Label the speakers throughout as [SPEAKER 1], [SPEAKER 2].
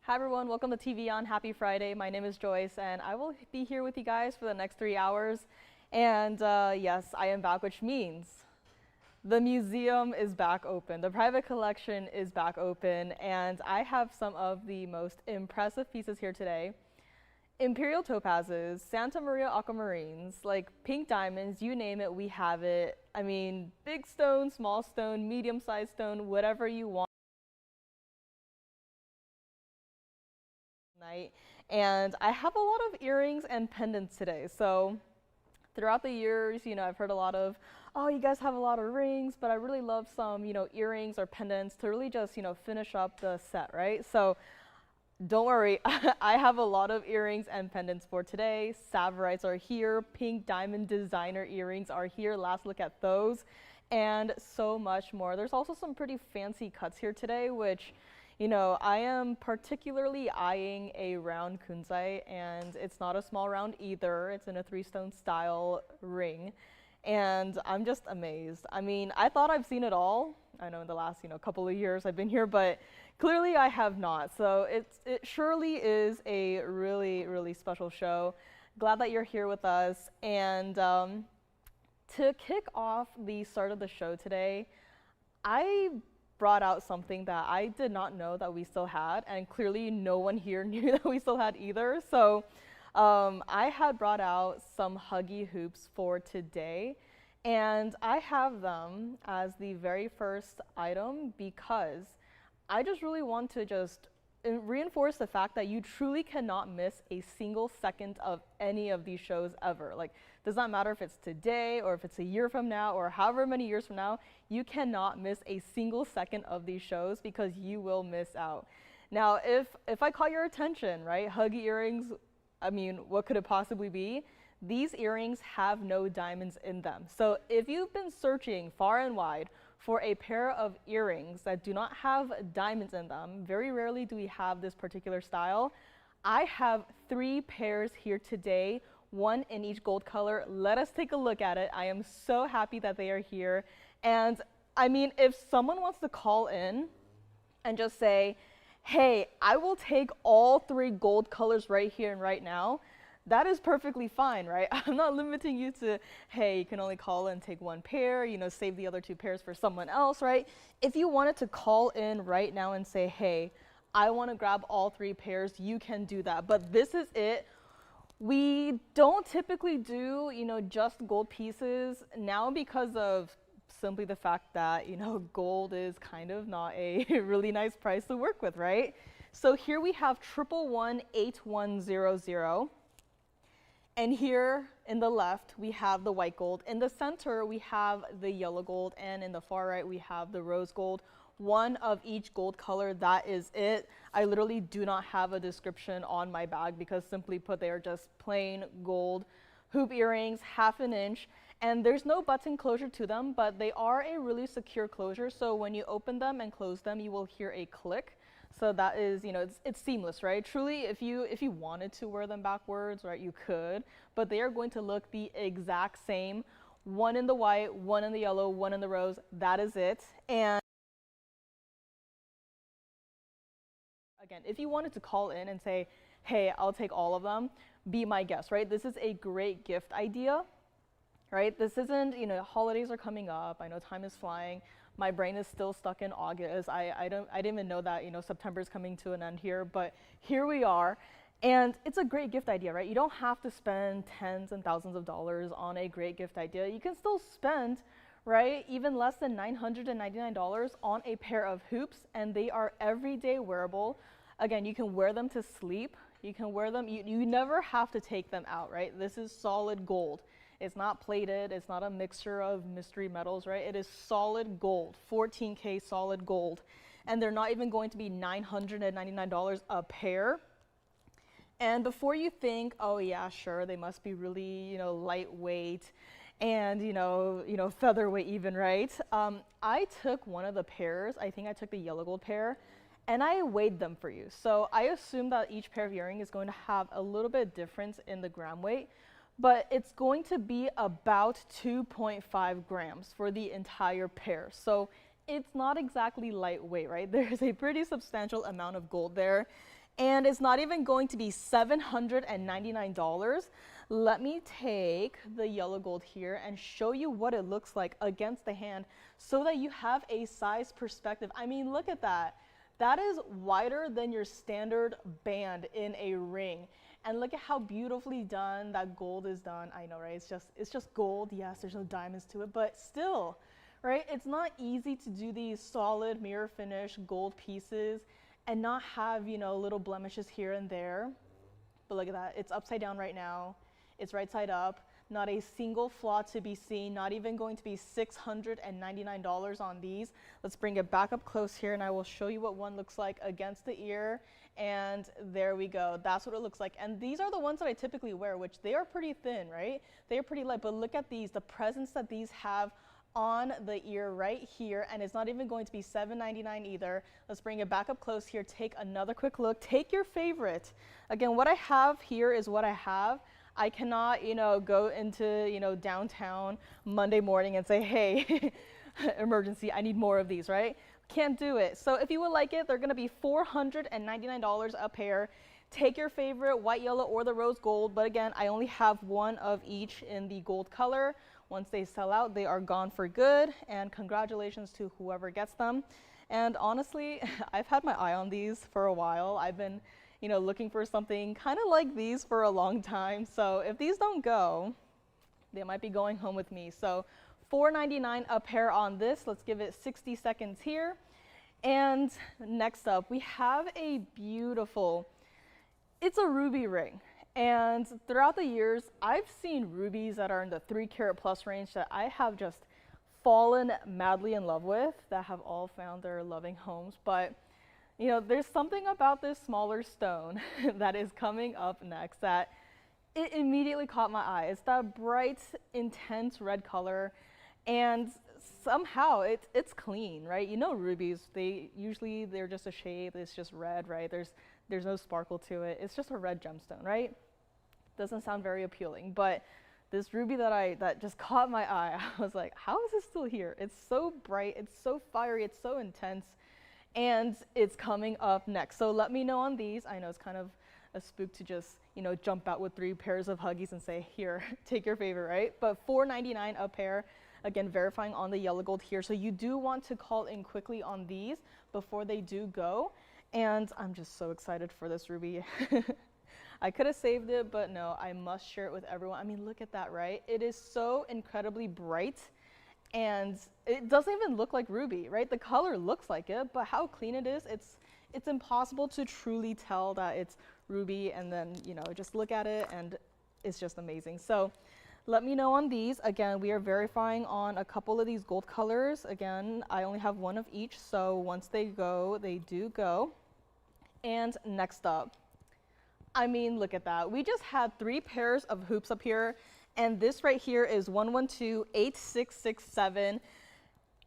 [SPEAKER 1] Hi everyone, welcome to TVON. Happy Friday. My name is Joyce and I will be here with you guys for the next 3 hours. And yes, I am back, which means the museum is back open. The private collection is back open and I have some of the most impressive pieces here today. Imperial topazes, Santa Maria aquamarines, like pink diamonds, you name it, we have it. I mean, big stone, small stone, medium-sized stone, whatever you want. And I have a lot of earrings and pendants today. So throughout the years, I've heard a lot of, oh, you guys have a lot of rings, but I really love some, earrings or pendants to really just, finish up the set, right? So don't worry, I have a lot of earrings and pendants for today. Tsavorites are here, pink diamond designer earrings are here. Last look at those, and so much more. There's also some pretty fancy cuts here today, which I am particularly eyeing a round kunzite, and it's not a small round either. It's in a 3-stone style ring, and I'm just amazed. I mean, I thought I've seen it all. I know in the last, couple of years I've been here, but clearly I have not. So it surely is a really, really special show. Glad that you're here with us. And to kick off the start of the show today, I brought out something that I did not know that we still had, and clearly no one here knew that we still had either. So I had brought out some huggy hoops for today, and I have them as the very first item because I just really want to just reinforce the fact that you truly cannot miss a single second of any of these shows ever. Like, does not matter if it's today or if it's a year from now or however many years from now, you cannot miss a single second of these shows because you will miss out. Now, if I caught your attention, right, huggy earrings, I mean, what could it possibly be? These earrings have no diamonds in them. So if you've been searching far and wide for a pair of earrings that do not have diamonds in them, very rarely do we have this particular style. I have 3 pairs here today, 1 in each gold color. Let us take a look at it. I am so happy that they are here. And I mean, if someone wants to call in and just say, hey, I will take all 3 gold colors right here and right now, that is perfectly fine, right? I'm not limiting you to, hey, you can only call in, take 1 pair, save the other 2 pairs for someone else, right? If you wanted to call in right now and say, hey, I want to grab all 3 pairs, you can do that. But this is it. We don't typically do, just gold pieces now because of simply the fact that, gold is kind of not a really nice price to work with, right? So here we have 1118100. And here in the left, we have the white gold. In the center, we have the yellow gold. And in the far right, we have the rose gold. 1 of each gold color, that is it. I literally do not have a description on my bag because simply put, they are just plain gold hoop earrings, 1/2 inch. And there's no button closure to them, but they are a really secure closure. So when you open them and close them, you will hear a click. So that is, it's seamless, right? Truly, if you wanted to wear them backwards, right, you could, but they are going to look the exact same. 1 in the white, 1 in the yellow, 1 in the rose, that is it. And again, if you wanted to call in and say, hey, I'll take all of them, be my guest, right? This is a great gift idea, right? This isn't, holidays are coming up. I know time is flying. My brain is still stuck in August. I didn't even know that, September is coming to an end here, but here we are. And it's a great gift idea, right? You don't have to spend tens and thousands of dollars on a great gift idea. You can still spend, right, even less than $999 on a pair of hoops, and they are everyday wearable. Again, you can wear them to sleep. You can wear them, you never have to take them out, right? This is solid gold. It's not plated, it's not a mixture of mystery metals, right? It is solid gold, 14K solid gold. And they're not even going to be $999 a pair. And before you think, oh yeah, sure, they must be really, lightweight and, featherweight even, right? I took one of the pairs, I think I took the yellow gold pair, and I weighed them for you. So I assume that each pair of earring is going to have a little bit of difference in the gram weight, but it's going to be about 2.5 grams for the entire pair. So it's not exactly lightweight, right? There's a pretty substantial amount of gold there. And it's not even going to be $799. Let me take the yellow gold here and show you what it looks like against the hand so that you have a size perspective. I mean, look at that. That is wider than your standard band in a ring. And look at how beautifully done that gold is done. I know, right? It's just gold. Yes, there's no diamonds to it, but still, right? It's not easy to do these solid mirror finish gold pieces and not have, you know, little blemishes here and there. But look at that. It's upside down right now. It's right side up. Not a single flaw to be seen, not even going to be $699 on these. Let's bring it back up close here and I will show you what one looks like against the ear. And there we go. That's what it looks like. And these are the ones that I typically wear, which they are pretty thin, right? They are pretty light, but look at these, the presence that these have on the ear right here, and it's not even going to be $799 either. Let's bring it back up close here. Take another quick look. Take your favorite. Again, what I have here is what I have. I cannot, you know, go into, you know, downtown Monday morning and say, hey, emergency, I need more of these, right? Can't do it. So if you would like it, they're going to be $499 a pair. Take your favorite, white, yellow, or the rose gold. But again, I only have one of each in the gold color. Once they sell out, they are gone for good. And congratulations to whoever gets them. And honestly, I've had my eye on these for a while. I've been, you know, looking for something kind of like these for a long time. So if these don't go, they might be going home with me. So $499 a pair on this. Let's give it 60 seconds here. And next up, we have a beautiful, it's a ruby ring. And throughout the years, I've seen rubies that are in the 3 carat plus range that I have just fallen madly in love with, that have all found their loving homes. But you know, there's something about this smaller stone that is coming up next that it immediately caught my eye. It's that bright, intense red color, and somehow it's clean, right? You know, rubies, they're just a shade. It's just red, right? There's no sparkle to it. It's just a red gemstone, right? Doesn't sound very appealing, but this ruby that just caught my eye, I was like, how is this still here? It's so bright, it's so fiery, it's so intense. And it's coming up next. So let me know on these. I know it's kind of a spook to just, you know, jump out with 3 pairs of huggies and say, here, take your favorite, right? But $499 a pair. Again, verifying on the yellow gold here. So you do want to call in quickly on these before they do go. And I'm just so excited for this ruby. I could have saved it, but no, I must share it with everyone. I mean, look at that, right? It is so incredibly bright. And it doesn't even look like ruby, right? The color looks like it, but how clean it is, it's impossible to truly tell that it's ruby, and then, you know, just look at it and it's just amazing. So let me know on these. Again, we are verifying on a couple of these gold colors. Again, I only have one of each, so once they go, they do go. And next up, I mean, look at that. We just had 3 pairs of hoops up here. And this right here is 112-8667.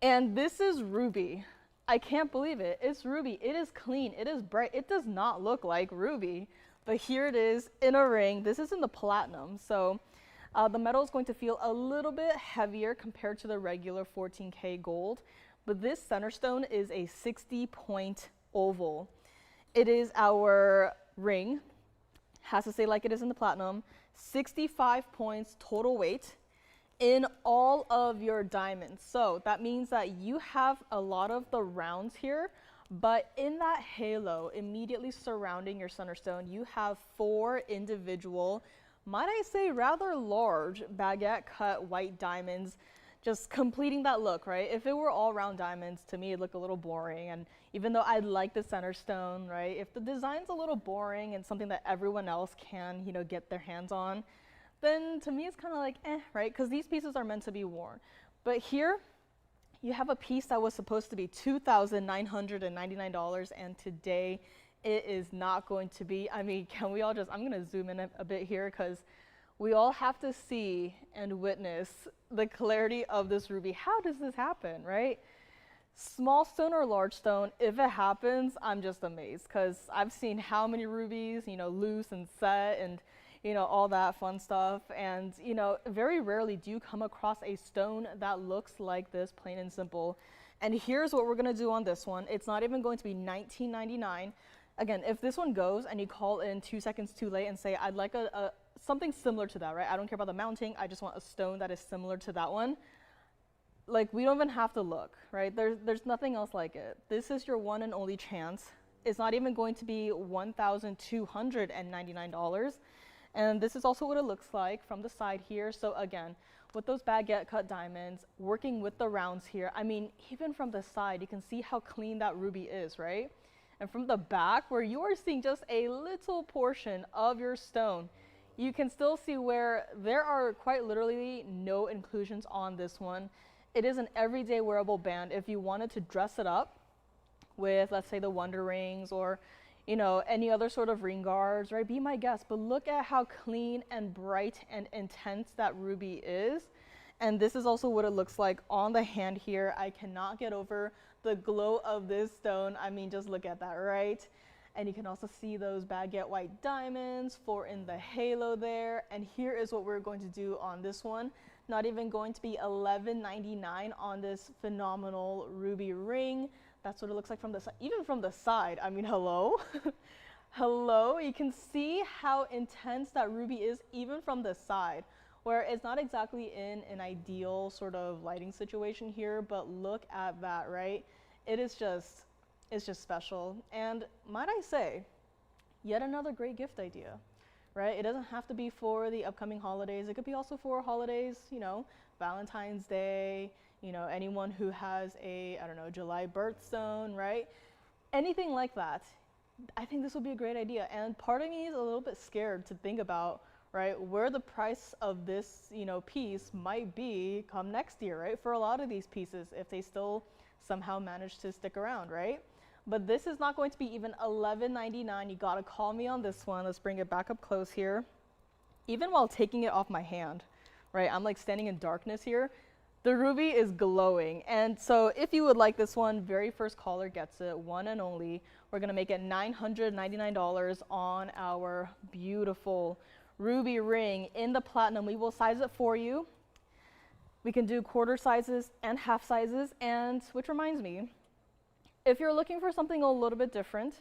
[SPEAKER 1] And this is ruby. I can't believe it. It's ruby. It is clean. It is bright. It does not look like ruby. But here it is in a ring. This is in the platinum. So the metal is going to feel a little bit heavier compared to the regular 14K gold. But this center stone is a 60-point oval. It is our ring. Has to say like it is in the platinum. 65 points total weight in all of your diamonds. So that means that you have a lot of the rounds here, but in that halo immediately surrounding your center stone, you have 4 individual, might I say rather large baguette cut white diamonds, just completing that look, right? If it were all round diamonds, to me it'd look a little boring. And even though I like the center stone, right? If the design's a little boring and something that everyone else can, you know, get their hands on, then to me it's kind of like, right? Because these pieces are meant to be worn. But here, you have a piece that was supposed to be $2,999, and today it is not going to be. I mean, can we all just, I'm gonna zoom in a bit here because we all have to see and witness the clarity of this ruby. How does this happen, right? Small stone or large stone, if it happens, I'm just amazed because I've seen how many rubies, you know, loose and set and, you know, all that fun stuff. And, you know, very rarely do you come across a stone that looks like this, plain and simple. And here's what we're gonna do on this one. It's not even going to be $19.99. again, if this one goes and you call in 2 seconds too late and say, I'd like something similar to that, right? I don't care about the mounting, I just want a stone that is similar to that one. Like, we don't even have to look, right? There's nothing else like it. This is your one and only chance. It's not even going to be $1,299. And this is also what it looks like from the side here. So again, with those baguette cut diamonds, working with the rounds here, I mean, even from the side, you can see how clean that ruby is, right? And from the back, where you are seeing just a little portion of your stone, you can still see where there are quite literally no inclusions on this one. It is an everyday wearable band. If you wanted to dress it up with, let's say, the Wonder Rings or, you know, any other sort of ring guards, right? Be my guest. But look at how clean and bright and intense that ruby is. And this is also what it looks like on the hand here. I cannot get over the glow of this stone. I mean, just look at that, right? And you can also see those baguette white diamonds for in the halo there. And here is what we're going to do on this one. Not even going to be $11.99 on this phenomenal ruby ring. That's what it looks like from the side. Even from the side, I mean, hello? Hello, you can see how intense that ruby is even from the side, where it's not exactly in an ideal sort of lighting situation here, but look at that, right? It's just special. And might I say, yet another great gift idea. Right? It doesn't have to be for the upcoming holidays. It could be also for holidays, you know, Valentine's Day, you know, anyone who has a, I don't know, July birthstone, right? Anything like that. I think this would be a great idea. And part of me is a little bit scared to think about, right, where the price of this, you know, piece might be come next year, right? For a lot of these pieces, if they still somehow manage to stick around, right? But this is not going to be even $11.99. You gotta call me on this one. Let's bring it back up close here. Even while taking it off my hand, right? I'm like standing in darkness here. The ruby is glowing. And so if you would like this one, very first caller gets it, one and only. We're gonna make it $999 on our beautiful ruby ring in the platinum. We will size it for you. We can do quarter sizes and half sizes. And which reminds me, if you're looking for something a little bit different,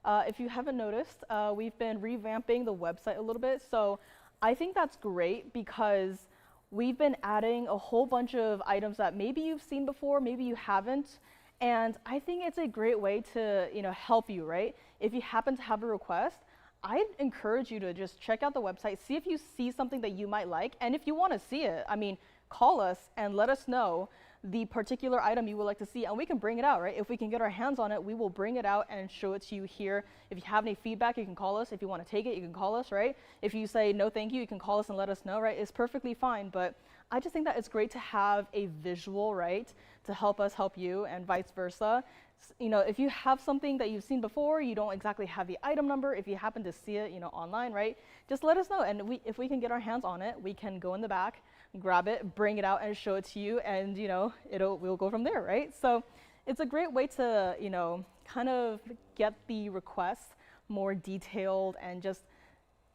[SPEAKER 1] if you haven't noticed, we've been revamping the website a little bit. So I think that's great because we've been adding a whole bunch of items that maybe you've seen before, maybe you haven't. And I think it's a great way to, you know, help you, right? If you happen to have a request, I'd encourage you to just check out the website, see if you see something that you might like. And if you want to see it, I mean, call us and let us know the particular item you would like to see, and we can bring it out, right? If we can get our hands on it, we will bring it out and show it to you here. If you have any feedback, you can call us. If you want to take it, you can call us, right? If you say no thank you, you can call us and let us know, right? It's perfectly fine, but I just think that it's great to have a visual, right, to help us help you and vice versa. You know, if you have something that you've seen before, you don't exactly have the item number, if you happen to see it, you know, online, right, just let us know, and if we can get our hands on it, we can go in the back, grab it, bring it out and show it to you, and you know, we'll go from there, right? So it's a great way to, you know, kind of get the requests more detailed and just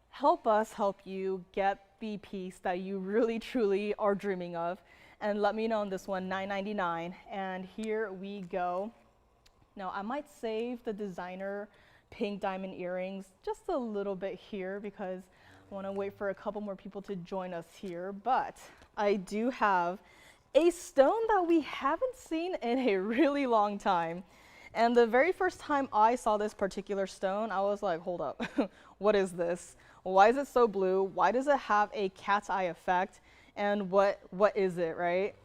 [SPEAKER 1] help us help you get the piece that you really truly are dreaming of. And let me know on this one, $9.99, and here we go. Now I might save the designer pink diamond earrings just a little bit here because I want to wait for a couple more people to join us here, but I do have a stone that we haven't seen in a really long time. And the very first time I saw this particular stone, I was like, hold up, what is this? Why is it so blue? Why does it have a cat's eye effect? And what is it, right?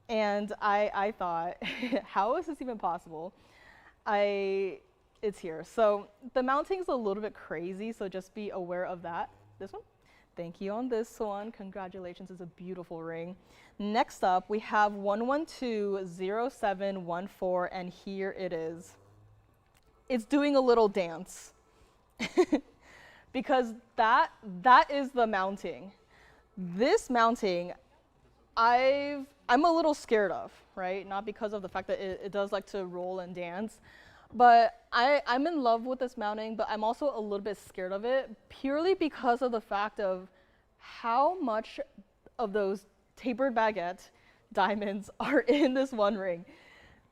[SPEAKER 1] And I thought, how is this even possible? It's here. So the mounting's a little bit crazy, so just be aware of that. This one? Thank you on this one. Congratulations, it's a beautiful ring. Next up, we have 1120714, and here it is. It's doing a little dance. Because that is the mounting. This mounting, I'm a little scared of, right? Not because of the fact that it does like to roll and dance, but I'm in love with this mounting, but I'm also a little bit scared of it purely because of the fact of how much of those tapered baguette diamonds are in this one ring.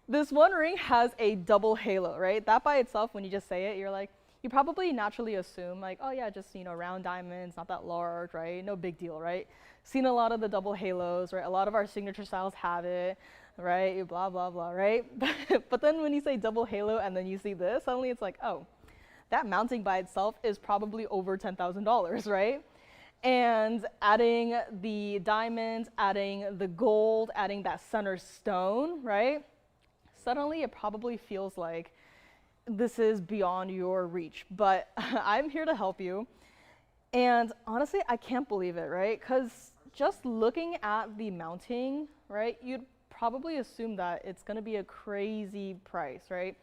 [SPEAKER 1] This one ring has a double halo, right? That by itself, when you just say it, you're like, you probably naturally assume like, oh yeah, just, round diamonds, not that large, right? No big deal, right? Seen a lot of the double halos, right? A lot of our signature styles have it, right? Blah, blah, blah, right? But then when you say double halo and then you see this, suddenly it's like, oh, that mounting by itself is probably over $10,000, right? And adding the diamonds, adding the gold, adding that center stone, right? Suddenly it probably feels like this is beyond your reach, but I'm here to help you. And honestly, I can't believe it, right? Because just looking at the mounting, right, you'd probably assume that it's gonna be a crazy price, right?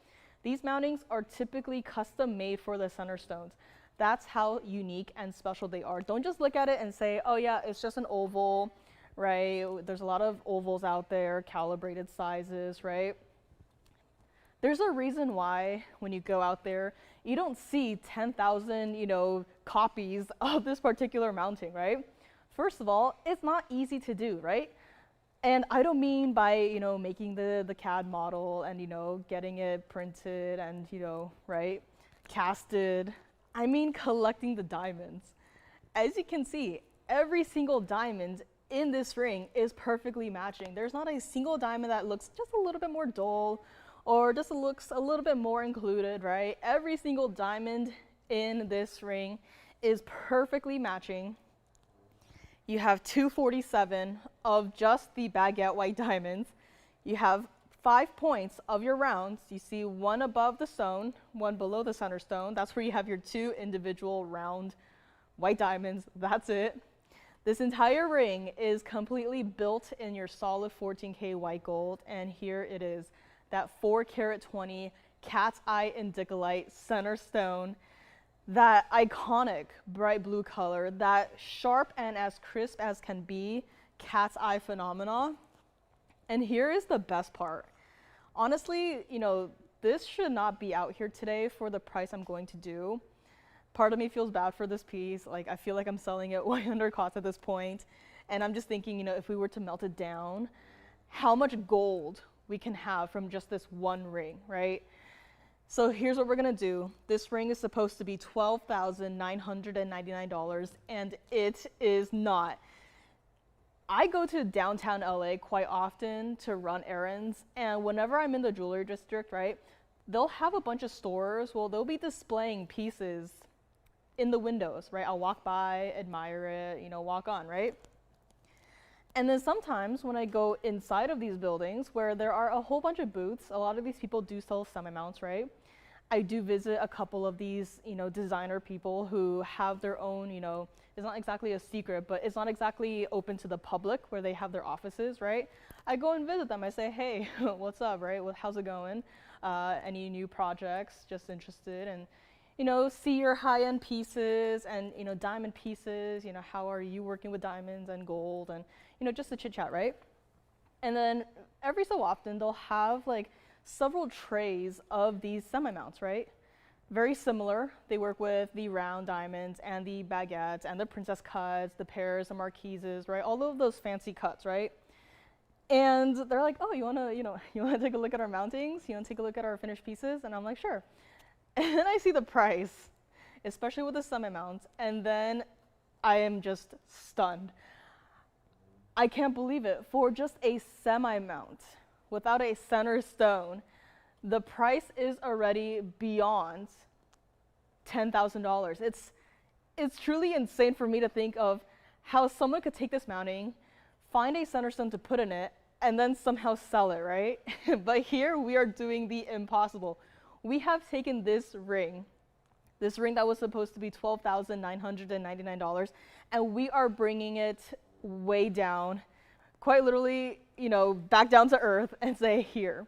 [SPEAKER 1] These mountings are typically custom made for the center stones. That's how unique and special they are. Don't just look at it and say, oh yeah, it's just an oval, right? There's a lot of ovals out there, calibrated sizes, right? There's a reason why when you go out there, you don't see 10,000, copies of this particular mounting, right? First of all, it's not easy to do, right? And I don't mean by, making the CAD model and, getting it printed and, right, casted. I mean collecting the diamonds. As you can see, every single diamond in this ring is perfectly matching. There's not a single diamond that looks just a little bit more dull or just looks a little bit more included, right? Every single diamond in this ring is perfectly matching. You have 247 of just the baguette white diamonds. You have 5 points of your rounds. You see one above the stone, one below the center stone. That's where you have your 2 individual round white diamonds. That's it. This entire ring is completely built in your solid 14K white gold, and here it is, that 4 karat 20 cat's eye indicolite center stone, that iconic bright blue color, that sharp and as crisp as can be cat's eye phenomena. And here is the best part. Honestly, this should not be out here today for the price I'm going to do. Part of me feels bad for this piece. Like, I feel like I'm selling it way under cost at this point. And I'm just thinking, if we were to melt it down, how much gold we can have from just this one ring, right? So here's what we're gonna do. This ring is supposed to be $12,999, and it is not. I go to downtown LA quite often to run errands, and whenever I'm in the jewelry district, right, they'll have a bunch of stores. Well, they'll be displaying pieces in the windows, right? I'll walk by, admire it, walk on, right? And then sometimes when I go inside of these buildings where there are a whole bunch of booths, a lot of these people do sell semi-mounts, right? I do visit a couple of these, designer people who have their own, it's not exactly a secret, but it's not exactly open to the public where they have their offices, right? I go and visit them. I say, hey, what's up, right? How's it going? Any new projects? Just interested, and see your high-end pieces and diamond pieces. How are you working with diamonds and gold, and just a chit chat, right? And then every so often they'll have like several trays of these semi-mounts, right? Very similar. They work with the round diamonds and the baguettes and the princess cuts, the pairs, the marquises, right? All of those fancy cuts, right? And they're like, oh, you wanna take a look at our mountings? You wanna take a look at our finished pieces? And I'm like, sure. And then I see the price, especially with the semi-mounts, and then I am just stunned. I can't believe it. For just a semi-mount without a center stone, the price is already beyond $10,000. It's truly insane for me to think of how someone could take this mounting, find a center stone to put in it, and then somehow sell it, right? But here we are doing the impossible. We have taken this ring that was supposed to be $12,999, and we are bringing it way down, quite literally, back down to earth, and say, here.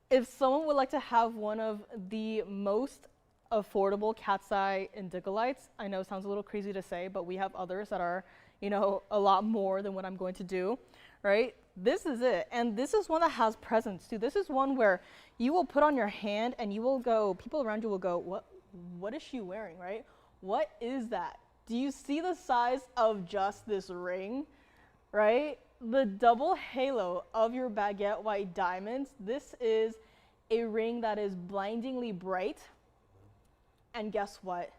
[SPEAKER 1] If someone would like to have one of the most affordable cat's eye indicolites, I know it sounds a little crazy to say, but we have others that are, a lot more than what I'm going to do, right? This is it. And this is one that has presence too. This is one where you will put on your hand and you will go, people around you will go, what is she wearing, right? What is that? Do you see the size of just this ring, right? The double halo of your baguette white diamonds. This is a ring that is blindingly bright. And guess what?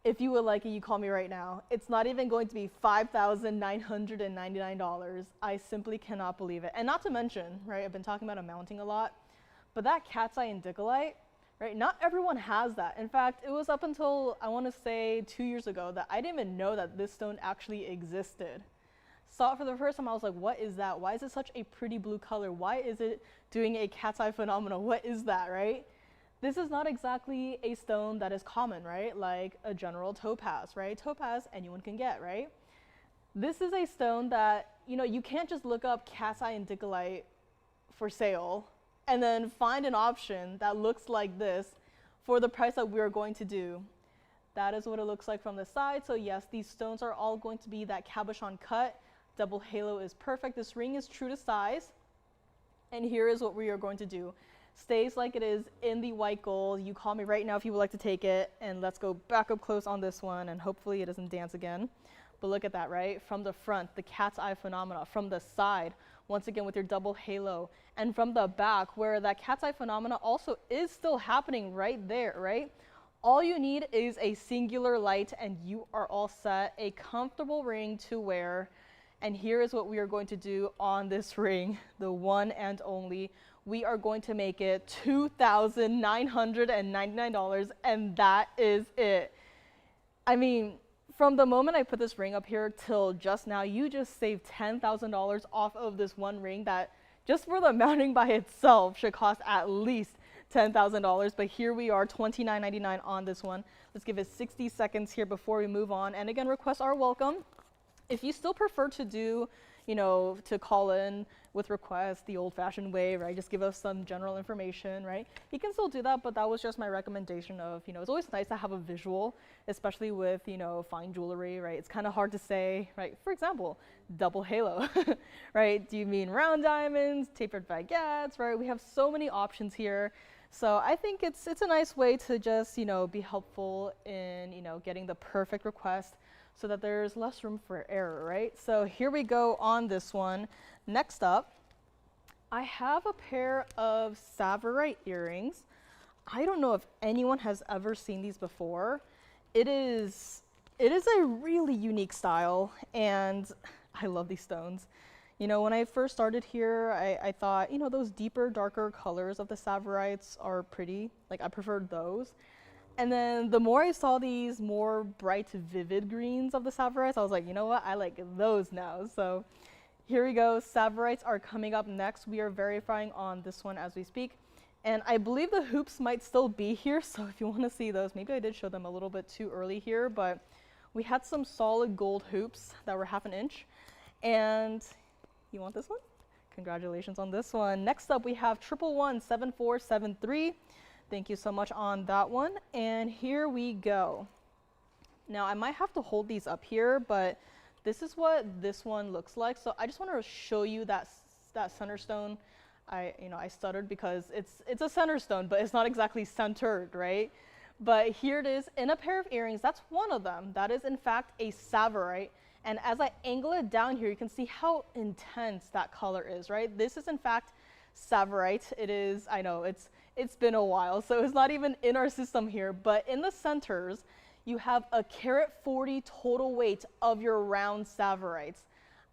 [SPEAKER 1] If you would like it, you call me right now. It's not even going to be $5,999. I simply cannot believe it. And not to mention, right, I've been talking about mounting a lot, but that cat's eye indicolite, right, not everyone has that. In fact, it was up until, I want to say 2 years ago, that I didn't even know that this stone actually existed. Saw it for the first time, I was like, what is that? Why is it such a pretty blue color? Why is it doing a cat's eye phenomena? What is that, right? This is not exactly a stone that is common, right? Like a general topaz, right? Topaz anyone can get, right? This is a stone that, you know, you can't just look up cat's eye indicolite for sale and then find an option that looks like this for the price that we're going to do. That is what it looks like from the side. So yes, these stones are all going to be that cabochon cut. Double halo is perfect. This ring is true to size. And here is what we are going to do. Stays like it is in the white gold. You call me right now if you would like to take it. And let's go back up close on this one, and hopefully it doesn't dance again. But look at that, right? From the front, the cat's eye phenomena. From the side, once again with your double halo. And from the back, where that cat's eye phenomena also is still happening right there, right? All you need is a singular light and you are all set. A comfortable ring to wear. And here is what we are going to do on this ring, the one and only. We are going to make it $2,999, and that is it. I mean, from the moment I put this ring up here till just now, you just saved $10,000 off of this one ring that just for the mounting by itself should cost at least $10,000. But here we are, $29.99 on this one. Let's give it 60 seconds here before we move on. And again, requests are welcome. If you still prefer to do, you know, to call in with requests the old-fashioned way, right? Just give us some general information, right? You can still do that, but that was just my recommendation of, you know, it's always nice to have a visual, especially with, you know, fine jewelry, right? It's kind of hard to say, right? For example, double halo, right? Do you mean round diamonds, tapered baguettes, right? We have so many options here. So I think it's a nice way to just, you know, be helpful in, you know, getting the perfect request so that there's less room for error, right? So here we go on this one. Next up, I have a pair of Tsavorite earrings. I don't know if anyone has ever seen these before. It is a really unique style, and I love these stones. You know, when I first started here, I thought, you know, those deeper, darker colors of the Tsavorites are pretty. Like, I preferred those. And then the more I saw these more bright, vivid greens of the Tsavorites, I was like, you know what? I like those now. So here we go. Tsavorite are coming up next. We are verifying on this one as we speak. And I believe the hoops might still be here. So if you want to see those, maybe I did show them a little bit too early here, but we had some solid gold hoops that were 1/2 inch. And you want this one? Congratulations on this one. Next up, we have 1117473. Thank you so much on that one. And here we go. Now I might have to hold these up here, but this is what this one looks like. So I just want to show you that center stone. I stuttered because it's a center stone, but it's not exactly centered, right? But here it is in a pair of earrings. That's one of them. That is in fact a Tsavorite. And as I angle it down here, you can see how intense that color is, right? This is in fact Tsavorite. It is, I know, it's been a while, so it's not even in our system here, but in the centers, you have a carat 40 total weight of your round Tsavorites.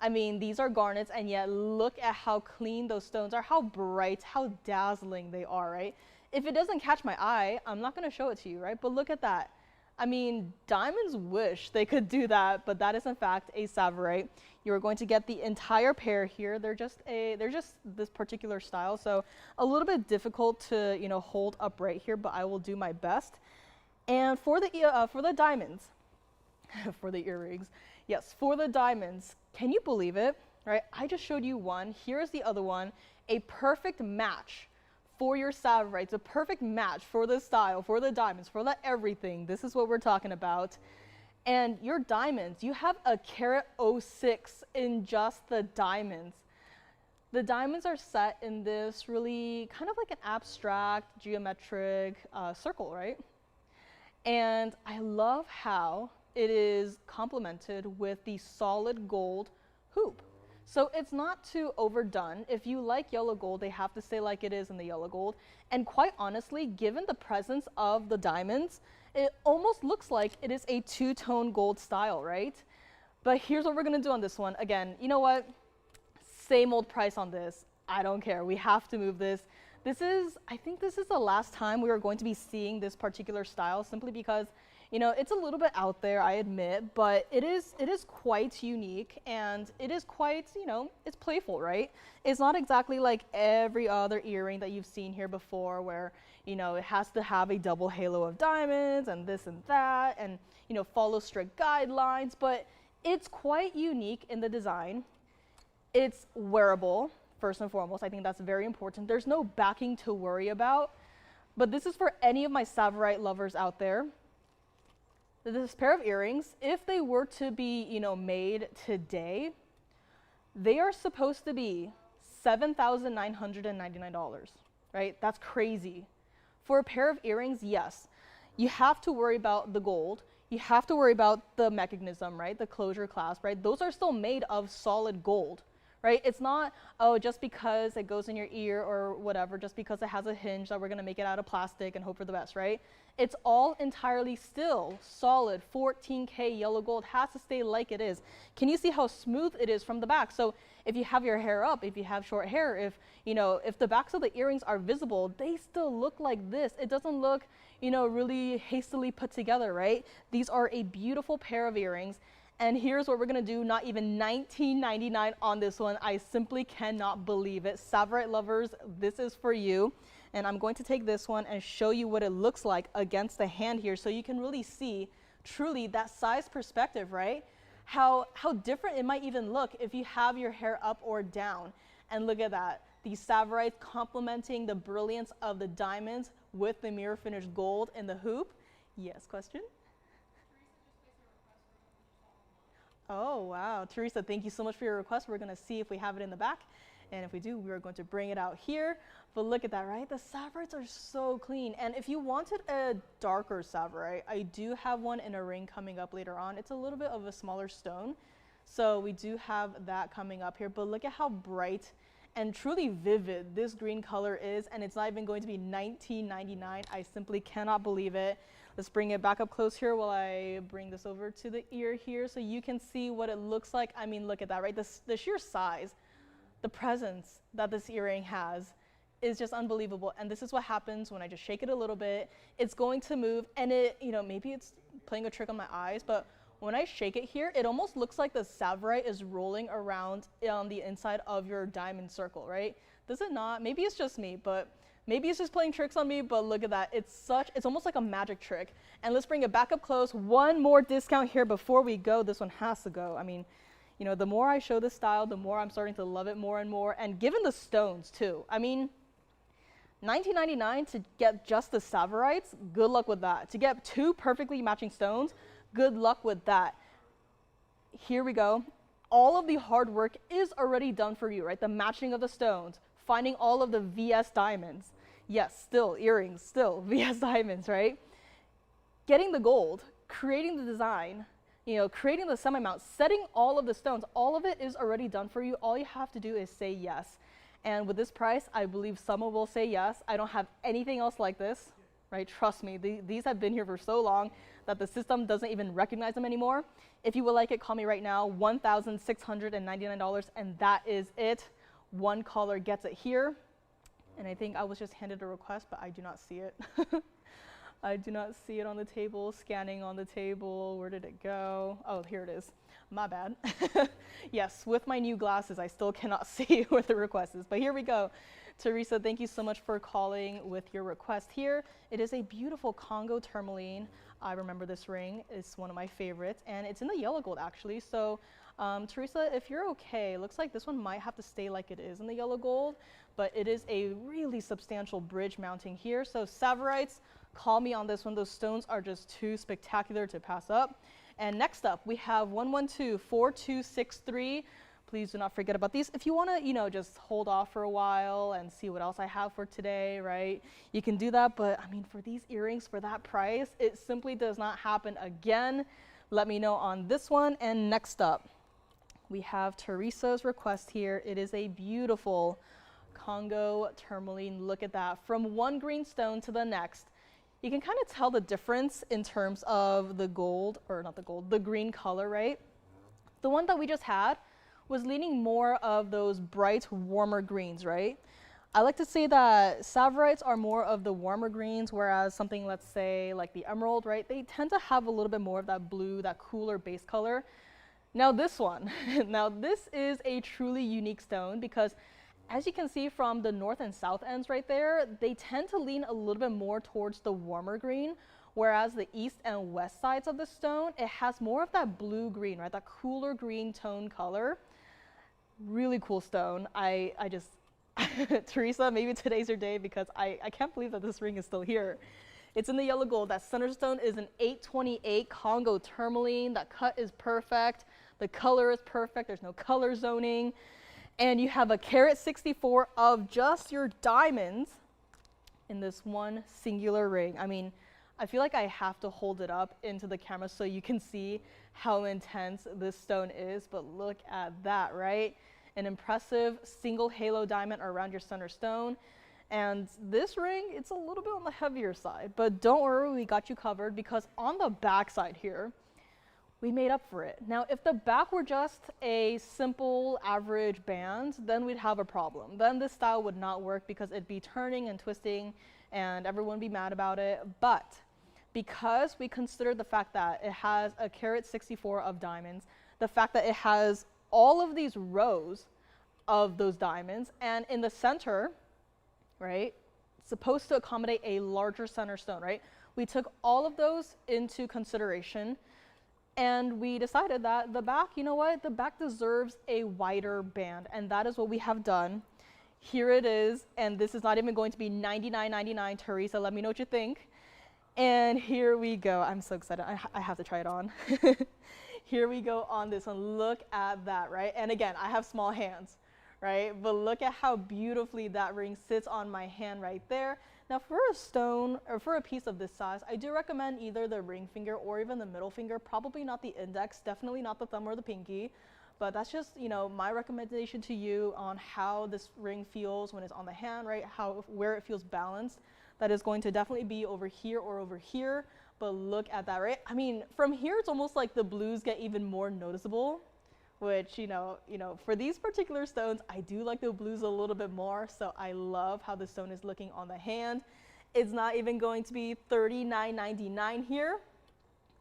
[SPEAKER 1] I mean, these are garnets, and yet look at how clean those stones are, how bright, how dazzling they are, right? If it doesn't catch my eye, I'm not gonna show it to you, right? But look at that. I mean, diamonds wish they could do that, but that is in fact a Tsavorite. You're going to get the entire pair here. They're just this particular style, so a little bit difficult to, you know, hold upright here, but I will do my best. And for the diamonds, for the earrings, yes, for the diamonds, can you believe it? Right? I just showed you one. Here's the other one, a perfect match for your Tsavorites, a perfect match for the style, for the diamonds, for the everything. This is what we're talking about. And your diamonds, you have a carat 06 in just the diamonds. The diamonds are set in this really kind of like an abstract geometric circle, right? And I love how it is complemented with the solid gold hoop. So it's not too overdone. If you like yellow gold, they have to stay like it is in the yellow gold. And quite honestly, given the presence of the diamonds, it almost looks like it is a two-tone gold style, right? But here's what we're gonna do on this one. Again, you know what? Same old price on this. I don't care, we have to move this. I think this is the last time we are going to be seeing this particular style, simply because, you know, it's a little bit out there, I admit, but it is quite unique, and it is quite, you know, it's playful, right? It's not exactly like every other earring that you've seen here before where, you know, it has to have a double halo of diamonds and this and that, and, you know, follow strict guidelines, but it's quite unique in the design. It's wearable, first and foremost. I think that's very important. There's no backing to worry about, but this is for any of my Tsavorite lovers out there. This pair of earrings, if they were to be, you know, made today, they are supposed to be $7,999, right? That's crazy. For a pair of earrings, yes, you have to worry about the gold. You have to worry about the mechanism, right? The closure clasp, right? Those are still made of solid gold, right? It's not, oh, just because it goes in your ear or whatever, just because it has a hinge that we're gonna make it out of plastic and hope for the best, right? It's all entirely still solid 14K yellow gold. Has to stay like it is. Can you see how smooth it is from the back? So if you have your hair up, if you have short hair, if, you know, if the backs of the earrings are visible, they still look like this. It doesn't look, you know, really hastily put together, right? These are a beautiful pair of earrings. And here's what we're gonna do, not even $19.99 on this one. I simply cannot believe it. Tsavorite lovers, this is for you. And I'm going to take this one and show you what it looks like against the hand here, so you can really see truly that size perspective, right? How different it might even look if you have your hair up or down. And look at that, the Tsavorite complementing the brilliance of the diamonds with the mirror finished gold in the hoop. Yes, question? Oh, wow. Teresa, thank you so much for your request. We're going to see if we have it in the back. And if we do, we're going to bring it out here. But look at that, right? The Tsavorites are so clean. And if you wanted a darker Tsavorite, I do have one in a ring coming up later on. It's a little bit of a smaller stone. So we do have that coming up here. But look at how bright and truly vivid this green color is. And it's not even going to be $19.99. I simply cannot believe it. Let's bring it back up close here while I bring this over to the ear here so you can see what it looks like. I mean, look at that, right? The sheer size, the presence that this earring has is just unbelievable. And this is what happens when I just shake it a little bit. It's going to move, and it, you know, maybe it's playing a trick on my eyes, but when I shake it here, it almost looks like the Tsavorite is rolling around on the inside of your diamond circle, right? Does it not? Maybe it's just me, but maybe it's just playing tricks on me, but look at that. It's almost like a magic trick. And let's bring it back up close. One more discount here before we go. This one has to go. I mean, you know, the more I show this style, the more I'm starting to love it more and more. And given the stones too, I mean, $19.99 to get just the Tsavorites, good luck with that. To get two perfectly matching stones, good luck with that. Here we go. All of the hard work is already done for you, right? The matching of the stones, finding all of the VS diamonds. Yes, still earrings, still VS diamonds, right? Getting the gold, creating the design, you know, creating the semi-mount, setting all of the stones, all of it is already done for you. All you have to do is say yes. And with this price, I believe someone will say yes. I don't have anything else like this, right? Trust me, these have been here for so long that the system doesn't even recognize them anymore. If you would like it, call me right now, $1,699, and that is it. One caller gets it here. And I think I was just handed a request, but I do not see it. I do not see it on the table, scanning on the table. Where did it go? Oh, here it is. My bad. Yes, with my new glasses, I still cannot see where the request is, but here we go. Teresa, thank you so much for calling with your request here. It is a beautiful Congo tourmaline. I remember this ring. It's one of my favorites, and it's in the yellow gold actually. So Teresa, if you're okay, looks like this one might have to stay like it is in the yellow gold, but it is a really substantial bridge mounting here. So Tsavorite, call me on this one. Those stones are just too spectacular to pass up. And next up, we have 112-4263. Please do not forget about these. If you want to, you know, just hold off for a while and see what else I have for today, right? You can do that, but I mean, for these earrings, for that price, it simply does not happen again. Let me know on this one. And next up, We have Teresa's request here. It is a beautiful Congo tourmaline. Look at that. From one green stone to the next, you can kind of tell the difference in terms of the gold, or not the gold, the green color, right? The one that we just had was leaning more of those bright, warmer greens, right? I like to say that Tsavorites are more of the warmer greens, whereas something, let's say, like the emerald, right? They tend to have a little bit more of that blue, that cooler base color. Now this one, now this is a truly unique stone because as you can see from the north and south ends right there, they tend to lean a little bit more towards the warmer green, whereas the east and west sides of the stone, it has more of that blue green, right? That cooler green tone color. Really cool stone. I just, Teresa, maybe today's your day because I can't believe that this ring is still here. It's in the yellow gold. That center stone is an 828 Congo tourmaline. That cut is perfect. The color is perfect. There's no color zoning. And you have a carat 64 of just your diamonds in this one singular ring. I mean, I feel like I have to hold it up into the camera so you can see how intense this stone is, but look at that, right? An impressive single halo diamond around your center stone. And this ring, it's a little bit on the heavier side, but don't worry, we got you covered because on the back side here, we made up for it. Now, if the back were just a simple average band, then we'd have a problem. Then this style would not work because it'd be turning and twisting and everyone would be mad about it. But because we consider the fact that it has a carat 64 of diamonds, the fact that it has all of these rows of those diamonds, and in the center, right, it's supposed to accommodate a larger center stone, right? We took all of those into consideration. And we decided that the back, you know what, the back deserves a wider band, and that is what we have done. Here it is, and this is not even going to be $99.99. Teresa, let me know what you think. And here we go. I'm so excited. I have to try it on. Here we go on this one. Look at that, right? And again, I have small hands, right? But look at how beautifully that ring sits on my hand right there. Now for a stone, or for a piece of this size, I do recommend either the ring finger or even the middle finger, probably not the index, definitely not the thumb or the pinky, but that's just, you know, my recommendation to you on how this ring feels when it's on the hand, right? Where it feels balanced. That is going to definitely be over here or over here, but look at that, right? I mean, from here, it's almost like the blues get even more noticeable, which, you know, for these particular stones, I do like the blues a little bit more, so I love how the stone is looking on the hand. It's not even going to be $39.99 here.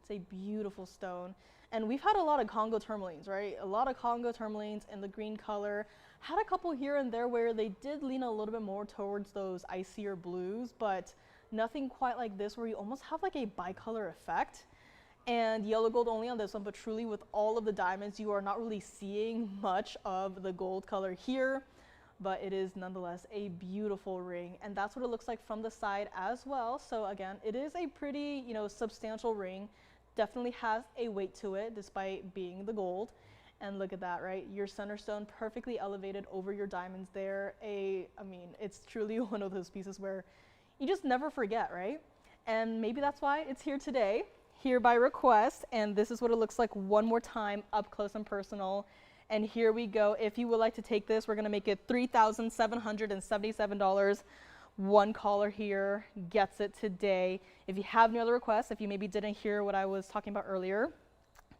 [SPEAKER 1] It's a beautiful stone. And we've had a lot of Congo tourmalines, right? A lot of Congo tourmalines in the green color. Had a couple here and there where they did lean a little bit more towards those icier blues, but nothing quite like this where you almost have like a bicolor effect. And yellow gold only on this one, but truly with all of the diamonds, you are not really seeing much of the gold color here, but it is nonetheless a beautiful ring. And that's what it looks like from the side as well. So again, it is a pretty, you know, substantial ring. Definitely has a weight to it despite being the gold. And look at that, right? Your center stone perfectly elevated over your diamonds there. I mean, it's truly one of those pieces where you just never forget, right? And maybe that's why it's here today. Here by request, and this is what it looks like one more time up close and personal. And here we go. If you would like to take this, we're going to make it $3,777. One caller here gets it today. If you have any other requests, if you maybe didn't hear what I was talking about earlier,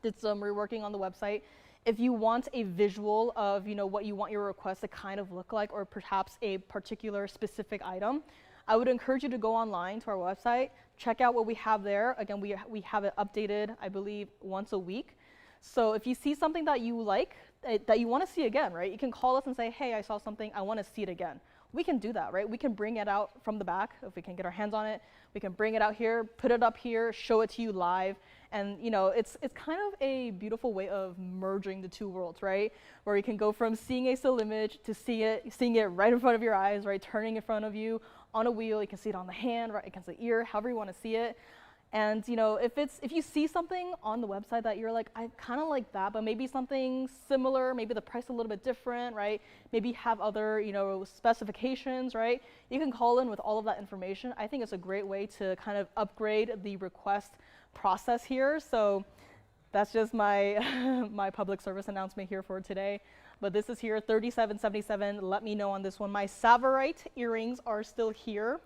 [SPEAKER 1] did some reworking on the website. If you want a visual of, you know, what you want your request to kind of look like, or perhaps a particular specific item, I would encourage you to go online to our website, check out what we have there. Again, we have it updated, I believe, once a week. So if you see something that you like, that you want to see again, right? You can call us and say, hey, I saw something, I want to see it again. We can do that, right? We can bring it out from the back if we can get our hands on it. We can bring it out here, put it up here, show it to you live. And you know, it's kind of a beautiful way of merging the two worlds, right? Where you can go from seeing a still image to seeing it right in front of your eyes, right? Turning in front of you on a wheel. You can see it on the hand, right against the ear, however you want to see it. And you know, if you see something on the website that you're like, I kind of like that, but maybe something similar, maybe the price a little bit different, right? Maybe have other, you know, specifications, right? You can call in with all of that information. I think it's a great way to kind of upgrade the request process here. So That's just my my public service announcement here for today. But this is here, 37.77. Let me know on this one. My Tsavorite earrings are still here.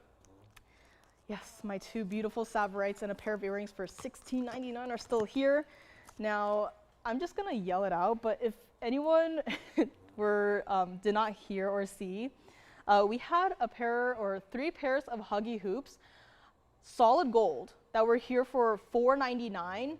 [SPEAKER 1] Yes, my two beautiful Tsavorites and a pair of earrings for $16.99 are still here. Now, I'm just gonna yell it out, but if anyone did not hear or see, we had a pair or 3 pairs of huggy hoops, solid gold, that were here for $4.99.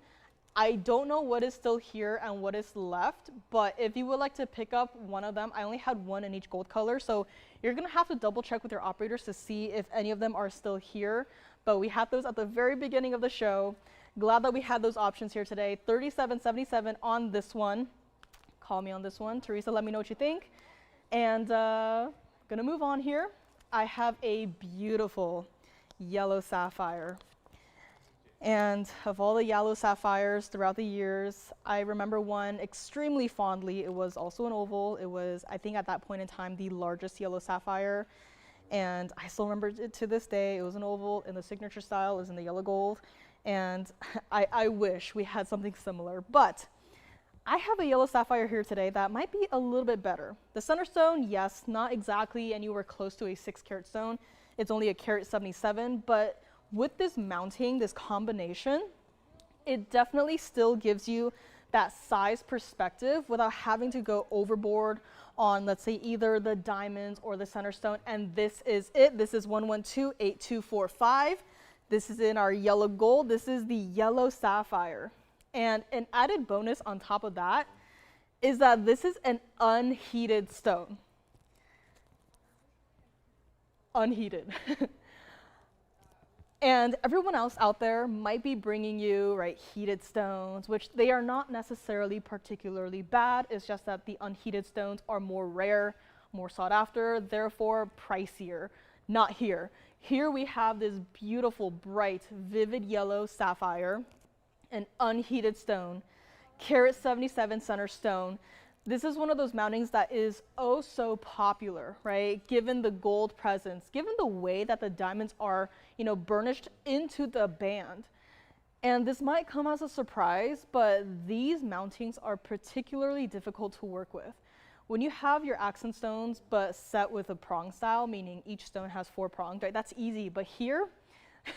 [SPEAKER 1] I don't know what is still here and what is left, but if you would like to pick up one of them, I only had one in each gold color, so you're gonna have to double check with your operators to see if any of them are still here. But we had those at the very beginning of the show. Glad that we had those options here today. $37.77 on this one. Call me on this one. Teresa, let me know what you think. And gonna move on here. I have a beautiful yellow sapphire. And of all the yellow sapphires throughout the years, I remember one extremely fondly. It was also an oval. It was, I think at that point in time, the largest yellow sapphire. And I still remember it to this day. It was an oval in the signature style. It was in the yellow gold. And I wish we had something similar. But I have a yellow sapphire here today that might be a little bit better. The center stone, yes, not exactly anywhere close to a 6-carat stone. It's only a carat 77, but with this mounting, this combination, it definitely still gives you that size perspective without having to go overboard on, let's say, either the diamonds or the center stone. And this is it. This is 1128245. This is in our yellow gold. This is the yellow sapphire. And an added bonus on top of that is that this is an unheated stone. Unheated. And everyone else out there might be bringing you, right, heated stones, which they are not necessarily particularly bad. It's just that the unheated stones are more rare, more sought after, therefore pricier. Not here. Here we have this beautiful, bright, vivid yellow sapphire, an unheated stone, carat 77 center stone. This is one of those mountings that is oh so popular, right? Given the gold presence, given the way that the diamonds are, burnished into the band. And this might come as a surprise, but these mountings are particularly difficult to work with. When you have your accent stones, but set with a prong style, meaning each stone has 4 prongs, right? That's easy, but here,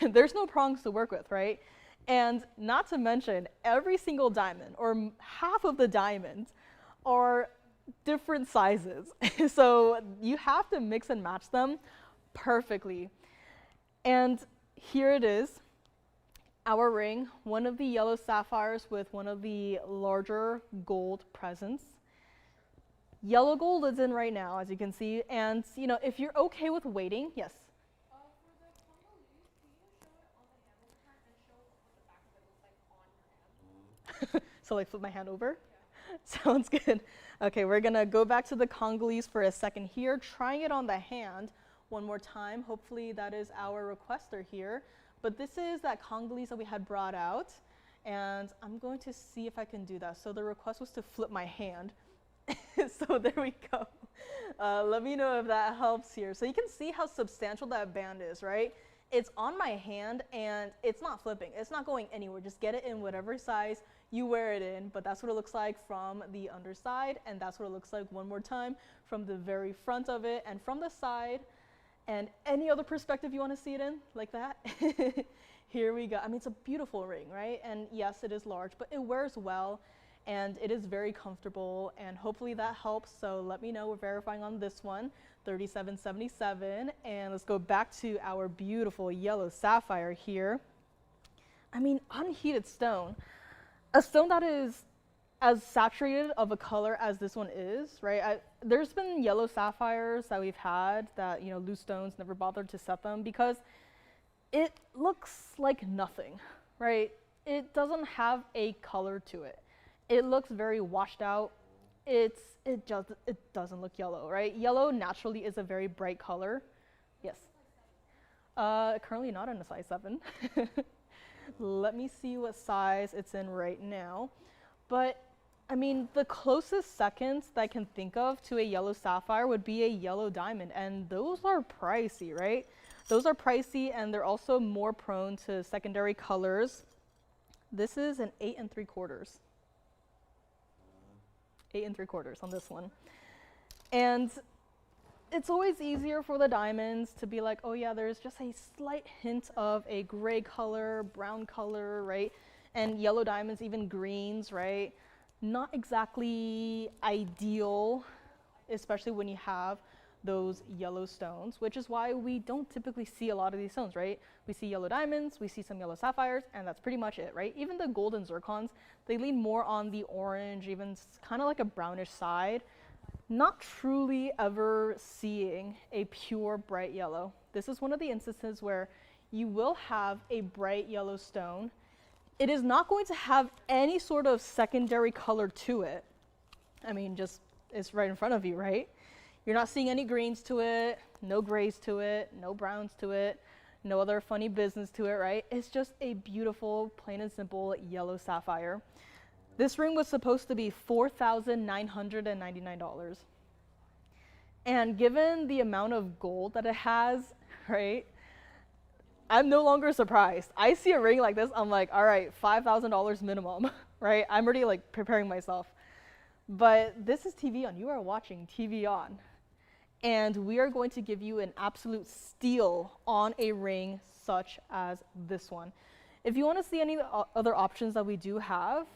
[SPEAKER 1] there's no prongs to work with, right? And not to mention, every single diamond, or half of the diamonds, are different sizes. So you have to mix and match them perfectly. And here it is, our ring, one of the yellow sapphires with one of the larger gold presents. Yellow gold is in right now, as you can see. And if you're okay with waiting, yes?
[SPEAKER 2] For the Congolese, can you show it on the hand one more time and show what the back of it looks like on your hand?
[SPEAKER 1] So like flip my hand over? Sounds good. Okay, we're gonna go back to the Congolese for a second here, trying it on the hand one more time. Hopefully that is our requester here. But this is that Congolese that we had brought out, and I'm going to see if I can do that. So the request was to flip my hand. So there we go. Let me know if that helps here. So you can see how substantial that band is, right? It's on my hand and it's not flipping. It's not going anywhere. Just get it in whatever size you wear it in, but that's what it looks like from the underside, and that's what it looks like one more time from the very front of it and from the side, and any other perspective you want to see it in, like that. Here we go. I mean, it's a beautiful ring, right? And yes, it is large, but it wears well, and it is very comfortable, and hopefully that helps. So let me know. We're verifying on this one, 37.77, and let's go back to our beautiful yellow sapphire here. I mean, unheated stone. A stone that is as saturated of a color as this one is, right? There's been yellow sapphires that we've had that, loose stones never bothered to set them because it looks like nothing, right? It doesn't have a color to it. It looks very washed out. It doesn't look yellow, right? Yellow naturally is a very bright color. Yes. Currently not in a size 7. Let me see what size it's in right now. But I mean, the closest seconds that I can think of to a yellow sapphire would be a yellow diamond, and those are pricey, right? Those are pricey, and they're also more prone to secondary colors. This is an 8 3/4. 8 3/4 on this one. And it's always easier for the diamonds to be like, oh yeah, there's just a slight hint of a gray color, brown color, right? And yellow diamonds, even greens, right? Not exactly ideal, especially when you have those yellow stones, which is why we don't typically see a lot of these stones, right? We see yellow diamonds, we see some yellow sapphires, and that's pretty much it, right? Even the gold and zircons, they lean more on the orange, even kind of like a brownish side. Not truly ever seeing a pure bright yellow. This is one of the instances where you will have a bright yellow stone. It is not going to have any sort of secondary color to it. I mean, just it's right in front of you, right? You're not seeing any greens to it, no grays to it, no browns to it, no other funny business to it, right? It's just a beautiful, plain and simple yellow sapphire. This ring was supposed to be $4,999. And given the amount of gold that it has, right, I'm no longer surprised. I see a ring like this, I'm like, all right, $5,000 minimum, right? I'm already like preparing myself. But this is TVON. You are watching TVON. And we are going to give you an absolute steal on a ring such as this one. If you want to see any other options that we do have,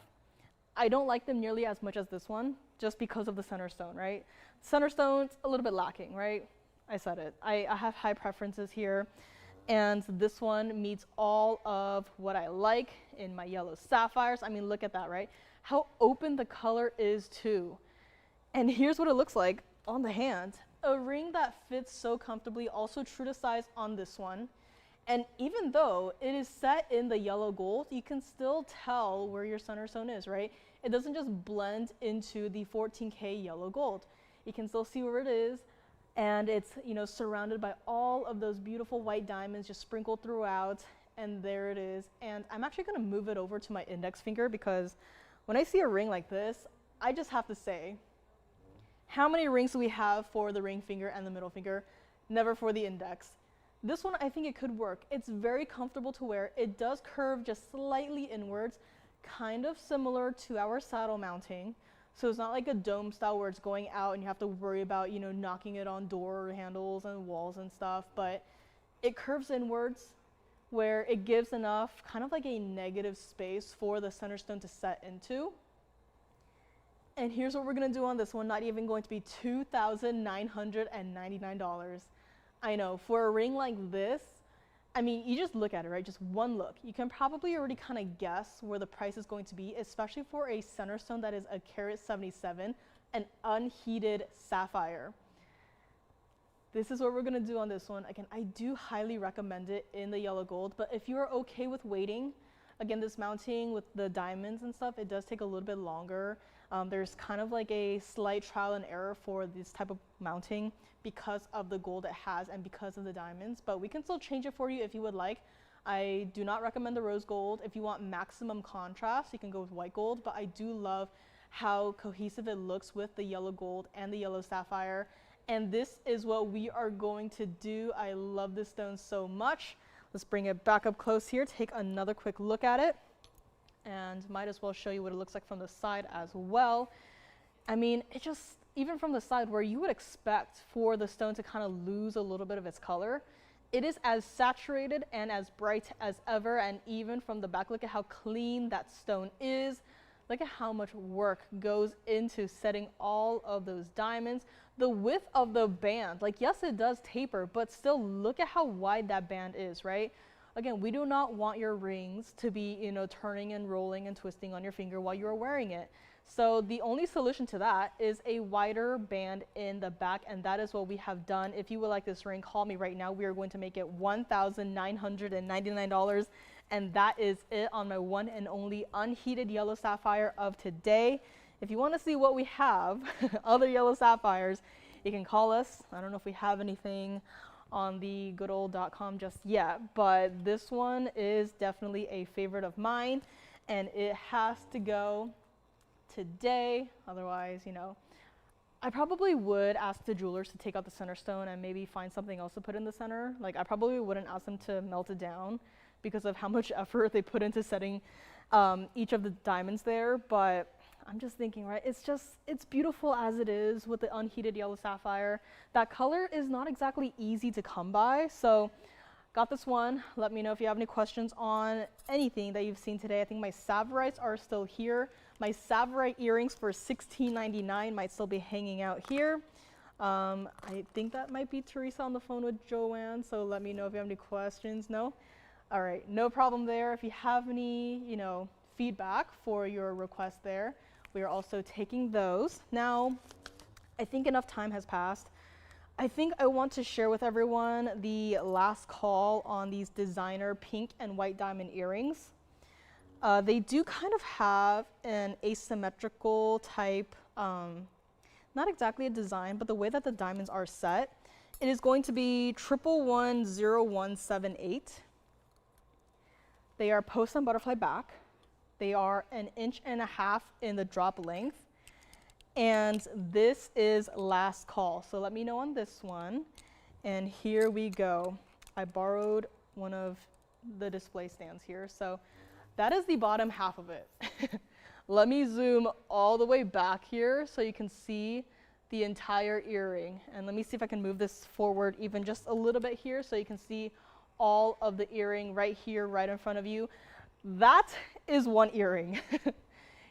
[SPEAKER 1] I don't like them nearly as much as this one, just because of the center stone, right? Center stone's a little bit lacking, right? I said it. I have high preferences here, and this one meets all of what I like in my yellow sapphires. I mean, look at that, right? How open the color is too. And here's what it looks like on the hand. A ring that fits so comfortably, also true to size on this one. And even though it is set in the yellow gold, you can still tell where your center stone is, right? It doesn't just blend into the 14K yellow gold. You can still see where it is, and it's, you know, surrounded by all of those beautiful white diamonds just sprinkled throughout, and there it is. And I'm actually gonna move it over to my index finger, because when I see a ring like this, I just have to say, how many rings do we have for the ring finger and the middle finger? Never for the index. This one, I think it could work. It's very comfortable to wear. It does curve just slightly inwards, kind of similar to our saddle mounting. So it's not like a dome style where it's going out and you have to worry about, you know, knocking it on door handles and walls and stuff, but it curves inwards where it gives enough kind of like a negative space for the center stone to set into. And here's what we're gonna do on this one, not even going to be $2,999. I know, for a ring like this, I mean, you just look at it, right? Just one look. You can probably already kind of guess where the price is going to be, especially for a center stone that is a carat 77, an unheated sapphire. This is what we're gonna do on this one. Again, I do highly recommend it in the yellow gold, but if you are okay with waiting, again, this mounting with the diamonds and stuff, it does take a little bit longer. There's kind of like a slight trial and error for this type of mounting because of the gold it has and because of the diamonds, but we can still change it for you if you would like. I do not recommend the rose gold. If you want maximum contrast, you can go with white gold, but I do love how cohesive it looks with the yellow gold and the yellow sapphire. And this is what we are going to do. I love this stone so much. Let's bring it back up close here, take another quick look at it, and might as well show you what it looks like from the side as well. I mean, it just, even from the side where you would expect for the stone to kind of lose a little bit of its color, it is as saturated and as bright as ever. And even from the back, look at how clean that stone is. Look at how much work goes into setting all of those diamonds. The width of the band, like, yes, it does taper, but still look at how wide that band is, right? Again, we do not want your rings to be, you know, turning and rolling and twisting on your finger while you are wearing it. So the only solution to that is a wider band in the back, and that is what we have done. If you would like this ring, call me right now. We are going to make it $1,999, and that is it on my one and only unheated yellow sapphire of today. If you want to see what we have, other yellow sapphires, you can call us. I don't know if we have anything on the goodold.com just yet, but this one is definitely a favorite of mine, and it has to go today. Otherwise, you know, I probably would ask the jewelers to take out the center stone and maybe find something else to put in the center. Like, I probably wouldn't ask them to melt it down because of how much effort they put into setting each of the diamonds there, but I'm just thinking, right, it's beautiful as it is with the unheated yellow sapphire. That color is not exactly easy to come by, so got this one. Let me know if you have any questions on anything that you've seen today. I think my Tsavorites are still here. My Tsavorite earrings for $16.99 might still be hanging out here. I think that might be Teresa on the phone with Joanne, so let me know if you have any questions. No? All right, no problem there. If you have any, feedback for your request there, we are also taking those. Now, I think enough time has passed. I think I want to share with everyone the last call on these designer pink and white diamond earrings. They do kind of have an asymmetrical type, not exactly a design, but the way that the diamonds are set. It is going to be 1110178. They are post and butterfly back. They are 1.5 inches in the drop length. And this is last call. So let me know on this one. And here we go. I borrowed one of the display stands here. So that is the bottom half of it. Let me zoom all the way back here so you can see the entire earring. And let me see if I can move this forward even just a little bit here so you can see all of the earring right here, right in front of you. That is one earring.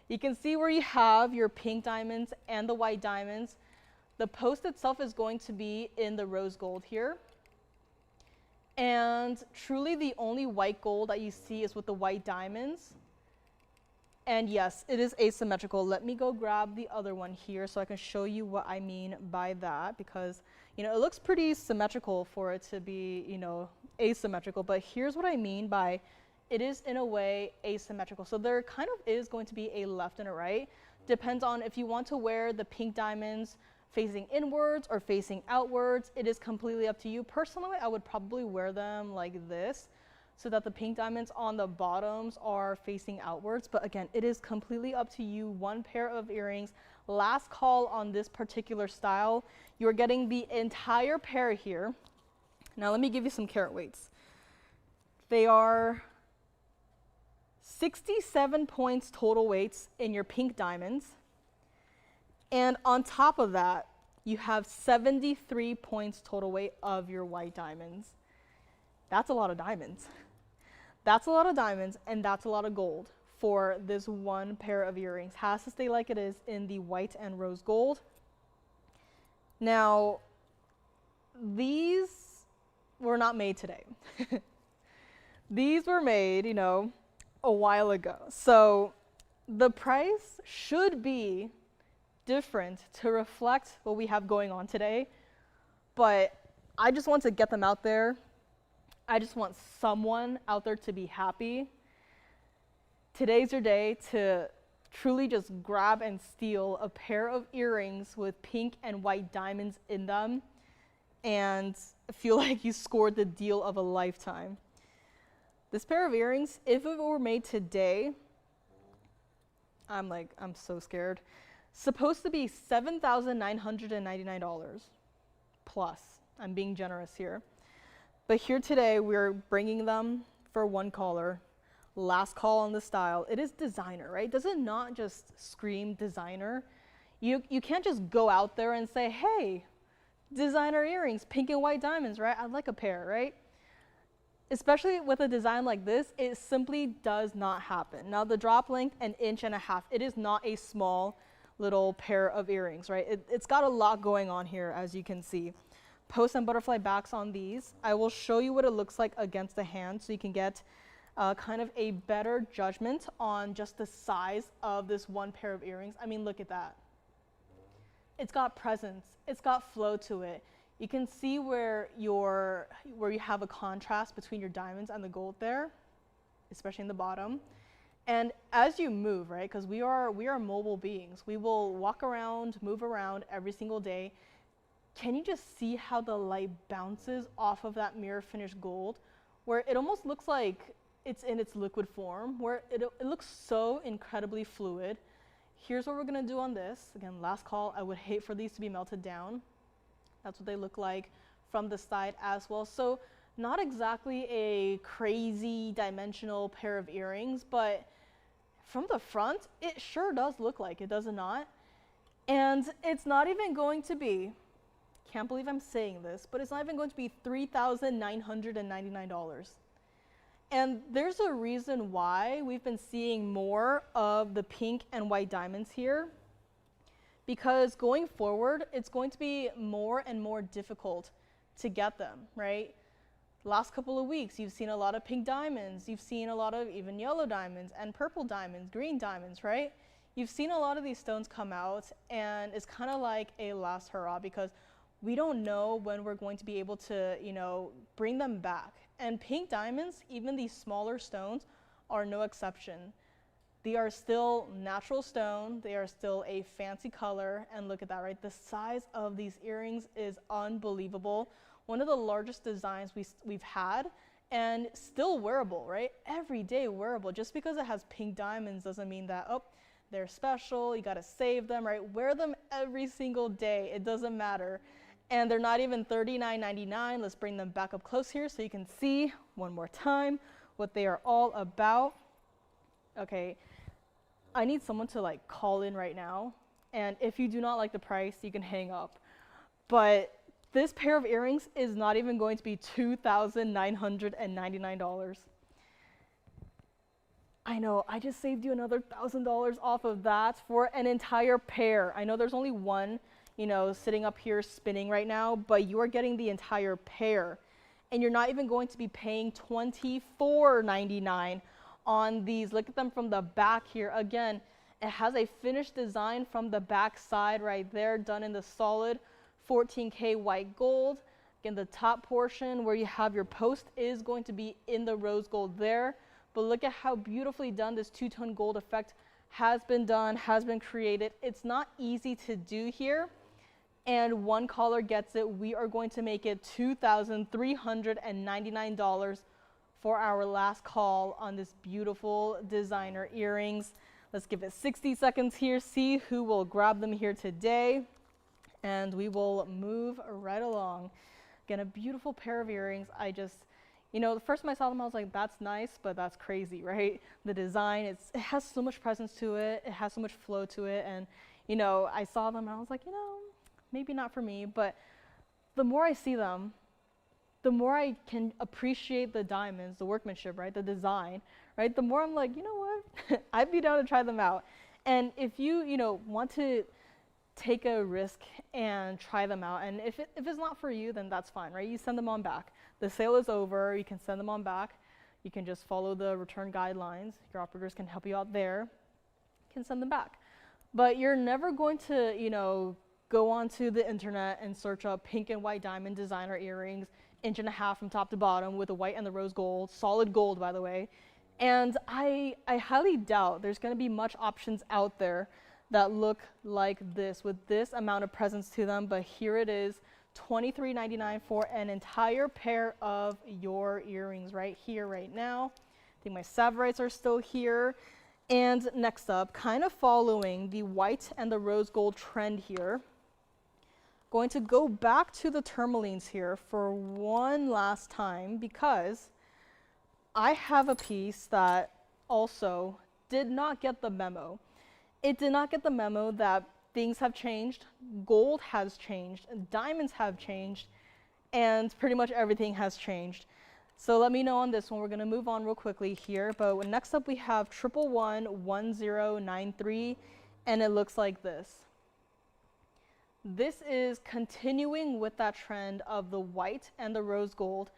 [SPEAKER 1] You can see where you have your pink diamonds and the white diamonds. The post itself is going to be in the rose gold here. And truly the only white gold that you see is with the white diamonds. And yes, it is asymmetrical. Let me go grab the other one here so I can show you what I mean by that, because it looks pretty symmetrical for it to be, asymmetrical, but here's what I mean by it is in a way asymmetrical. So there kind of is going to be a left and a right. Depends on if you want to wear the pink diamonds facing inwards or facing outwards. It is completely up to you. Personally, I would probably wear them like this so that the pink diamonds on the bottoms are facing outwards. But again, it is completely up to you. One pair of earrings. Last call on this particular style. You're getting the entire pair here. Now let me give you some carat weights. They are 67 points total weights in your pink diamonds. And on top of that, you have 73 points total weight of your white diamonds. That's a lot of diamonds. That's a lot of diamonds, and that's a lot of gold for this one pair of earrings. Has to stay like it is in the white and rose gold. Now, these were not made today. These were made, a while ago. So the price should be different to reflect what we have going on today, but I just want to get them out there. I just want someone out there to be happy. Today's your day to truly just grab and steal a pair of earrings with pink and white diamonds in them and feel like you scored the deal of a lifetime. This pair of earrings, if it were made today, I'm so scared. Supposed to be $7,999 plus. I'm being generous here. But here today, we're bringing them for one caller. Last call on the style. It is designer, right? Does it not just scream designer? You can't just go out there and say, hey, designer earrings, pink and white diamonds, right? I'd like a pair, right? Especially with a design like this, it simply does not happen. Now the drop length, 1.5 inches. It is not a small little pair of earrings, right? It's got a lot going on here, as you can see. Post and butterfly backs on these. I will show you what it looks like against the hand so you can get kind of a better judgment on just the size of this one pair of earrings. I mean, look at that. It's got presence. It's got flow to it. You can see where you have a contrast between your diamonds and the gold there, especially in the bottom. And as you move, right, because we are mobile beings. We will walk around, move around every single day. Can you just see how the light bounces off of that mirror finished gold, where it almost looks like it's in its liquid form, where it looks so incredibly fluid. Here's what we're gonna do on this. Again, last call. I would hate for these to be melted down. That's what they look like from the side as well. So not exactly a crazy dimensional pair of earrings, but from the front, it sure does look like it, does it not? And it's not even going to be, can't believe I'm saying this, but it's not even going to be $3,999. And there's a reason why we've been seeing more of the pink and white diamonds here, because going forward, it's going to be more and more difficult to get them, right? Last couple of weeks, you've seen a lot of pink diamonds, you've seen a lot of even yellow diamonds and purple diamonds, green diamonds, right? You've seen a lot of these stones come out, and it's kind of like a last hurrah, because we don't know when we're going to be able to, bring them back. And pink diamonds, even these smaller stones, are no exception. They are still natural stone, they are still a fancy color, and look at that, right? The size of these earrings is unbelievable. One of the largest designs we've had, and still wearable, right? Everyday wearable. Just because it has pink diamonds doesn't mean that, oh, they're special, you gotta save them, right? Wear them every single day, it doesn't matter. And they're not even $39.99. Let's bring them back up close here so you can see one more time what they are all about. Okay, I need someone to like call in right now. And if you do not like the price, you can hang up. But this pair of earrings is not even going to be $2,999. I know, I just saved you another $1,000 off of that for an entire pair. I know there's only one, sitting up here spinning right now, but you are getting the entire pair. And you're not even going to be paying $24.99 on these. Look at them from the back here. Again, it has a finished design from the back side right there, done in the solid 14K white gold. Again, the top portion where you have your post is going to be in the rose gold there. But look at how beautifully done this two-tone gold effect has been done, has been created. It's not easy to do here. And one caller gets it. We are going to make it $2,399 for our last call on this beautiful designer earrings. Let's give it 60 seconds here, see who will grab them here today. And we will move right along. Again, a beautiful pair of earrings. I just, the first time I saw them, I was like, that's nice, but that's crazy, right? The design, it has so much presence to it. It has so much flow to it. And, I saw them and I was like, maybe not for me. But the more I see them, the more I can appreciate the diamonds, the workmanship, right? The design, right? The more I'm like, you know what? I'd be down to try them out. And if you, want to take a risk and try them out, and if it's not for you, then that's fine, right? You send them on back. The sale is over, you can send them on back. You can just follow the return guidelines. Your operators can help you out there. You can send them back. But you're never going to, go onto the internet and search up pink and white diamond designer earrings, 1.5 inches from top to bottom with the white and the rose gold, solid gold, by the way. And I highly doubt there's going to be much options out there that look like this with this amount of presence to them. But here it is, $23.99 for an entire pair of your earrings right here, right now. I think my Tsavorites are still here. And next up, kind of following the white and the rose gold trend here, going to go back to the tourmalines here for one last time, because I have a piece that also did not get the memo. It did not get the memo that things have changed, gold has changed, and diamonds have changed, and pretty much everything has changed. So let me know on this one. We're going to move on real quickly here. But next up we have 1111093, and it looks like this. This is continuing with that trend of the white and the rose gold,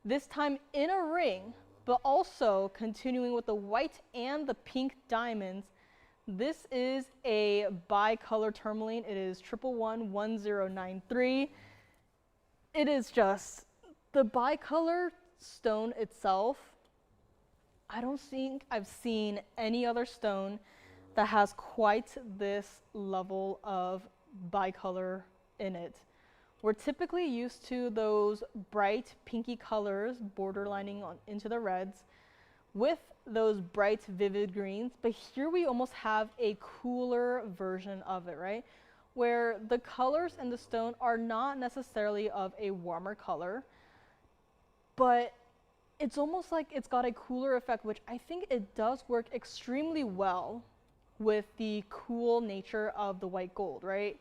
[SPEAKER 1] this time in a ring, but also continuing with the white and the pink diamonds. This is a bicolor tourmaline. It is 1111093. It is just the bicolor stone itself. I don't think I've seen any other stone that has quite this level of bicolor in it. We're typically used to those bright pinky colors borderlining on into the reds with those bright vivid greens, but here we almost have a cooler version of it, right? Where the colors in the stone are not necessarily of a warmer color, but it's almost like it's got a cooler effect, which I think it does work extremely well with the cool nature of the white gold, right?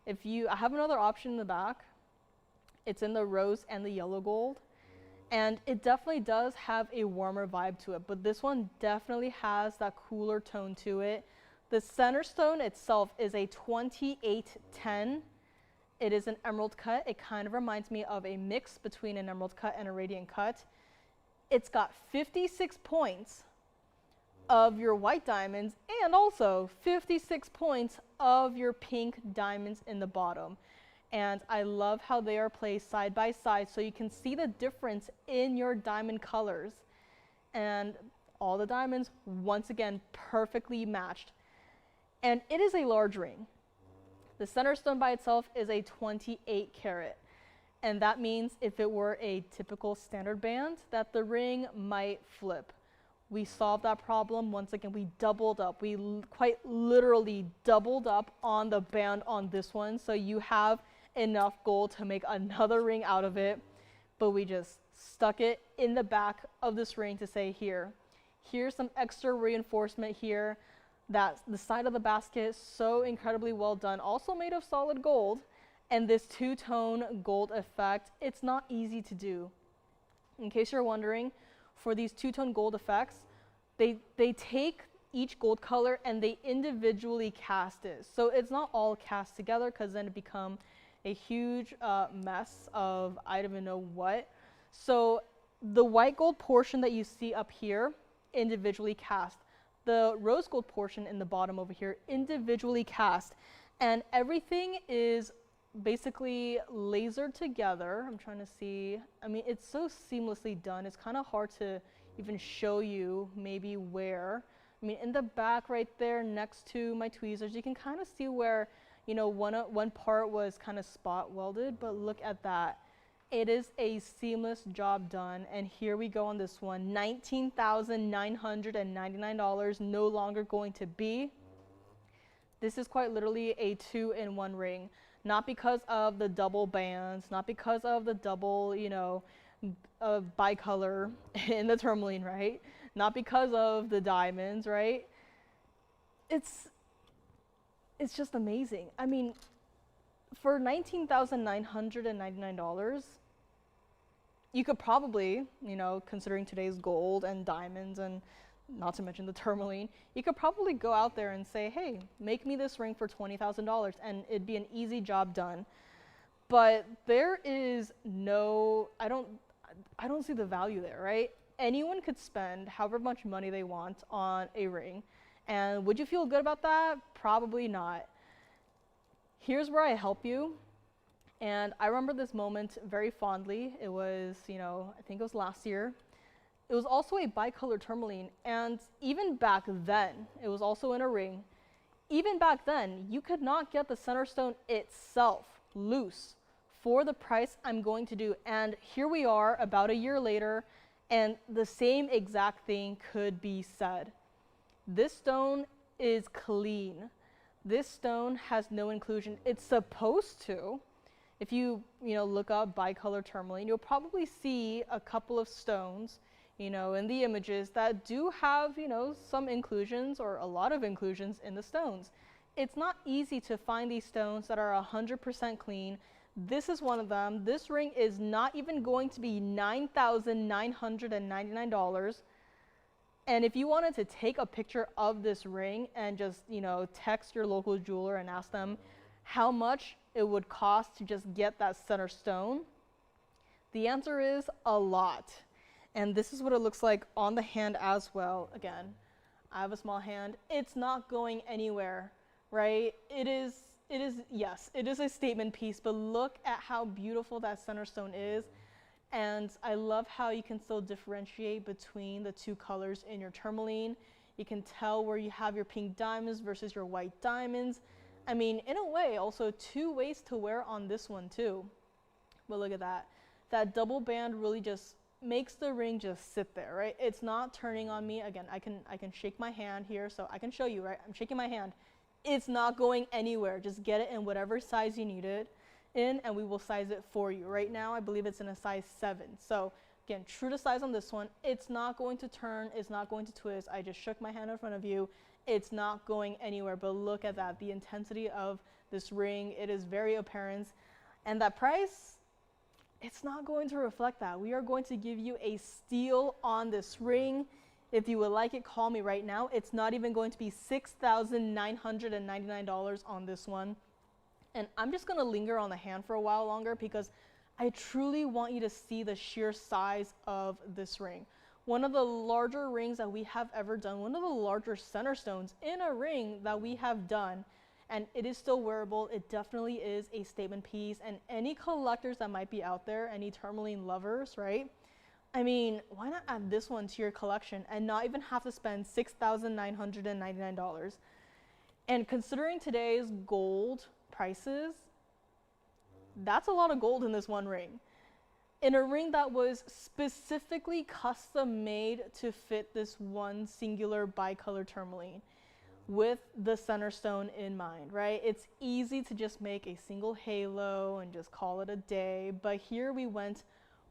[SPEAKER 1] I have another option in the back. It's in the rose and the yellow gold. And it definitely does have a warmer vibe to it, but this one definitely has that cooler tone to it. The center stone itself is a 2810. It is an emerald cut. It kind of reminds me of a mix between an emerald cut and a radiant cut. It's got 56 points of your white diamonds and also 56 points of your pink diamonds in the bottom. And I love how they are placed side by side so you can see the difference in your diamond colors. And all the diamonds, once again, perfectly matched. And it is a large ring. The center stone by itself is a 28 carat. And that means if it were a typical standard band, that the ring might flip. We solved that problem. Once again, we doubled up. We quite literally doubled up on the band on this one. So you have enough gold to make another ring out of it, but we just stuck it in the back of this ring to say, here's some extra reinforcement here. That's the side of the basket, so incredibly well done, also made of solid gold. And this two-tone gold effect, it's not easy to do. In case you're wondering, for these two-tone gold effects, they take each gold color and they individually cast it. So it's not all cast together because then it becomes a huge mess of I don't even know what. So the white gold portion that you see up here, individually cast. The rose gold portion in the bottom over here, individually cast. And everything is basically lasered together. I'm trying to see. I mean, it's so seamlessly done. It's kind of hard to even show you maybe where. I mean, in the back right there next to my tweezers, you can kind of see where, you know, one part was kind of spot welded, but look at that. It is a seamless job done. And here we go on this one, $19,999, no longer going to be. This is quite literally a 2-in-1 ring, not because of the double bands, not because of the double, you know, bicolor in the tourmaline, right? Not because of the diamonds, right? It's just amazing. I mean, for $19,999, you could probably, you know, considering today's gold and diamonds and not to mention the tourmaline, you could probably go out there and say, hey, make me this ring for $20,000 and it'd be an easy job done. But there is no, I don't see the value there, right? Anyone could spend however much money they want on a ring. And would you feel good about that? Probably not. Here's where I help you. And I remember this moment very fondly. It was, you know, I think it was last year. It was also a bicolor tourmaline. And even back then, it was also in a ring. Even back then, you could not get the center stone itself loose for the price I'm going to do. And here we are about a year later, and the same exact thing could be said. This stone is clean. This stone has no inclusion. It's supposed to. If you look up bicolor tourmaline, you'll probably see a couple of stones, you know, in the images that do have, you know, some inclusions or a lot of inclusions in the stones. It's not easy to find these stones that are 100% clean. This is one of them. This ring is not even going to be $9,999. And if you wanted to take a picture of this ring and just, you know, text your local jeweler and ask them how much it would cost to just get that center stone, the answer is a lot. And this is what it looks like on the hand as well. Again, I have a small hand. It's not going anywhere, right? Yes, it is a statement piece, but look at how beautiful that center stone is. And I love how you can still differentiate between the two colors in your tourmaline. You can tell where you have your pink diamonds versus your white diamonds. I mean, in a way, also 2 ways to wear on this one too. But look at that. That double band really just makes the ring just sit there, right? It's not turning on me. Again, I can shake my hand here so I can show you, right? I'm shaking my hand. It's not going anywhere. Just get it in whatever size you need it in and we will size it for you. Right now, I believe it's in a size 7. So Again, true to size on this one. It's not going to turn, it's not going to twist. I just shook my hand in front of you. It's not going anywhere, but look at that, the intensity of this ring. It is very apparent. And that price, it's not going to reflect that. We are going to give you a steal on this ring. If you would like it, call me right now. It's not even going to be $6,999 on this one. And I'm just gonna linger on the hand for a while longer because I truly want you to see the sheer size of this ring. One of the larger rings that we have ever done, one of the larger center stones in a ring that we have done, and it is still wearable. It definitely is a statement piece, and any collectors that might be out there, any tourmaline lovers, right? I mean, why not add this one to your collection and not even have to spend $6,999? And considering today's gold prices, that's a lot of gold in this one ring. In a ring that was specifically custom made to fit this one singular bicolor tourmaline with the center stone in mind, right? It's easy to just make a single halo and just call it a day, but here we went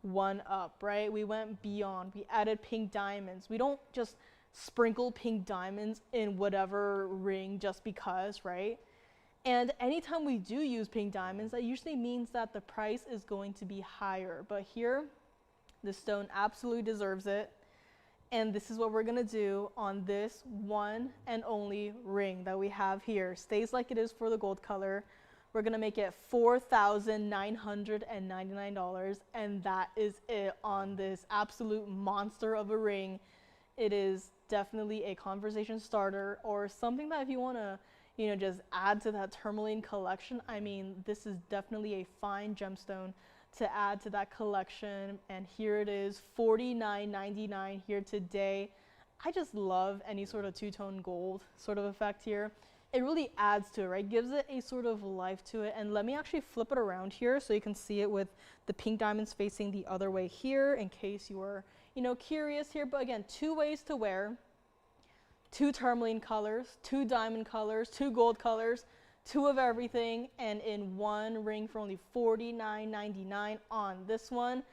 [SPEAKER 1] one up, right? We went beyond. We added pink diamonds. We don't just sprinkle pink diamonds in whatever ring just because, right? And anytime we do use pink diamonds, that usually means that the price is going to be higher. But here, the stone absolutely deserves it. And this is what we're gonna do on this one and only ring that we have here. Stays like it is for the gold color. We're gonna make it $4,999, and that is it on this absolute monster of a ring. It is definitely a conversation starter, or something that if you wanna, you know, just add to that tourmaline collection. I mean, this is definitely a fine gemstone to add to that collection. And here it is, $49.99 here today. I just love any sort of two-tone gold sort of effect here. It really adds to it, right? Gives it a sort of life to it. And let me actually flip it around here so you can see it with the pink diamonds facing the other way here in case you were, you know, curious here. But again, two ways to wear. Two tourmaline colors, two diamond colors, two gold colors, two of everything, and in one ring for only $49.99 on this one.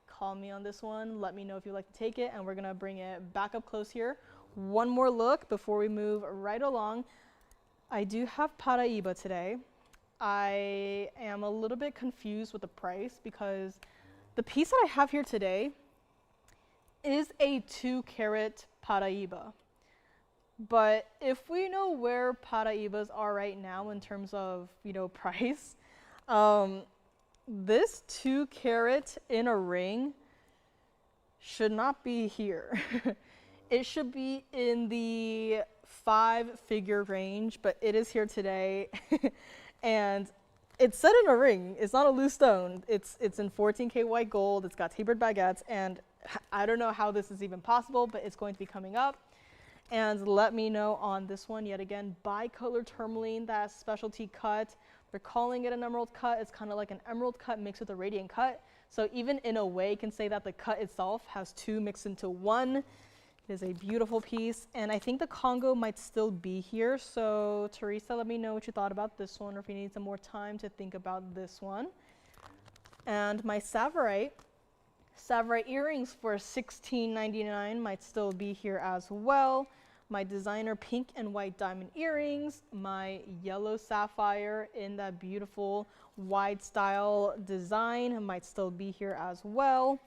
[SPEAKER 1] Call me on this one. Let me know if you'd like to take it, and we're gonna bring it back up close here. One more look before we move right along. I do have Paraiba today. I am a little bit confused with the price because the piece that I have here today is a 2-carat Paraiba. But if we know where Paraibas are right now in terms of, you know, price, this 2-carat in a ring should not be here. It should be in the 5-figure range, but it is here today. And it's set in a ring. It's not a loose stone. It's in 14K white gold. It's got tapered baguettes, and I don't know how this is even possible, but it's going to be coming up. And let me know on this one, yet again, bicolor tourmaline, that specialty cut. They're calling it an emerald cut. It's kind of like an emerald cut mixed with a radiant cut. So even in a way, you can say that the cut itself has two mixed into one. It is a beautiful piece. And I think the Congo might still be here. So Teresa, let me know what you thought about this one, or if you need some more time to think about this one. And my Tsavorite earrings for $16.99 might still be here as well. My designer pink and white diamond earrings, my yellow sapphire in that beautiful wide style design might still be here as well.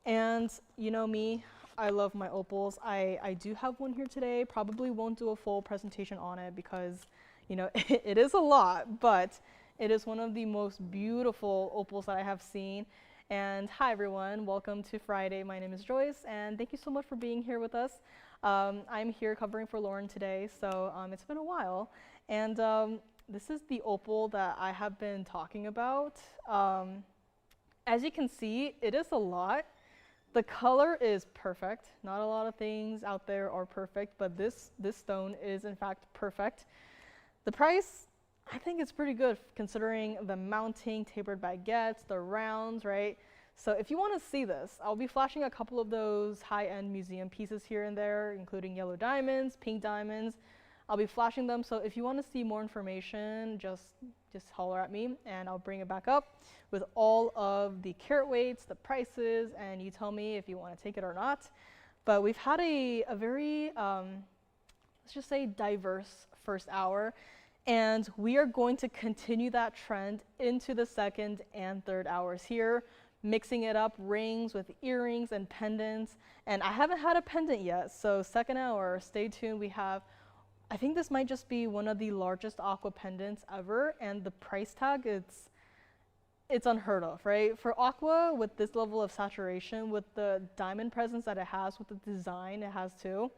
[SPEAKER 1] And you know me, I love my opals. I do have one here today. Probably won't do a full presentation on it because, you know, it is a lot, but it is one of the most beautiful opals that I have seen. And hi everyone, welcome to Friday. My name is Joyce, and thank you so much for being here with us. I'm here covering for Lauren today, so it's been a while. And this is the opal that I have been talking about. As you can see, it is a lot. The color is perfect. Not a lot of things out there are perfect, but this stone is in fact perfect. The price, I think it's pretty good considering the mounting, tapered baguettes, the rounds, right? So if you want to see this, I'll be flashing a couple of those high-end museum pieces here and there, including yellow diamonds, pink diamonds. I'll be flashing them, so if you want to see more information, just holler at me and I'll bring it back up with all of the carat weights, the prices, and you tell me if you want to take it or not. But we've had a very, let's just say, diverse first hour, and we are going to continue that trend into the second and third hours here, mixing it up, rings with earrings and pendants. And I haven't had a pendant yet, so second hour, stay tuned. We have, I think this might just be one of the largest aqua pendants ever, and the price tag, it's unheard of, right? For aqua, with this level of saturation, with the diamond presence that it has, with the design it has too,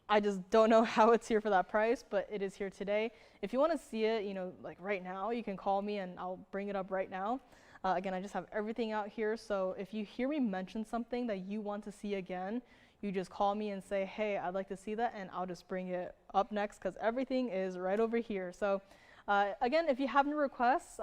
[SPEAKER 1] I just don't know how it's here for that price, but it is here today. If you want to see it, you know, like right now, you can call me and I'll bring it up right now. Again, I just have everything out here, so if you hear me mention something that you want to see again, you just call me and say, hey, I'd like to see that, and I'll just bring it up next, because everything is right over here. So again, if you have any requests,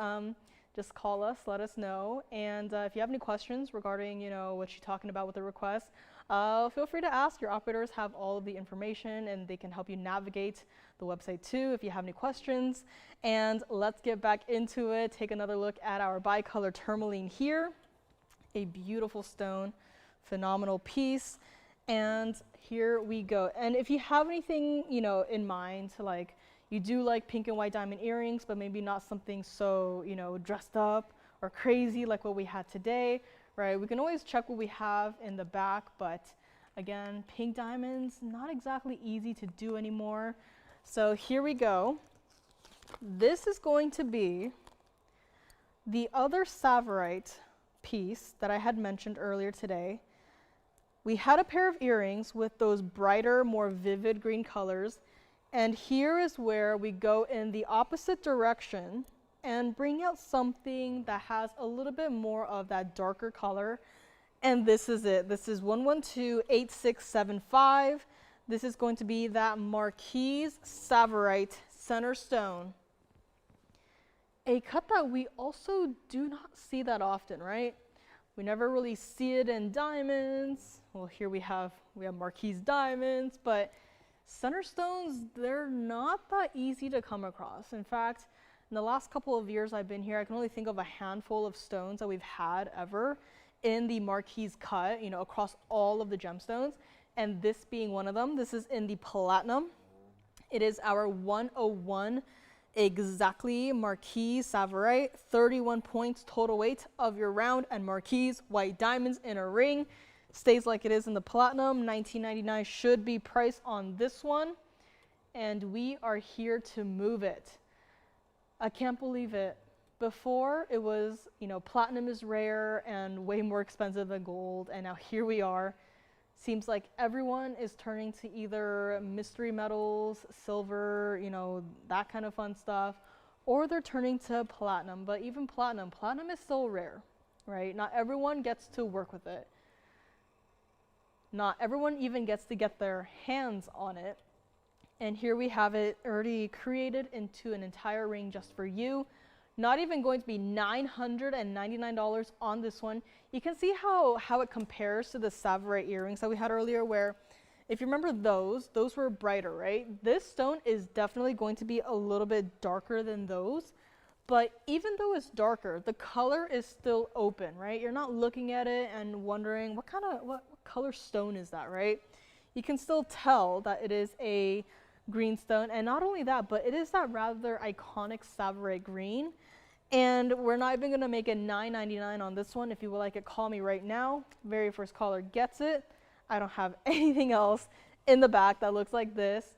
[SPEAKER 1] just call us, let us know. And if you have any questions regarding, you know, what you're talking about with the request, feel free to ask. Your operators have all of the information and they can help you navigate the website too if you have any questions. And let's get back into it. Take another look at our bicolor tourmaline here. A beautiful stone, phenomenal piece. And here we go. And if you have anything, you know, in mind, like you do like pink and white diamond earrings, but maybe not something so, you know, dressed up or crazy like what we had today, right? We can always check what we have in the back, but again, pink diamonds, not exactly easy to do anymore. So here we go. This is going to be the other Tsavorite piece that I had mentioned earlier today. We had a pair of earrings with those brighter, more vivid green colors. And here is where we go in the opposite direction and bring out something that has a little bit more of that darker color. And this is it. This is 1128675. This is going to be that Marquise Tsavorite center stone. A cut that we also do not see that often, right? We never really see it in diamonds. Well, here we have Marquise diamonds, but center stones, they're not that easy to come across. In fact, in the last couple of years I've been here, I can only think of a handful of stones that we've had ever in the Marquise cut, you know, across all of the gemstones, and this being one of them. This is in the platinum. It is our 101 exactly Marquise Tsavorite, 31 points total weight of your round, and Marquise white diamonds in a ring. Stays like it is in the platinum. $19.99 should be priced on this one, and we are here to move it. I can't believe it. Before it was, you know, platinum is rare and way more expensive than gold, and now here we are. Seems like everyone is turning to either mystery metals, silver, you know, that kind of fun stuff, or they're turning to platinum. But even platinum is still rare, right? Not everyone gets to work with it. Not everyone even gets to get their hands on it. And here we have it already created into an entire ring just for you. Not even going to be $999 on this one. You can see how it compares to the Tsavorite earrings that we had earlier, where if you remember those were brighter, right? This stone is definitely going to be a little bit darker than those, but even though it's darker, the color is still open, right? You're not looking at it and wondering what color stone is that, right? You can still tell that it is a green stone, and not only that, but it is that rather iconic Tsavorite green. And we're not even gonna make it $9.99 on this one. If you would like it, call me right now. Very first caller gets it. I don't have anything else in the back that looks like this.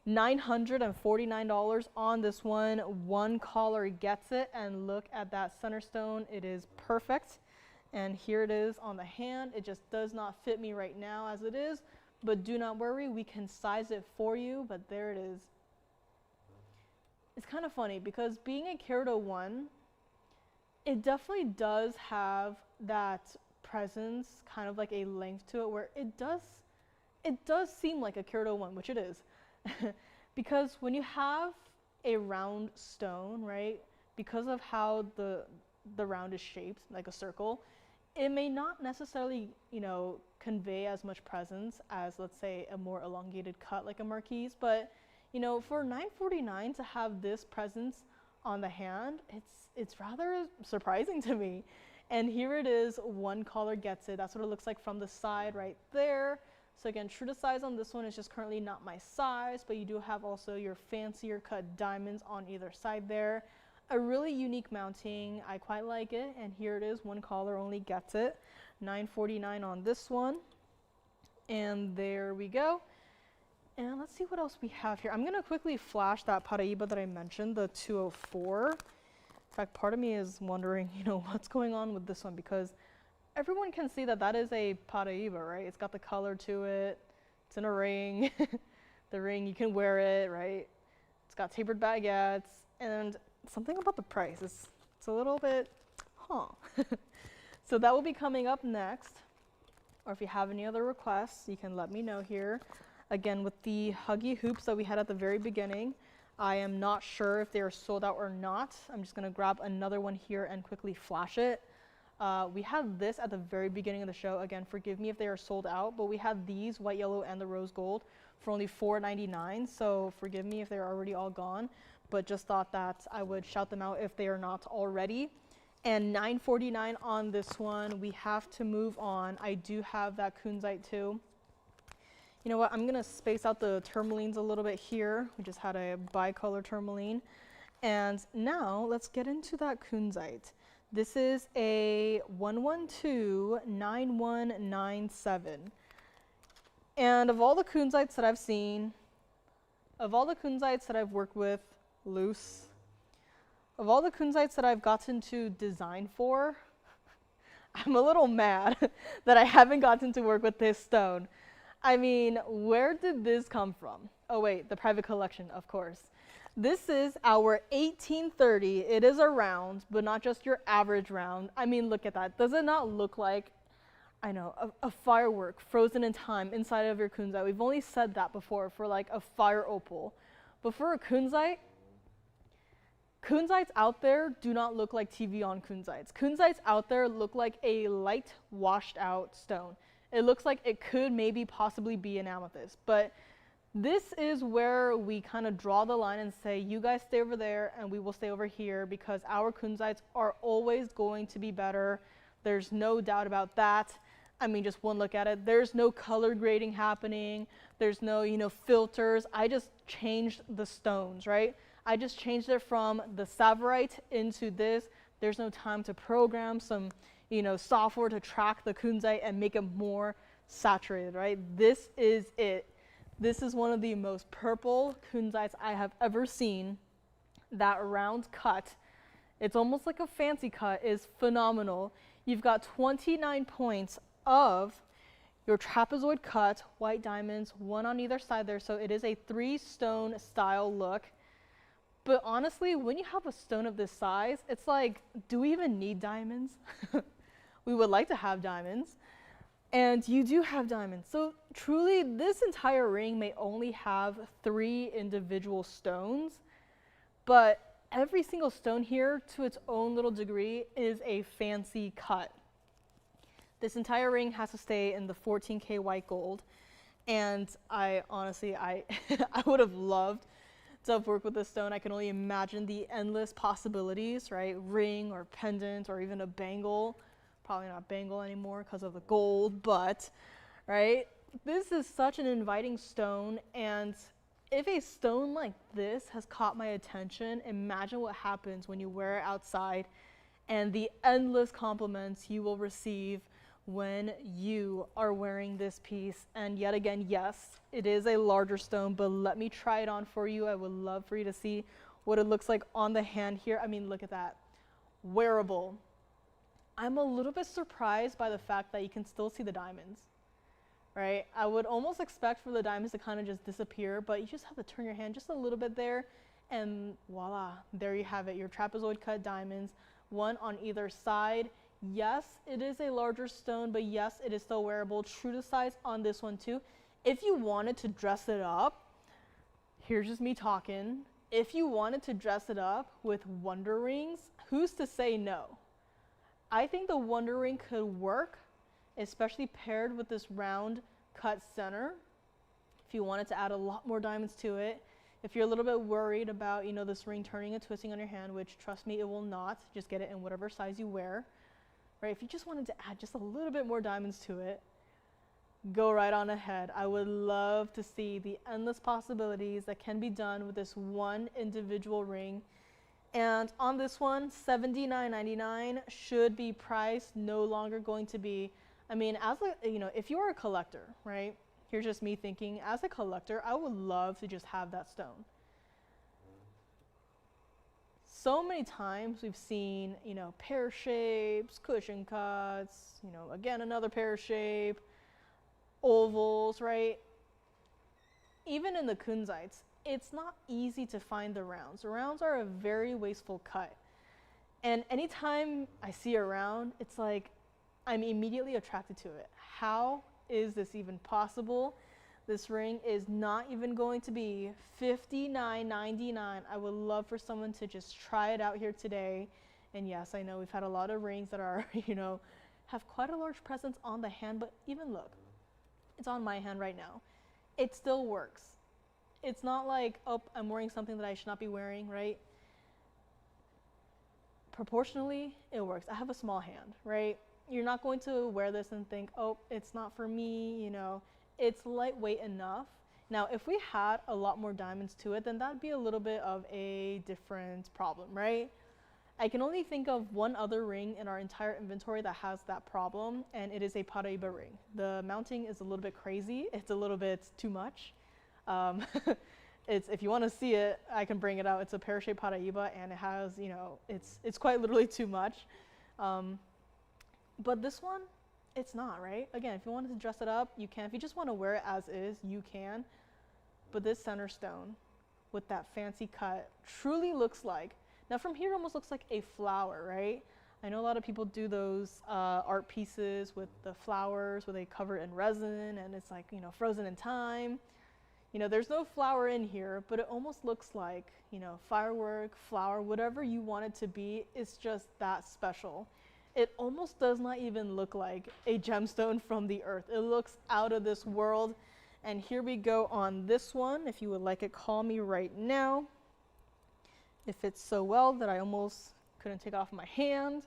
[SPEAKER 1] $949 on this one. One caller gets it, and look at that center stone. It is perfect. And here it is on the hand. It just does not fit me right now as it is, but do not worry, we can size it for you. But there it is. It's kind of funny because being a carat 01, it definitely does have that presence, kind of like a length to it, where it does seem like a carat 01, which it is. Because when you have a round stone, right, because of how the round is shaped, like a circle, it may not necessarily, you know, convey as much presence as, let's say, a more elongated cut like a Marquise, but You know, for $9.49 to have this presence on the hand, it's rather surprising to me. And here it is, one color gets it. That's what it looks like from the side right there. So again, true to size on this one is just currently not my size, but you do have also your fancier cut diamonds on either side there. A really unique mounting, I quite like it. And here it is, one color only gets it. $9.49 on this one. And there we go. And let's see what else we have here. I'm gonna quickly flash that Paraiba that I mentioned, the 204. In fact, part of me is wondering, you know, what's going on with this one, because everyone can see that that is a Paraiba, right? It's got the color to it. It's in a ring. The ring, you can wear it, right? It's got tapered baguettes, and something about the price. It's a little bit, huh? So that will be coming up next. Or if you have any other requests, you can let me know here. Again, with the huggy hoops that we had at the very beginning, I am not sure if they are sold out or not. I'm just gonna grab another one here and quickly flash it. We had this at the very beginning of the show. Again, forgive me if they are sold out, but we had these, white, yellow, and the rose gold for only $4.99. So forgive me if they're already all gone, but just thought that I would shout them out if they are not already. And $9.49 on this one. We have to move on. I do have that kunzite too. You know what, I'm gonna space out the tourmalines a little bit here. We just had a bicolor tourmaline. And now let's get into that kunzite. This is a 112-9197. And of all the kunzites that I've seen, of all the kunzites that I've worked with loose, of all the kunzites that I've gotten to design for, I'm a little mad that I haven't gotten to work with this stone. I mean, where did this come from? Oh wait, the private collection, of course. This is our 1830. It is a round, but not just your average round. I mean, look at that. Does it not look like, I know, a firework frozen in time inside of your kunzite? We've only said that before for like a fire opal. But for a kunzite, kunzites out there do not look like TVON kunzites. Kunzites out there look like a light washed out stone. It looks like it could maybe possibly be an amethyst, but this is where we kind of draw the line and say, you guys stay over there and we will stay over here, because our kunzites are always going to be better. There's no doubt about that. I mean, just one look at it. There's no color grading happening. There's no, you know, filters. I just changed the stones, right? I just changed it from the Tsavorite into this. There's no time to program some, you know, software to track the kunzite and make it more saturated, right? This is it. This is one of the most purple kunzites I have ever seen. That round cut, it's almost like a fancy cut, is phenomenal. You've got 29 points of your trapezoid cut, white diamonds, one on either side there. So it is a 3-stone style look. But honestly, when you have a stone of this size, it's like, do we even need diamonds? We would like to have diamonds. And you do have diamonds. So truly, this entire ring may only have 3 individual stones, but every single stone here, to its own little degree, is a fancy cut. This entire ring has to stay in the 14K white gold. And I honestly, I would have loved to have worked with this stone. I can only imagine the endless possibilities, right? Ring or pendant or even a bangle. Probably not bangle anymore because of the gold, but, right? This is such an inviting stone, and if a stone like this has caught my attention, imagine what happens when you wear it outside and the endless compliments you will receive when you are wearing this piece. And yet again, yes, it is a larger stone, but let me try it on for you. I would love for you to see what it looks like on the hand here. I mean, look at that. Wearable. I'm a little bit surprised by the fact that you can still see the diamonds, right? I would almost expect for the diamonds to kind of just disappear, but you just have to turn your hand just a little bit there, and voila, there you have it, your trapezoid cut diamonds, one on either side. Yes, it is a larger stone, but yes, it is still wearable, true to size on this one too. If you wanted to dress it up, here's just me talking, if you wanted to dress it up with wonder rings, who's to say no? I think the wonder ring could work, especially paired with this round cut center. If you wanted to add a lot more diamonds to it, If you're a little bit worried about, you know, this ring turning and twisting on your hand, which trust me, it will not. Just get it in whatever size you wear, right? If you just wanted to add just a little bit more diamonds to it, go right on ahead. I would love to see the endless possibilities that can be done with this one individual ring. And on this one, $79.99 should be priced, no longer going to be, I mean, as a, you know, if you are a collector, right? Here's just me thinking, as a collector, I would love to just have that stone. So many times we've seen, you know, pear shapes, cushion cuts, you know, again, another pear shape, ovals, right? Even in the kunzites, it's not easy to find the rounds. Rounds are a very wasteful cut. And anytime I see a round, it's like I'm immediately attracted to it. How is this even possible? This ring is not even going to be $59.99. I would love for someone to just try it out here today. And yes, I know we've had a lot of rings that are, you know, have quite a large presence on the hand, but even look, it's on my hand right now. It still works. It's not like, oh, I'm wearing something that I should not be wearing, right? Proportionally, it works. I have a small hand, right? You're not going to wear this and think, oh, it's not for me, you know. It's lightweight enough. Now, if we had a lot more diamonds to it, then that'd be a little bit of a different problem, right? I can only think of one other ring in our entire inventory that has that problem, and it is a Paraiba ring. The mounting is a little bit crazy. It's a little bit too much. If you want to see it, I can bring it out. It's a pear-shaped Paraiba, and it has, you know, it's quite literally too much. But this one, it's not, right? Again, if you wanted to dress it up, you can. If you just want to wear it as is, you can. But this center stone with that fancy cut truly looks like, now from here it almost looks like a flower, right? I know a lot of people do those art pieces with the flowers where they cover it in resin and it's like, you know, frozen in time. You know, there's no flower in here, but it almost looks like, you know, firework, flower, whatever you want it to be, it's just that special. It almost does not even look like a gemstone from the earth. It looks out of this world. And here we go on this one. If you would like it, call me right now. It fits so well that I almost couldn't take off my hand.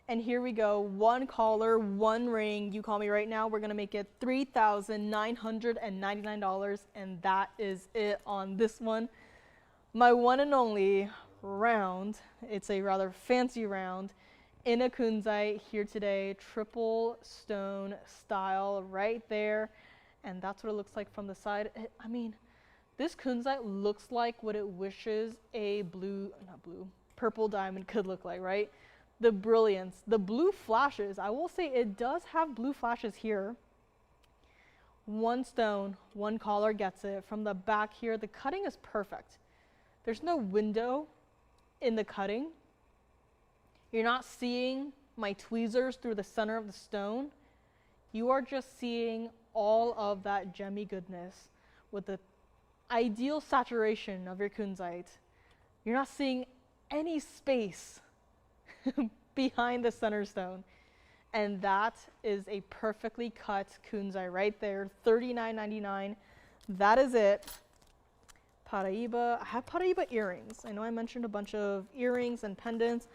[SPEAKER 1] And here we go, one collar, one ring. You call me right now. We're gonna make it $3,999, and that is it on this one. My one and only round. It's a rather fancy round in a kunzite here today, triple stone style right there. And that's what it looks like from the side. I mean, this kunzite looks like what it wishes a purple diamond could look like, right? The brilliance, the blue flashes. I will say it does have blue flashes here. One stone, one collar gets it. From the back here, the cutting is perfect. There's no window in the cutting. You're not seeing my tweezers through the center of the stone. You are just seeing all of that gemmy goodness with the ideal saturation of your kunzite. You're not seeing any space behind the center stone. And that is a perfectly cut kunzite right there, $39.99. That is it. Paraiba. I have Paraiba earrings. I know I mentioned a bunch of earrings and pendants.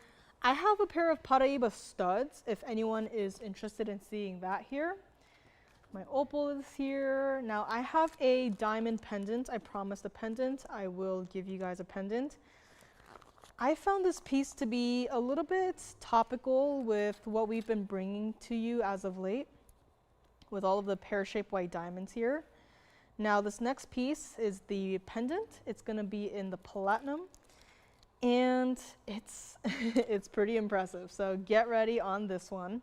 [SPEAKER 1] I have a pair of Paraiba studs if anyone is interested in seeing that here. My opal is here. Now I have a diamond pendant. I promised a pendant. I will give you guys a pendant. I found this piece to be a little bit topical with what we've been bringing to you as of late, with all of the pear-shaped white diamonds here. Now this next piece is the pendant. It's going to be in the platinum, and it's it's pretty impressive. So get ready on this one.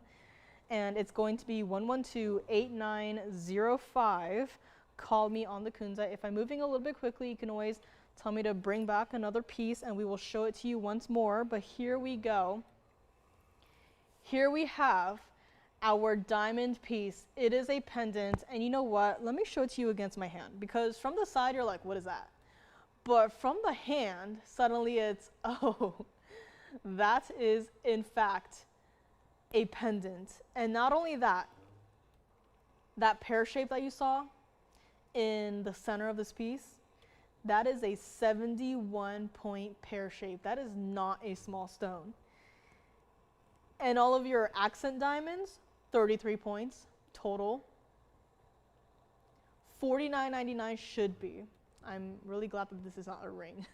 [SPEAKER 1] And it's going to be 112-8905. Call me on the kunzite. If I'm moving a little bit quickly, you can always tell me to bring back another piece and we will show it to you once more. But here we go. Here we have our diamond piece. It is a pendant, and you know what? Let me show it to you against my hand, because from the side you're like, what is that? But from the hand, suddenly it's, oh, that is in fact a pendant. And not only that, that pear shape that you saw in the center of this piece, That is a 71 point pear shape. That is not a small stone. And all of your accent diamonds, 33 points total. $49.99 should be. I'm really glad that this is not a ring.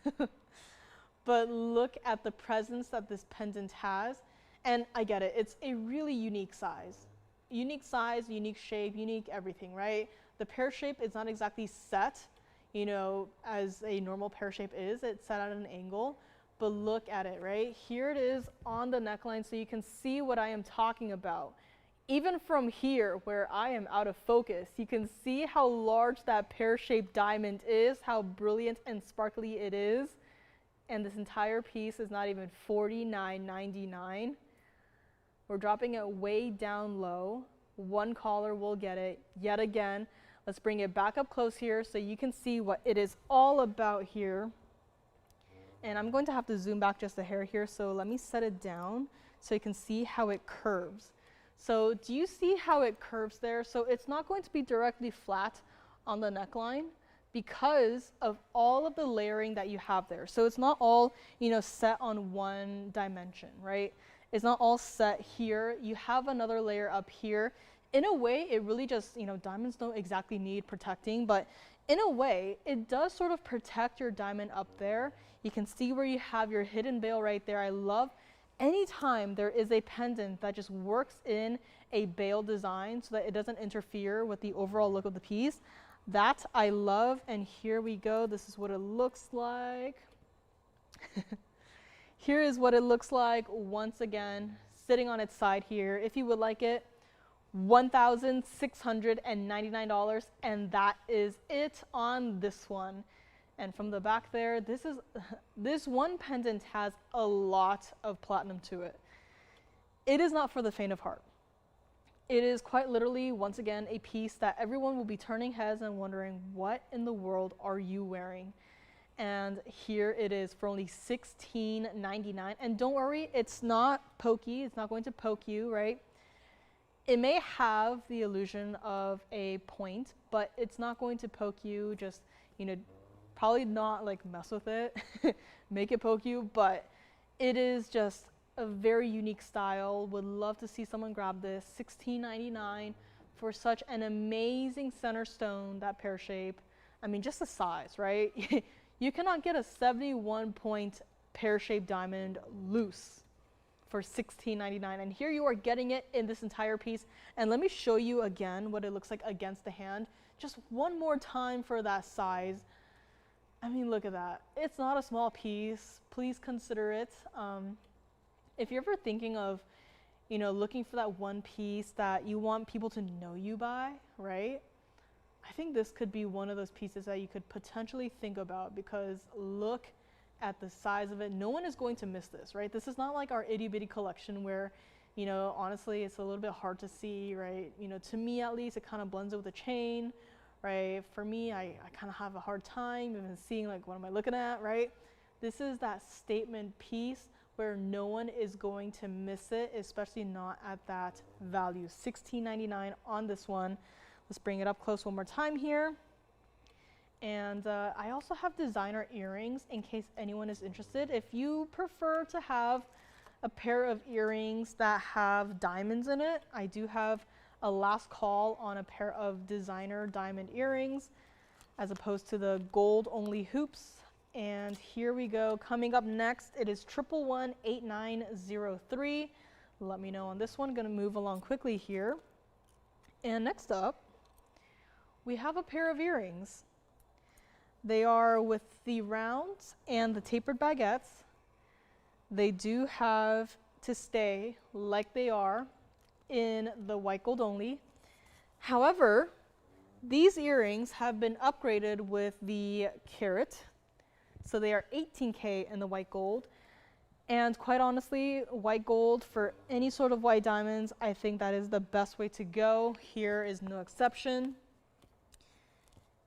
[SPEAKER 1] But look at the presence that this pendant has. And I get it, it's a really unique size. Unique size, unique shape, unique everything, right? The pear shape is not exactly set, you know, as a normal pear shape is. It's set at an angle. But look at it, right? Here it is on the neckline so you can see what I am talking about. Even from here, where I am out of focus, you can see how large that pear-shaped diamond is, how brilliant and sparkly it is. And this entire piece is not even $49.99. We're dropping it way down low. One caller will get it yet again. Let's bring it back up close here so you can see what it is all about here. And I'm going to have to zoom back just a hair here, so let me set it down so you can see how it curves. So do you see how it curves there? So it's not going to be directly flat on the neckline because of all of the layering that you have there. So it's not all, you know, set on one dimension, right? It's not all set here. You have another layer up here. In a way, it really just, you know, diamonds don't exactly need protecting, but in a way, it does sort of protect your diamond up there. You can see where you have your hidden veil right there. I love anytime there is a pendant that just works in a bail design so that it doesn't interfere with the overall look of the piece. That I love, and here we go. This is what it looks like. Here is what it looks like once again, sitting on its side here. If you would like it, $1,699, and that is it on this one. And from the back there, this one pendant has a lot of platinum to it. It is not for the faint of heart. It is quite literally, once again, a piece that everyone will be turning heads and wondering, what in the world are you wearing? And here it is for only $16.99. And don't worry, it's not pokey. It's not going to poke you, right? It may have the illusion of a point, but it's not going to poke you. Just, you know, probably not like mess with it, make it poke you, but it is just a very unique style. Would love to see someone grab this. $16.99 for such an amazing center stone, that pear shape. I mean, just the size, right? You cannot get a 71 point pear shaped diamond loose for $16.99, and here you are getting it in this entire piece. And let me show you again what it looks like against the hand, just one more time for that size. I mean, look at that. It's not a small piece. Please consider it. If you're ever thinking of, you know, looking for that one piece that you want people to know you by, right? I think this could be one of those pieces that you could potentially think about, because look at the size of it. No one is going to miss this, right? This is not like our itty bitty collection where, you know, honestly, it's a little bit hard to see, right? You know, to me at least, it kind of blends with the chain, right? For me, I kind of have a hard time even seeing like, what am I looking at, right? This is that statement piece where no one is going to miss it, especially not at that value. $16.99 on this one. Let's bring it up close one more time here. And I also have designer earrings in case anyone is interested. If you prefer to have a pair of earrings that have diamonds in it, I do have a last call on a pair of designer diamond earrings as opposed to the gold only hoops. And here we go. Coming up next, it is 1118903. Let me know on this one. Gonna move along quickly here. And next up, we have a pair of earrings. They are with the rounds and the tapered baguettes. They do have to stay like they are in the white gold only. However, these earrings have been upgraded with the carat. So they are 18K in the white gold. And quite honestly, white gold for any sort of white diamonds, I think that is the best way to go. Here is no exception.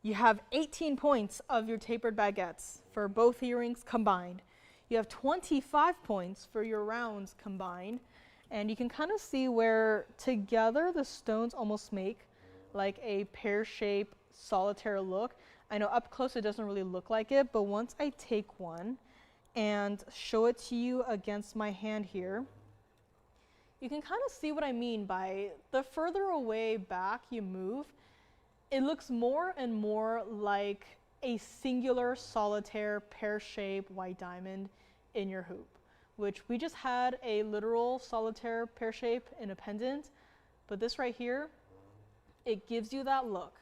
[SPEAKER 1] You have 18 points of your tapered baguettes for both earrings combined. You have 25 points for your rounds combined. And you can kind of see where together the stones almost make like a pear-shaped solitaire look. I know up close it doesn't really look like it, but once I take one and show it to you against my hand here, you can kind of see what I mean by the further away back you move, it looks more and more like a singular solitaire pear-shaped white diamond in your hoop, which we just had a literal solitaire pear-shape in a pendant, but this right here, it gives you that look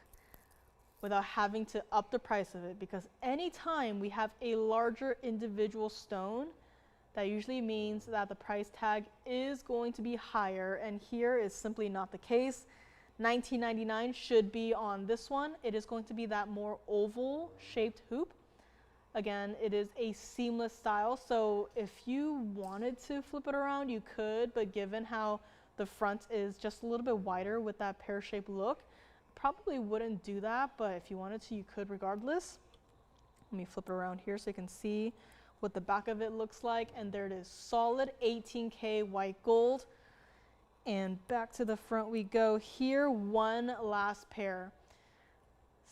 [SPEAKER 1] without having to up the price of it, because anytime we have a larger individual stone, that usually means that the price tag is going to be higher, and here is simply not the case. $19.99 should be on this one. It is going to be that more oval shaped hoop. Again, it is a seamless style, so if you wanted to flip it around, you could, but given how the front is just a little bit wider with that pear-shaped look, probably wouldn't do that, but if you wanted to, you could regardless. Let me flip it around here so you can see what the back of it looks like, and there it is, solid 18K white gold. And back to the front we go here, one last pair.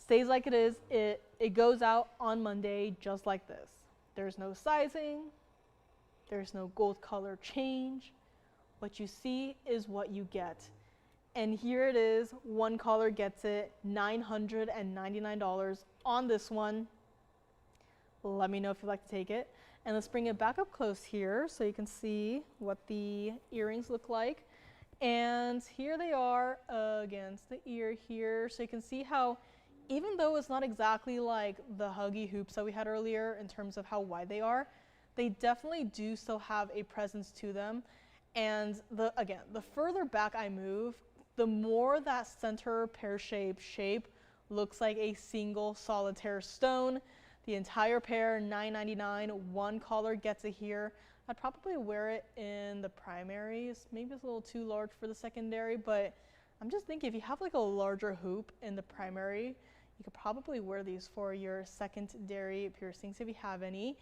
[SPEAKER 1] Stays like it is, it goes out on Monday just like this. There's no sizing, there's no gold color change. What you see is what you get. And here it is, one caller gets it, $999 on this one. Let me know if you'd like to take it. And let's bring it back up close here so you can see what the earrings look like. And here they are against the ear here. So you can see how, even though it's not exactly like the huggy hoops that we had earlier in terms of how wide they are, they definitely do still have a presence to them. And again, the further back I move, the more that center pear-shaped shape looks like a single solitaire stone. The entire pair, $9.99, one caller gets it here. I'd probably wear it in the primaries. Maybe it's a little too large for the secondary, but I'm just thinking if you have like a larger hoop in the primary, you could probably wear these for your secondary piercings if you have any.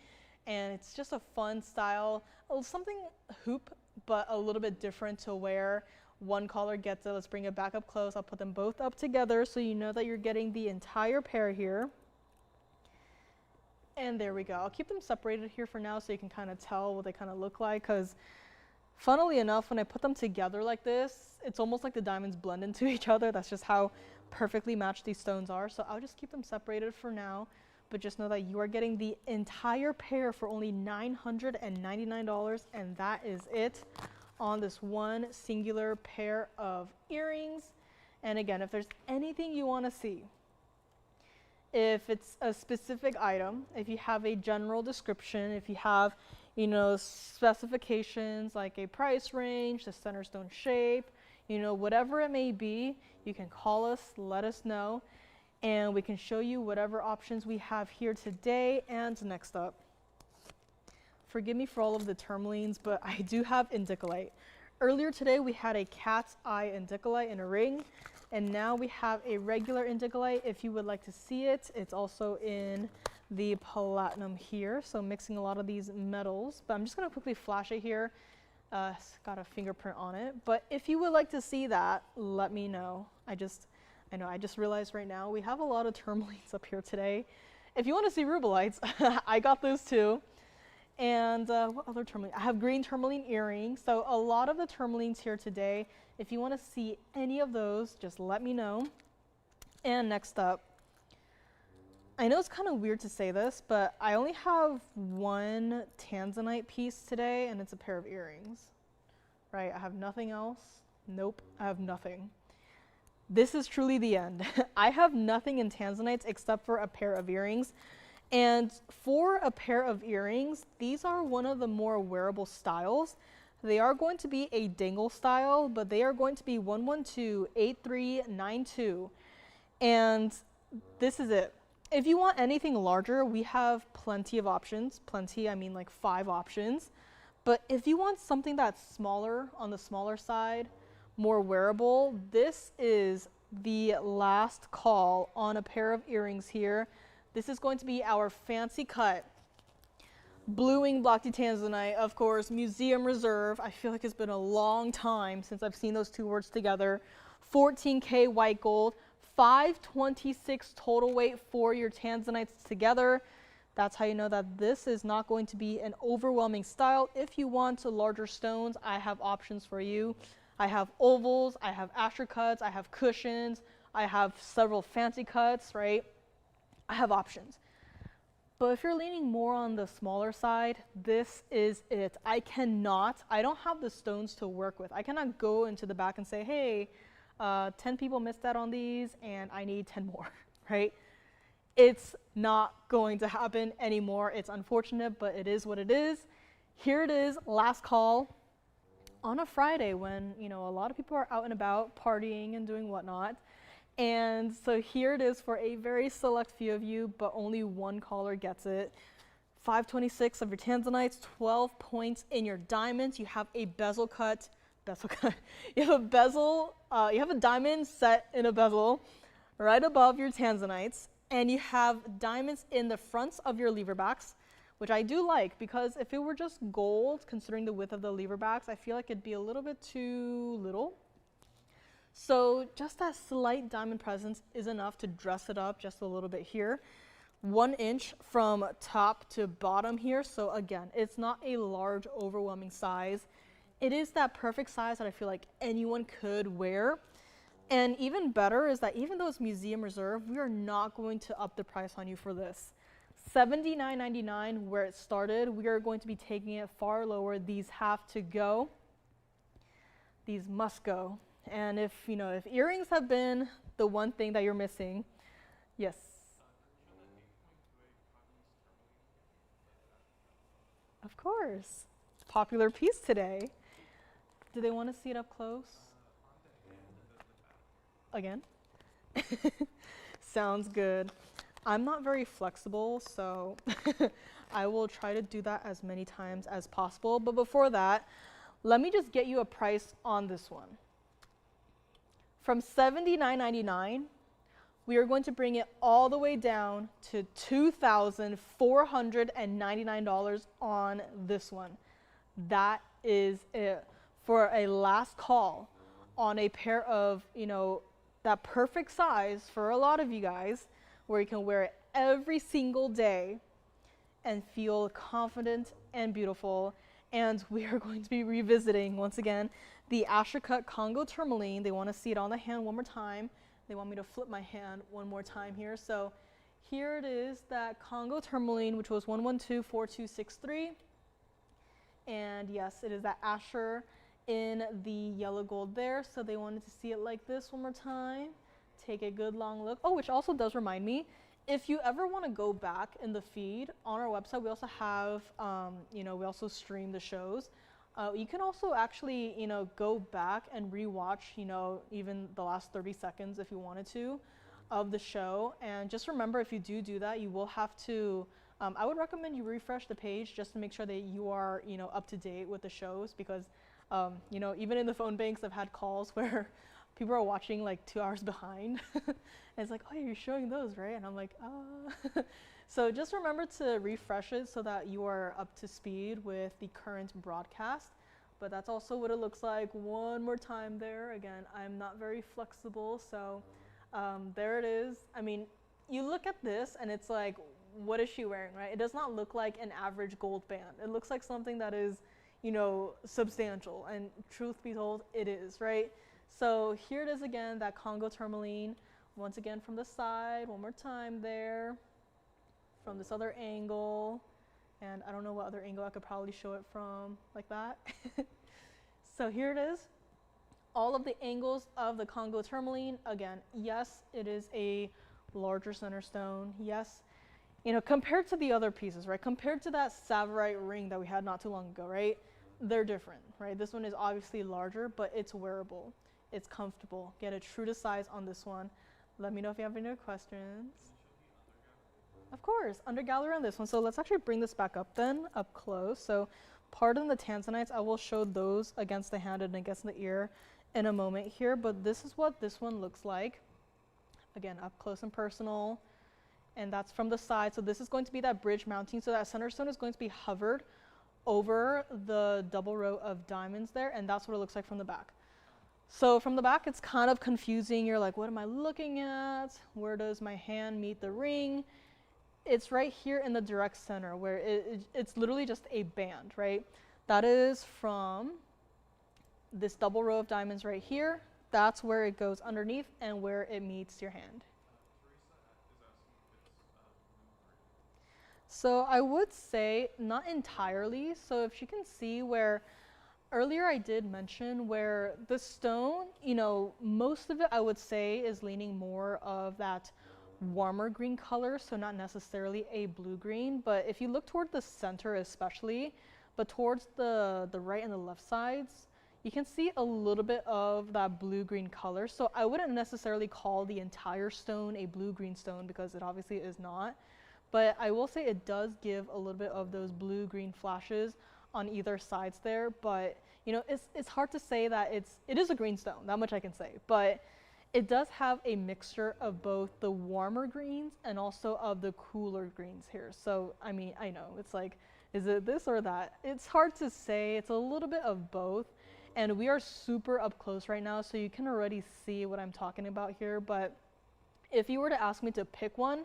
[SPEAKER 1] And it's just a fun style, something hoop, but a little bit different to wear. One caller gets it. Let's bring it back up close. I'll put them both up together so you know that you're getting the entire pair here. And there we go. I'll keep them separated here for now so you can kind of tell what they kind of look like, because funnily enough, when I put them together like this, it's almost like the diamonds blend into each other. That's just how perfectly matched these stones are. So I'll just keep them separated for now, but just know that you are getting the entire pair for only $999, and that is it on this one singular pair of earrings. And again, if there's anything you want to see, if it's a specific item, if you have a general description, if you have, you know, specifications like a price range, the center stone shape, you know, whatever it may be, you can call us, let us know, and we can show you whatever options we have here today. And next up, forgive me for all of the tourmalines, but I do have indicolite. Earlier today we had a cat's eye indicolite in a ring, and now we have a regular indicolite. If you would like to see it, it's also in the platinum here, so mixing a lot of these metals, but I'm just going to quickly flash it here. It's got a fingerprint on it, but if you would like to see that, let me know. I just realized right now we have a lot of tourmalines up here today. If you want to see rubelites, I got those too. And what other tourmaline? I have green tourmaline earrings. So a lot of the tourmalines here today. If you want to see any of those, just let me know. And next up, I know it's kind of weird to say this, but I only have one Tanzanite piece today, and it's a pair of earrings. Right? I have nothing else. Nope, I have nothing. This is truly the end. I have nothing in Tanzanites except for a pair of earrings. And for a pair of earrings, these are one of the more wearable styles. They are going to be a dangle style, but they are going to be 112-8392. And this is it. If you want anything larger, we have plenty of options. Plenty, I mean like 5 options. But if you want something that's smaller, on the smaller side, more wearable, this is the last call on a pair of earrings here. This is going to be our fancy cut blue wing block Tanzanite, of course, museum reserve. I feel like it's been a long time since I've seen those two words together. 14K white gold, 526 total weight for your Tanzanites together. That's how you know that this is not going to be an overwhelming style. If you want larger stones, I have options for you. I have ovals, I have asher cuts, I have cushions, I have several fancy cuts, right? I have options. But if you're leaning more on the smaller side, this is it. I don't have the stones to work with. I cannot go into the back and say, hey, 10 people missed out on these and I need 10 more, right? It's not going to happen anymore. It's unfortunate, but it is what it is. Here it is, last call on a Friday when, you know, a lot of people are out and about partying and doing whatnot. And so here it is for a very select few of you, but only one caller gets it. 526 of your Tanzanites, 12 points in your diamonds. You have a bezel cut. You have a bezel, you have a diamond set in a bezel right above your Tanzanites. And you have diamonds in the fronts of your lever backs, which I do like because if it were just gold, considering the width of the lever backs, I feel like it'd be a little bit too little. So just that slight diamond presence is enough to dress it up just a little bit here. 1 inch from top to bottom here. So again, it's not a large, overwhelming size. It is that perfect size that I feel like anyone could wear. And even better is that even though it's museum reserve, we are not going to up the price on you for this. $79.99 where it started, we are going to be taking it far lower. These have to go. These must go. And if, you know, if earrings have been the one thing that you're missing, yes. Of course. Popular piece today. Do they want to see it up close? Again? Sounds good. I'm not very flexible, so I will try to do that as many times as possible. But before that, let me just get you a price on this one. From $79.99, we are going to bring it all the way down to $2,499 on this one. That is it for a last call on a pair of, you know, that perfect size for a lot of you guys, where you can wear it every single day and feel confident and beautiful. And we are going to be revisiting, once again, the Asher Cut Congo tourmaline. They want to see it on the hand one more time. They want me to flip my hand one more time here. So here it is, that Congo tourmaline, which was 1124263. And yes, it is that Asher in the yellow gold there. So they wanted to see it like this one more time. Take a good long look. Oh, which also does remind me, if you ever want to go back in the feed on our website, we also have, you know, we also stream the shows. You can also actually, you know, go back and rewatch, you know, even the last 30 seconds if you wanted to of the show. And just remember, if you do that, you will have to, I would recommend you refresh the page just to make sure that you are, you know, up to date with the shows, because, you know, even in the phone banks, I've had calls where people are watching like 2 hours behind. And it's like, oh, you're showing those, right? And I'm like, So just remember to refresh it so that you are up to speed with the current broadcast. But that's also what it looks like one more time there. Again, I'm not very flexible, so there it is. I mean, you look at this and it's like, what is she wearing, right? It does not look like an average gold band. It looks like something that is, you know, substantial. And truth be told, it is, right? So here it is again, that Congo tourmaline. Once again from the side, one more time there. From this other angle. And I don't know what other angle I could probably show it from, like that. So here it is. All of the angles of the Congo tourmaline. Again, yes, it is a larger center stone. Yes, you know, compared to the other pieces, right? Compared to that Tsavorite ring that we had not too long ago, right? They're different, right? This one is obviously larger, but it's wearable. It's comfortable. Get it true to size on this one. Let me know if you have any other questions. Of course, under gallery on this one. So let's actually bring this back up then, up close. So pardon the Tanzanites, I will show those against the hand and against the ear in a moment here, but this is what this one looks like. Again, up close and personal, and that's from the side. So this is going to be that bridge mounting. So that center stone is going to be hovered over the double row of diamonds there, and that's what it looks like from the back. So from the back, it's kind of confusing. You're like, what am I looking at? Where does my hand meet the ring? It's right here in the direct center where it's literally just a band, right? That is from this double row of diamonds right here. That's where it goes underneath and where it meets your hand. So I would say not entirely. So if you can see where earlier I did mention where the stone, you know, most of it I would say is leaning more of that warmer green color, so not necessarily a blue green, but if you look toward the center especially, but towards the right and the left sides, you can see a little bit of that blue-green color. So I wouldn't necessarily call the entire stone a blue-green stone because it obviously is not. But I will say it does give a little bit of those blue-green flashes on either sides there. But you know, it's hard to say that it is a green stone. That much I can say. But it does have a mixture of both the warmer greens and also of the cooler greens here. So I mean, I know it's like, is it this or that? It's hard to say. It's a little bit of both. And we are super up close right now, so you can already see what I'm talking about here. But if you were to ask me to pick one,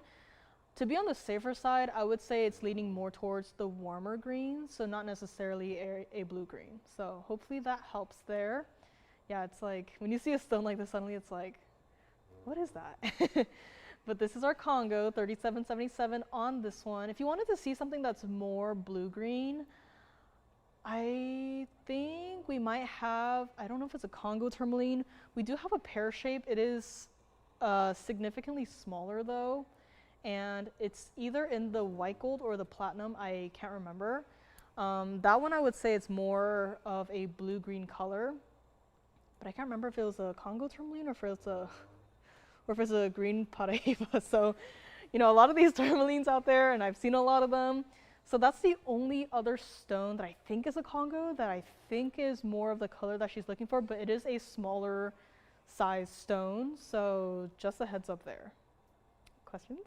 [SPEAKER 1] to be on the safer side, I would say it's leaning more towards the warmer green, so not necessarily a blue-green. So hopefully that helps there. Yeah, it's like, when you see a stone like this, suddenly it's like, what is that? But this is our Congo, 3777 on this one. If you wanted to see something that's more blue-green, I think we might have, I don't know if it's a Congo tourmaline. We do have a pear-shaped. It is significantly smaller though. And it's either in the white gold or the platinum. I can't remember. That one I would say it's more of a blue-green color. But I can't remember if it was a Congo tourmaline or if it's a green Paraiba. So, you know, a lot of these tourmalines out there, and I've seen a lot of them. So that's the only other stone that I think is a Congo that I think is more of the color that she's looking for, but it is a smaller size stone. So just a heads up there. Questions?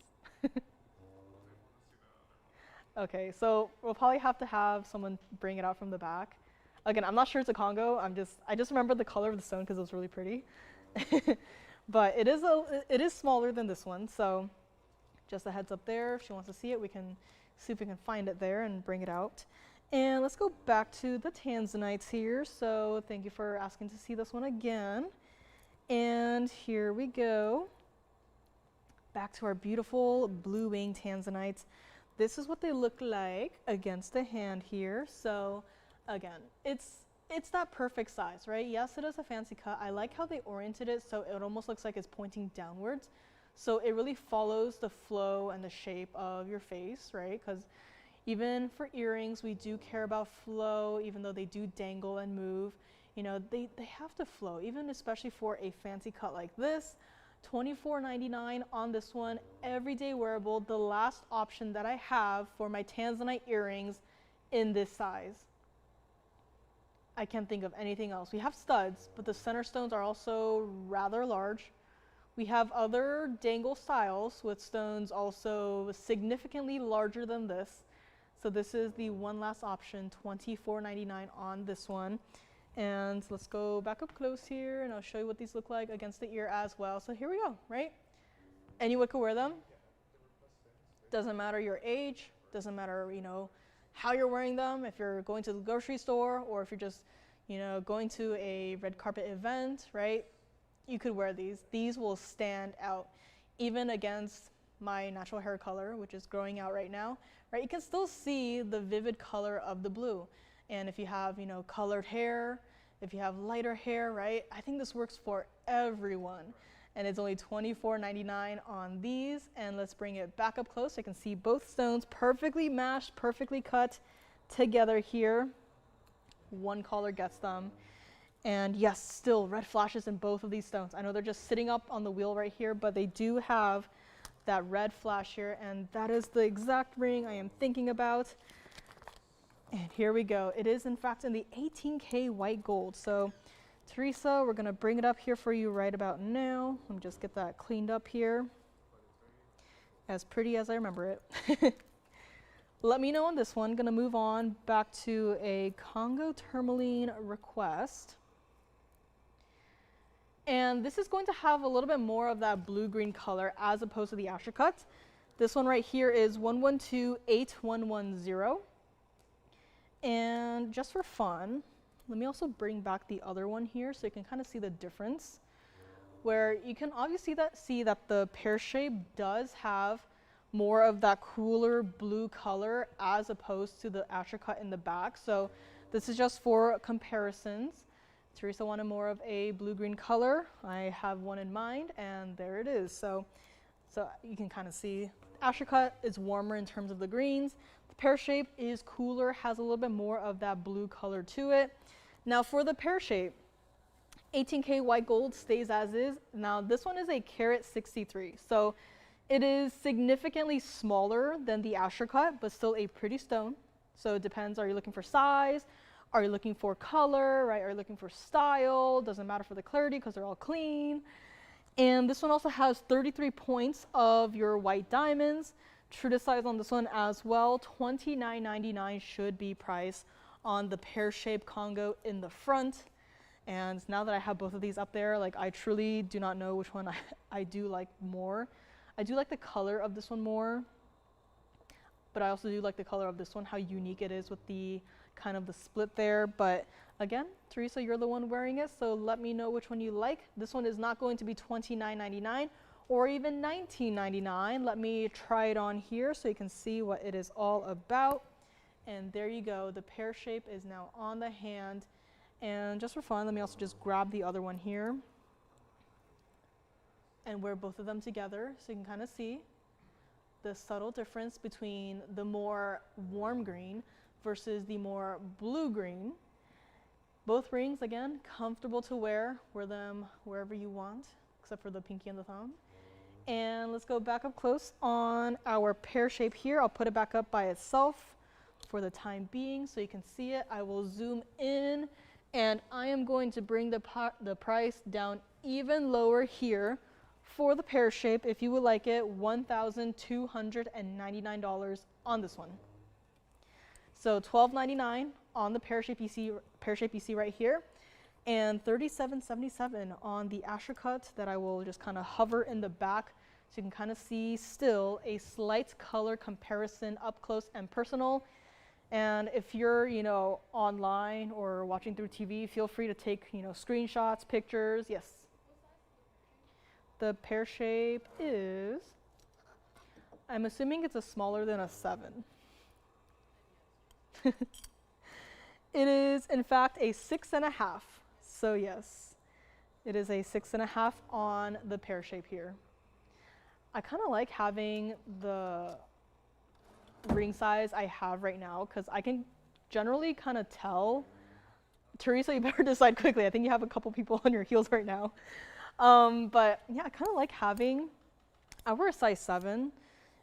[SPEAKER 1] Okay, so we'll probably have to have someone bring it out from the back. Again, I'm not sure it's a Congo. I just remember the color of the stone because it was really pretty. But it is smaller than this one. So just a heads up there. If she wants to see it, we can see if we can find it there and bring it out. And let's go back to the Tanzanites here. So thank you for asking to see this one again. And here we go. Back to our beautiful blue winged Tanzanites. This is what they look like against the hand here. So again, it's that perfect size, right? Yes, it is a fancy cut. I like how they oriented it so it almost looks like it's pointing downwards. So it really follows the flow and the shape of your face, right? Because even for earrings, we do care about flow, even though they do dangle and move. You know, they have to flow, even especially for a fancy cut like this. $24.99 on this one, everyday wearable, the last option that I have for my Tanzanite earrings in this size. I can't think of anything else. We have studs, but the center stones are also rather large. We have other dangle styles with stones also significantly larger than this. So this is the one last option, $24.99 on this one. And let's go back up close here and I'll show you what these look like against the ear as well. So here we go, right? Anyone can wear them. Doesn't matter your age, doesn't matter, you know, how you're wearing them. If you're going to the grocery store or if you're just, you know, going to a red carpet event, right? You could wear these. These will stand out even against my natural hair color, which is growing out right now, right? You can still see the vivid color of the blue. And if you have, you know, colored hair, if you have lighter hair, right? I think this works for everyone. And it's only $24.99 on these. And let's bring it back up close so you can see both stones perfectly matched, perfectly cut together here. One color gets them. And yes, still red flashes in both of these stones. I know they're just sitting up on the wheel right here, but they do have that red flash here. And that is the exact ring I am thinking about. And here we go. It is in fact in the 18K white gold. So Teresa, we're gonna bring it up here for you right about now. Let me just get that cleaned up here. As pretty as I remember it. Let me know on this one. Gonna move on back to a Congo tourmaline request. And this is going to have a little bit more of that blue-green color as opposed to the Ashurcut. This one right here is 11281110. And just for fun, let me also bring back the other one here so you can kind of see the difference. Where you can obviously see that the pear-shaped does have more of that cooler blue color as opposed to the Ashurcut in the back. So this is just for comparisons. Teresa wanted more of a blue-green color. I have one in mind, and there it is. So you can kind of see Ashurcut is warmer in terms of the greens. The pear-shaped is cooler, has a little bit more of that blue color to it. Now for the pear-shaped, 18K white gold stays as is. Now this one is a carat 63. So it is significantly smaller than the Ashurcut, but still a pretty stone. So it depends, are you looking for size? Are you looking for color, right? Are you looking for style? Doesn't matter for the clarity because they're all clean. And this one also has 33 points of your white diamonds. True to size on this one as well. $29.99 should be priced on the pear-shaped Congo in the front. And now that I have both of these up there, like I truly do not know which one I do like more. I do like the color of this one more, but I also do like the color of this one, how unique it is with the kind of the split there. But again, Teresa, you're the one wearing it, so let me know which one you like. This one is not going to be $29.99 or even $19.99. Let me try it on here so you can see what it is all about. And there you go, the pear shape is now on the hand. And just for fun, let me also just grab the other one here and wear both of them together so you can kind of see the subtle difference between the more warm green versus the more blue green. Both rings, again, comfortable to wear. Wear them wherever you want, except for the pinky and the thumb. And let's go back up close on our pear shape here. I'll put it back up by itself for the time being so you can see it. I will zoom in, and I am going to bring the price down even lower here for the pear shape. If you would like it, $1,299 on this one. So $12.99 on the pear shape you see right here, and $37.77 on the Ashurcut that I will just kind of hover in the back so you can kind of see still a slight color comparison up close and personal. And if you're, online or watching through TV, feel free to take, screenshots, pictures. Yes. The pear shape is, I'm assuming it's a smaller than a 7. It is, in fact, a 6.5. So yes, it is a 6.5 on the pear shape here. I kind of like having the ring size I have right now because I can generally kind of tell. Teresa, you better decide quickly. I think you have a couple people on your heels right now. But yeah, I kind of like having, I wear a size 7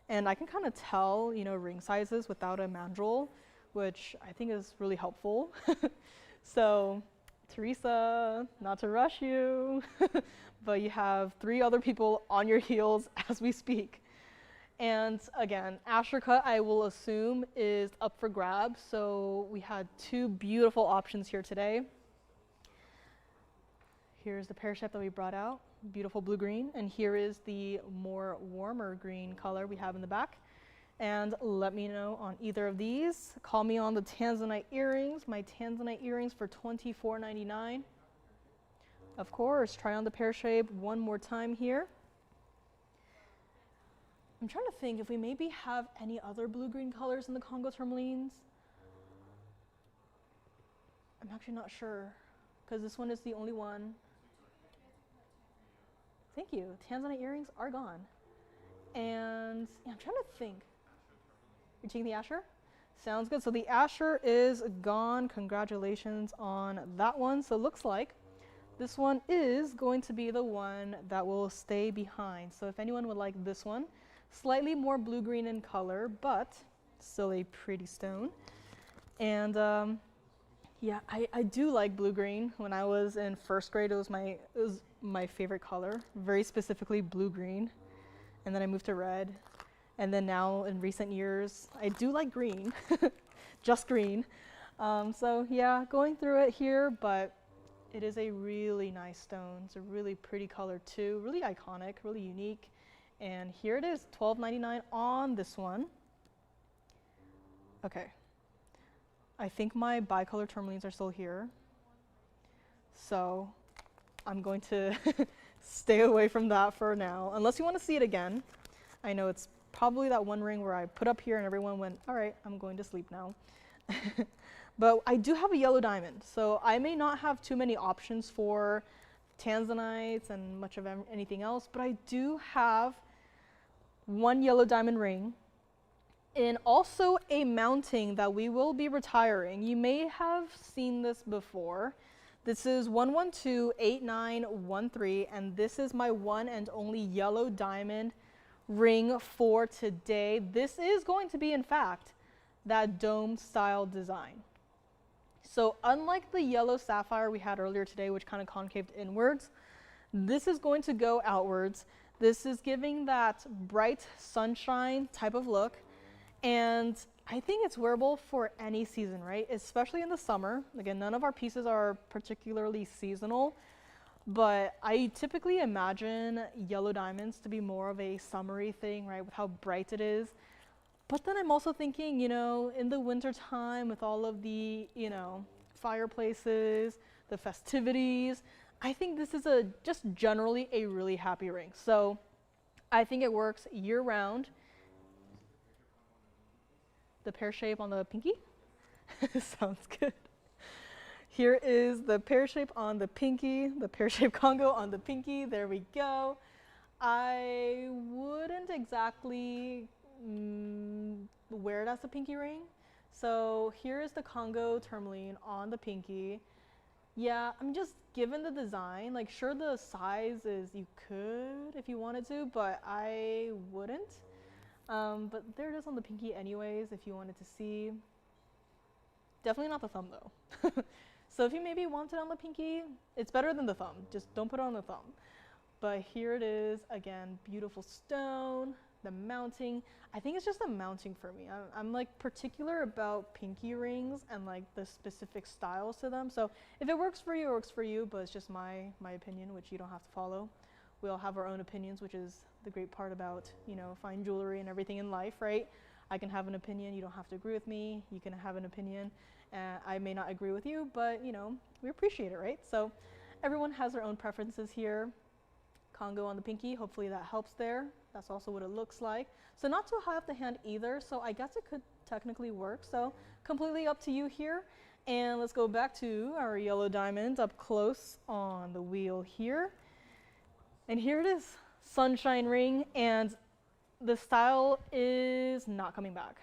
[SPEAKER 1] and I can kind of tell, ring sizes without a mandrel, which I think is really helpful. So Teresa, not to rush you, but you have 3 other people on your heels as we speak. And again, Ashurcut, I will assume, is up for grabs. So we had 2 beautiful options here today. Here's the pear shape that we brought out, beautiful blue-green. And here is the more warmer green color we have in the back. And let me know on either of these. Call me on the Tanzanite earrings. My Tanzanite earrings for $24.99. Of course, try on the pear shape one more time here. I'm trying to think if we maybe have any other blue-green colors in the Congo tourmalines. I'm actually not sure because this one is the only one. Thank you. Tanzanite earrings are gone. And yeah, I'm trying to think. You're taking the Asher? Sounds good. So the Asher is gone. Congratulations on that one. So it looks like this one is going to be the one that will stay behind. So if anyone would like this one, slightly more blue-green in color, but still a pretty stone. And yeah, I do like blue-green. When I was in first grade, it was my favorite color, very specifically blue-green. And then I moved to red. And then now in recent years, I do like green, just green. So yeah, going through it here, but It is a really nice stone. It's a really pretty color too, really iconic, really unique. And here it is, $12.99 on this one. Okay. I think my bicolor tourmalines are still here. So I'm going to stay away from that for now, unless you want to see it again. I know it's probably that one ring where I put up here and everyone went, all right, I'm going to sleep now. But I do have a yellow diamond, so I may not have too many options for Tanzanites and much of anything else, but I do have one yellow diamond ring and also a mounting that we will be retiring. You may have seen this before. This is 1128913, and this is my one and only yellow diamond ring for today. This is going to be, in fact, that dome style design. So unlike the yellow sapphire we had earlier today, which kind of concaved inwards, this is going to go outwards. This is giving that bright sunshine type of look, and I think it's wearable for any season, right? Especially in the summer. Again, none of our pieces are particularly seasonal, but I typically imagine yellow diamonds to be more of a summery thing, right, with how bright it is. But then I'm also thinking, in the winter time with all of the, fireplaces, the festivities, I think this is just generally a really happy ring. So I think it works year round. The pear shape on the pinky? Sounds good. Here is the pear shape on the pinky, the pear-shaped Congo on the pinky. There we go. I wouldn't exactly wear it as a pinky ring. So here is the Congo tourmaline on the pinky. Yeah, I'm just, given the design, like sure the size is, you could if you wanted to, but I wouldn't. But there it is on the pinky anyways, if you wanted to see. Definitely not the thumb though. So if you maybe want it on the pinky, it's better than the thumb. Just don't put it on the thumb. But here it is, again, beautiful stone, the mounting. I think it's just the mounting for me. I'm like particular about pinky rings and like the specific styles to them. So if it works for you, it works for you, but it's just my opinion, which you don't have to follow. We all have our own opinions, which is the great part about, fine jewelry and everything in life, right? I can have an opinion, you don't have to agree with me. You can have an opinion, I may not agree with you, but we appreciate it, right? So everyone has their own preferences here. Congo on the pinky, hopefully that helps there. That's also what it looks like. So not too high up the hand either, so I guess it could technically work. So completely up to you here. And let's go back to our yellow diamond up close on the wheel here. And here it is, sunshine ring, and the style is not coming back.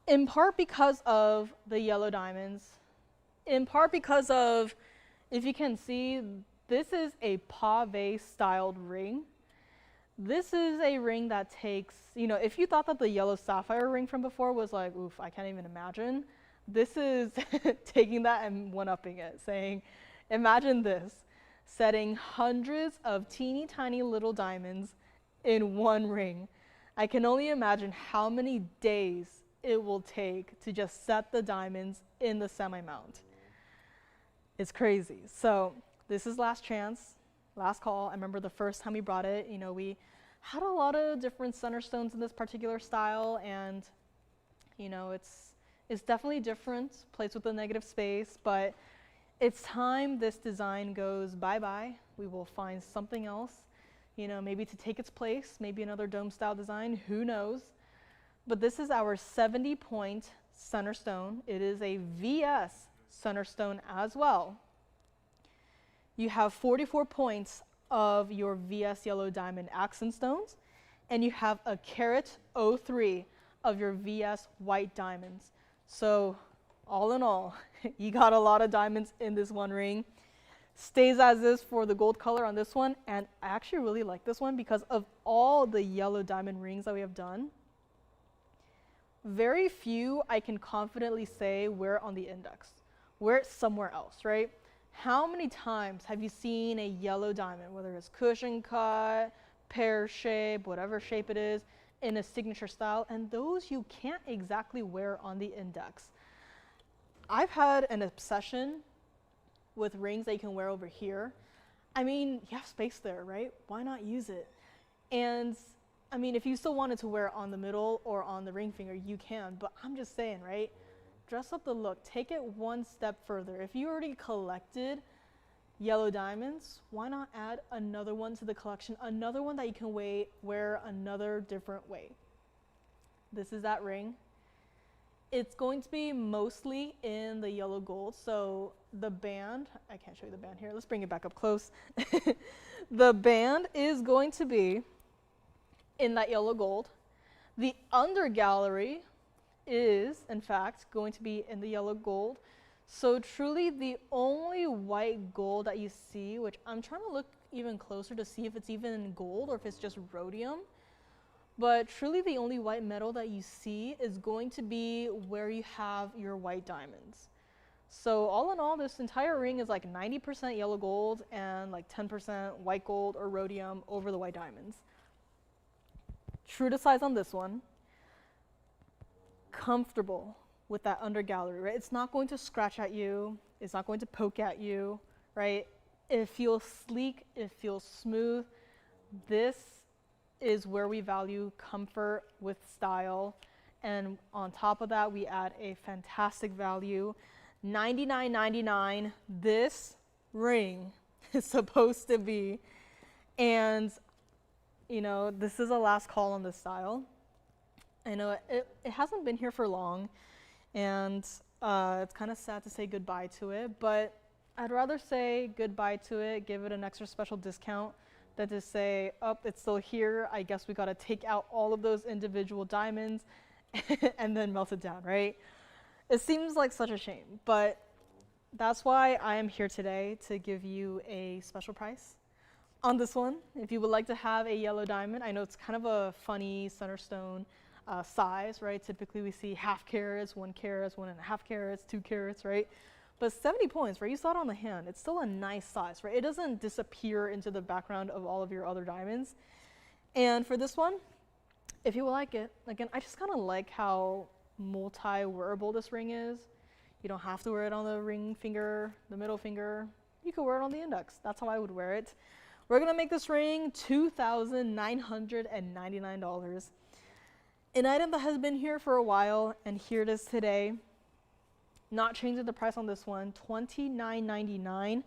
[SPEAKER 1] In part because of the yellow diamonds, in part because of, if you can see, this is a pave styled ring. This is a ring that takes, if you thought that the yellow sapphire ring from before was like, oof, I can't even imagine. This is taking that and one-upping it, saying, imagine this, setting hundreds of teeny tiny little diamonds in one ring. I can only imagine how many days it will take to just set the diamonds in the semi-mount. It's crazy. So this is last chance, last call. I remember the first time we brought it, we had a lot of different center stones in this particular style, and it's definitely different, placed with a negative space, but it's time this design goes bye-bye. We will find something else, maybe to take its place, maybe another dome style design, who knows. But this is our 70-point center stone. It is a VS center stone as well. You have 44 points of your VS yellow diamond accent stones, and you have a carat 03 of your VS white diamonds. So all in all, you got a lot of diamonds in this one ring. Stays as is for the gold color on this one, and I actually really like this one because of all the yellow diamond rings that we have done. Very few I can confidently say wear on the index. Wear it somewhere else, right? How many times have you seen a yellow diamond, whether it's cushion cut, pear shape, whatever shape it is, in a signature style, and those you can't exactly wear on the index. I've had an obsession with rings that you can wear over here, I mean, you have space there, right? Why not use it? And I mean, if you still wanted to wear it on the middle or on the ring finger, you can, but I'm just saying, right? Dress up the look, take it one step further. If you already collected yellow diamonds, why not add another one to the collection, another one that you can wear another different way? This is that ring. It's going to be mostly in the yellow gold. So the band, I can't show you the band here. Let's bring it back up close. The band is going to be in that yellow gold. The under gallery is, in fact, going to be in the yellow gold. So truly the only white gold that you see, which I'm trying to look even closer to see if it's even gold or if it's just rhodium, but truly the only white metal that you see is going to be where you have your white diamonds. So all in all, this entire ring is like 90% yellow gold and like 10% white gold or rhodium over the white diamonds. True to size on this one. Comfortable with that under gallery, right? It's not going to scratch at you. It's not going to poke at you, right? It feels sleek. It feels smooth. This is where we value comfort with style. And on top of that, we add a fantastic value. $99.99 this ring is supposed to be. And, you know, this is a last call on this style. I know it hasn't been here for long, and it's kind of sad to say goodbye to it, but I'd rather say goodbye to it, give it an extra special discount, than to say, oh, it's still here. I guess we got to take out all of those individual diamonds and then melt it down, right? It seems like such a shame, but that's why I am here today, to give you a special price on this one. If you would like to have a yellow diamond, I know it's kind of a funny center stone size, right? Typically we see half carats, 1 carat, 1.5 carats, 2 carats, right? But 70 points, right? You saw it on the hand. It's still a nice size, right? It doesn't disappear into the background of all of your other diamonds. And for this one, if you would like it, again, I just kind of like how multi-wearable this ring is. You don't have to wear it on the ring finger, the middle finger. You could wear it on the index. That's how I would wear it. We're gonna make this ring $2,999. An item that has been here for a while, and here it is today. Not changing the price on this one, $29.99.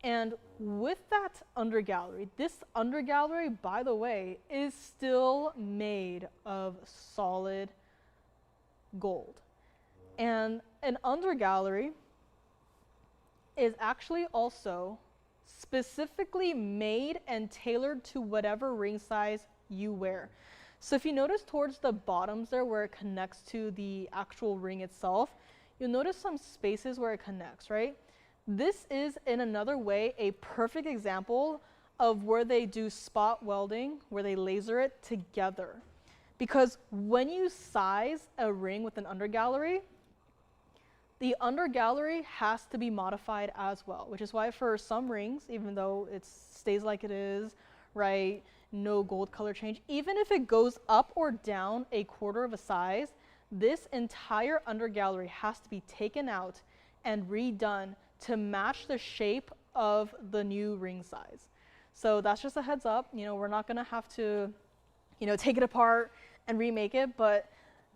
[SPEAKER 1] And with that under gallery, this under gallery, by the way, is still made of solid gold. And an under gallery is actually also specifically made and tailored to whatever ring size you wear. So if you notice towards the bottoms there where it connects to the actual ring itself, you'll notice some spaces where it connects, right? This is, in another way, a perfect example of where they do spot welding, where they laser it together. Because when you size a ring with an under gallery, the under gallery has to be modified as well, which is why for some rings, even though it stays like it is, right, no gold color change, even if it goes up or down a quarter of a size, this entire under gallery has to be taken out and redone to match the shape of the new ring size. So that's just a heads up. You know, we're not gonna have to, you know, take it apart and remake it, but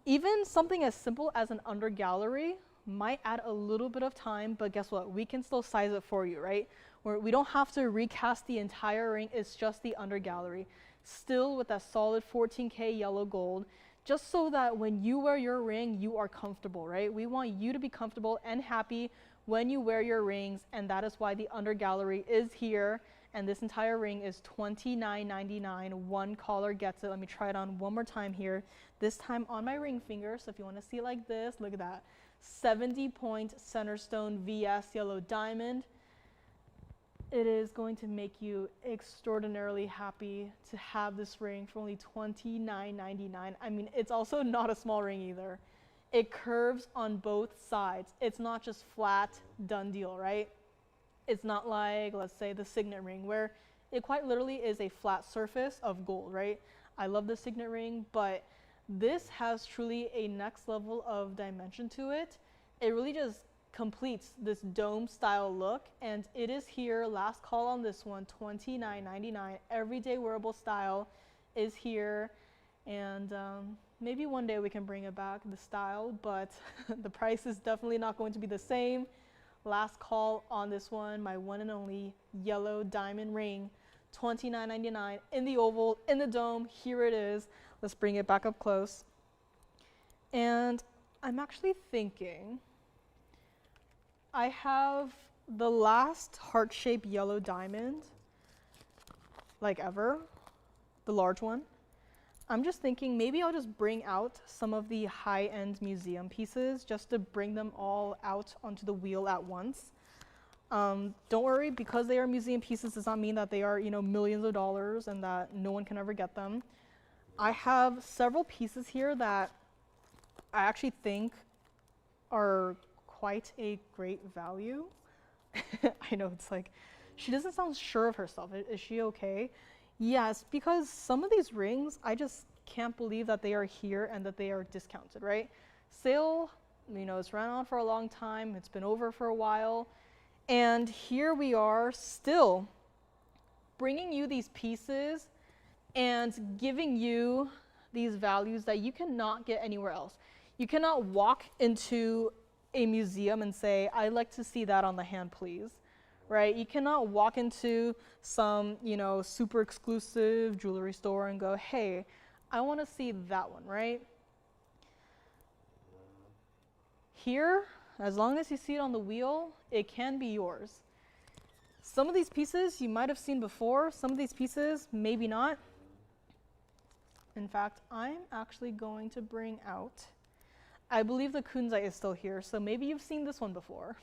[SPEAKER 1] even something as simple as an under gallery might add a little bit of time, but guess what? We can still size it for you, right? We don't have to recast the entire ring, it's just the under gallery. Still with that solid 14K yellow gold, just so that when you wear your ring, you are comfortable, right? We want you to be comfortable and happy when you wear your rings, and that is why the under gallery is here, and this entire ring is $29.99. One caller gets it. Let me try it on one more time here, this time on my ring finger. So if you want to see it like this, look at that. 70-point center stone VS yellow diamond. It is going to make you extraordinarily happy to have this ring for only $29.99. I mean, it's also not a small ring either. It curves on both sides. It's not just flat, done deal, right? It's not like, let's say, the signet ring, where it quite literally is a flat surface of gold, right? I love the signet ring, but this has truly a next level of dimension to it. It really just completes this dome style look, and it is here. Last call on this one, $29.99. Everyday wearable style is here, and maybe one day we can bring it back, the style, but the price is definitely not going to be the same. Last call on this one, my one and only yellow diamond ring, $29.99 in the oval, in the dome. Here it is. Let's bring it back up close. And I'm actually thinking, I have the last heart-shaped yellow diamond, like ever, the large one. I'm just thinking maybe I'll just bring out some of the high-end museum pieces just to bring them all out onto the wheel at once. Don't worry, because they are museum pieces does not mean that they are, you know, millions of dollars and that no one can ever get them. I have several pieces here that I actually think are quite a great value. I know it's like, she doesn't sound sure of herself. Is she okay? Yes, because some of these rings, I just can't believe that they are here and that they are discounted, right? Sale, you know, it's run on for a long time. It's been over for a while. And here we are still bringing you these pieces and giving you these values that you cannot get anywhere else. You cannot walk into a museum and say, I'd like to see that on the hand, please. Right? You cannot walk into some, you know, super exclusive jewelry store and go, hey, I want to see that one, right? Here, as long as you see it on the wheel, it can be yours. Some of these pieces you might have seen before, some of these pieces, maybe not. In fact, I'm actually going to bring out, I believe the kunzite is still here, so maybe you've seen this one before.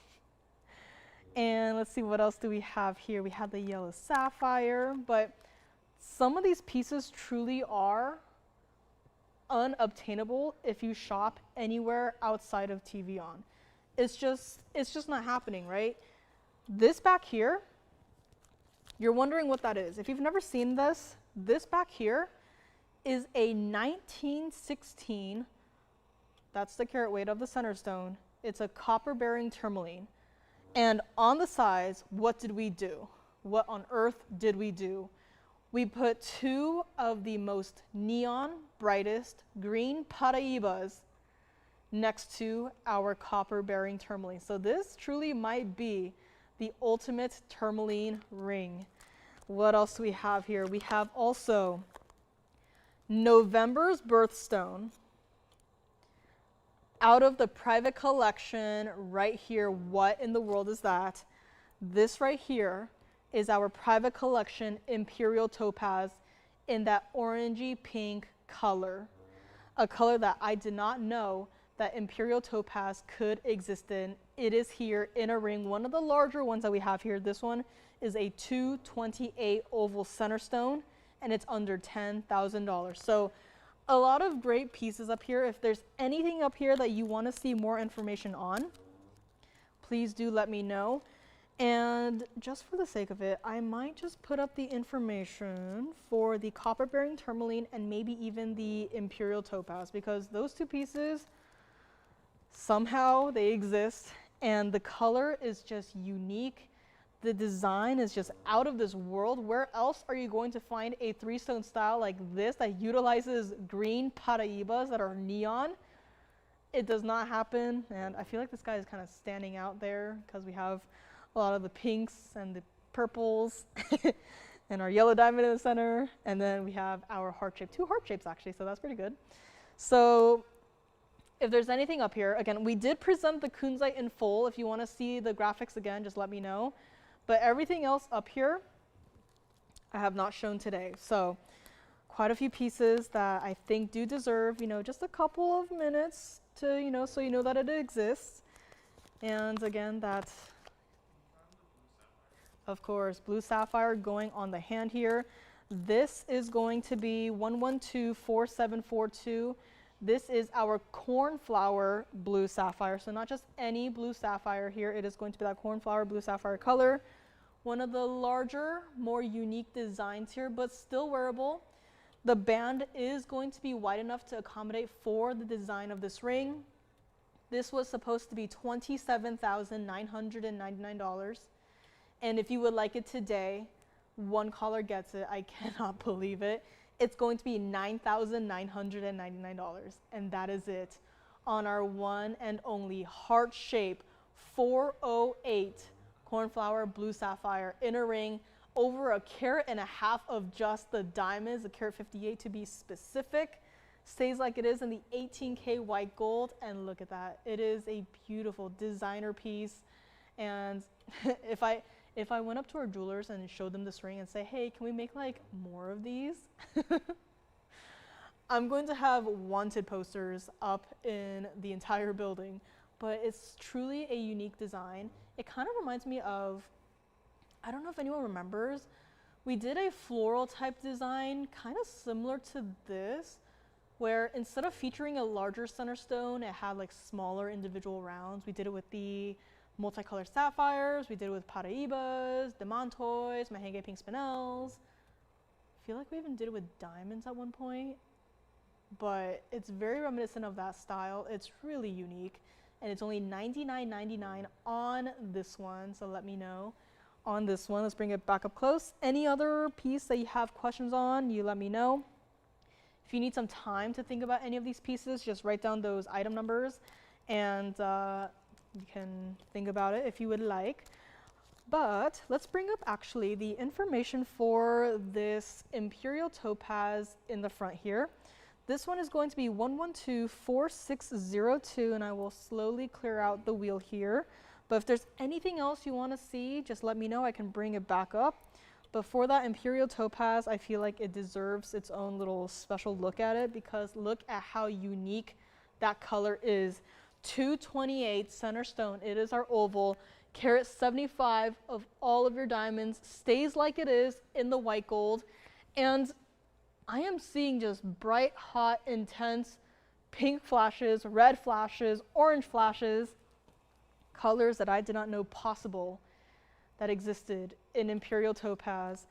[SPEAKER 1] And let's see, what else do we have here? We have the yellow sapphire, but some of these pieces truly are unobtainable if you shop anywhere outside of TVON. It's just not happening, right? This back here, you're wondering what that is. If you've never seen this, this back here is a 1916, that's the carat weight of the center stone. It's a copper-bearing tourmaline. And on the sides, what did we do? What on earth did we do? We put two of the most neon, brightest green Paraibas next to our copper-bearing tourmaline. So this truly might be the ultimate tourmaline ring. What else do we have here? We have also November's birthstone. Out of the private collection right here, what in the world is that? This right here is our private collection Imperial topaz in that orangey pink color. A color that I did not know that Imperial topaz could exist in. It is here in a ring, one of the larger ones that we have here. This one is a 228 oval center stone, and it's under $10,000. So a lot of great pieces up here. If there's anything up here that you want to see more information on, please do let me know. And just for the sake of it, I might just put up the information for the copper-bearing tourmaline and maybe even the Imperial topaz, because those two pieces, somehow they exist, and the color is just unique. The design is just out of this world. Where else are you going to find a three-stone style like this that utilizes green Paraibas that are neon? It does not happen, and I feel like this guy is kind of standing out there because we have a lot of the pinks and the purples and our yellow diamond in the center, and then we have our heart shape, two heart shapes actually, so that's pretty good. So if there's anything up here, again, we did present the kunzite in full. If you want to see the graphics again, just let me know. But everything else up here, I have not shown today. So quite a few pieces that I think do deserve, you know, just a couple of minutes to, you know, so you know that it exists. And again, that's, of course, blue sapphire going on the hand here. This is going to be 1124742. This is our cornflower blue sapphire. So not just any blue sapphire here. It is going to be that cornflower blue sapphire color. One of the larger, more unique designs here, but still wearable. The band is going to be wide enough to accommodate for the design of this ring. This was supposed to be $27,999. And if you would like it today, one caller gets it. I cannot believe it. It's going to be $9,999. And that is it on our one and only heart-shaped 408 cornflower blue sapphire inner ring, over 1.5 carats of just the diamonds, 1.58 carat to be specific. Stays like it is in the 18K white gold, and look at that. It is a beautiful designer piece. And if I went up to our jewelers and showed them this ring and say, hey, can we make like more of these? I'm going to have wanted posters up in the entire building, but it's truly a unique design. It kind of reminds me of, I don't know if anyone remembers, we did a floral type design kind of similar to this, where instead of featuring a larger center stone, it had like smaller individual rounds. We did it with the multicolored sapphires, we did it with Paraibas, diamantoids, Mahenge pink spinels. I feel like we even did it with diamonds at one point, but it's very reminiscent of that style. It's really unique, and it's only $99.99 on this one, so let me know on this one. Let's bring it back up close. Any other piece that you have questions on, you let me know. If you need some time to think about any of these pieces, just write down those item numbers, and you can think about it if you would like. But let's bring up actually the information for this Imperial topaz in the front here. This one is going to be 1124602, and I will slowly clear out the wheel here. But if there's anything else you want to see, just let me know. I can bring it back up. But for that Imperial topaz, I feel like it deserves its own little special look at it, because look at how unique that color is. 228 center stone. It is our oval. Carat 75 of all of your diamonds. Stays like it is in the white gold. And I am seeing just bright, hot, intense pink flashes, red flashes, orange flashes, colors that I did not know possible that existed in Imperial topaz,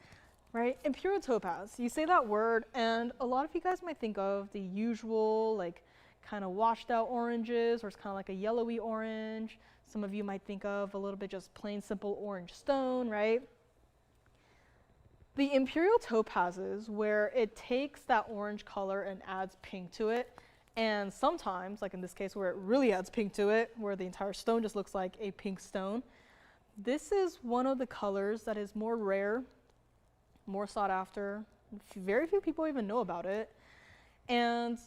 [SPEAKER 1] right? Imperial topaz, you say that word and a lot of you guys might think of the usual like kind of washed out oranges, or it's kind of like a yellowy orange. Some of you might think of a little bit just plain simple orange stone, right? The Imperial topazes, where it takes that orange color and adds pink to it, and sometimes, like in this case where it really adds pink to it, where the entire stone just looks like a pink stone, this is one of the colors that is more rare, more sought after. Very few people even know about it, and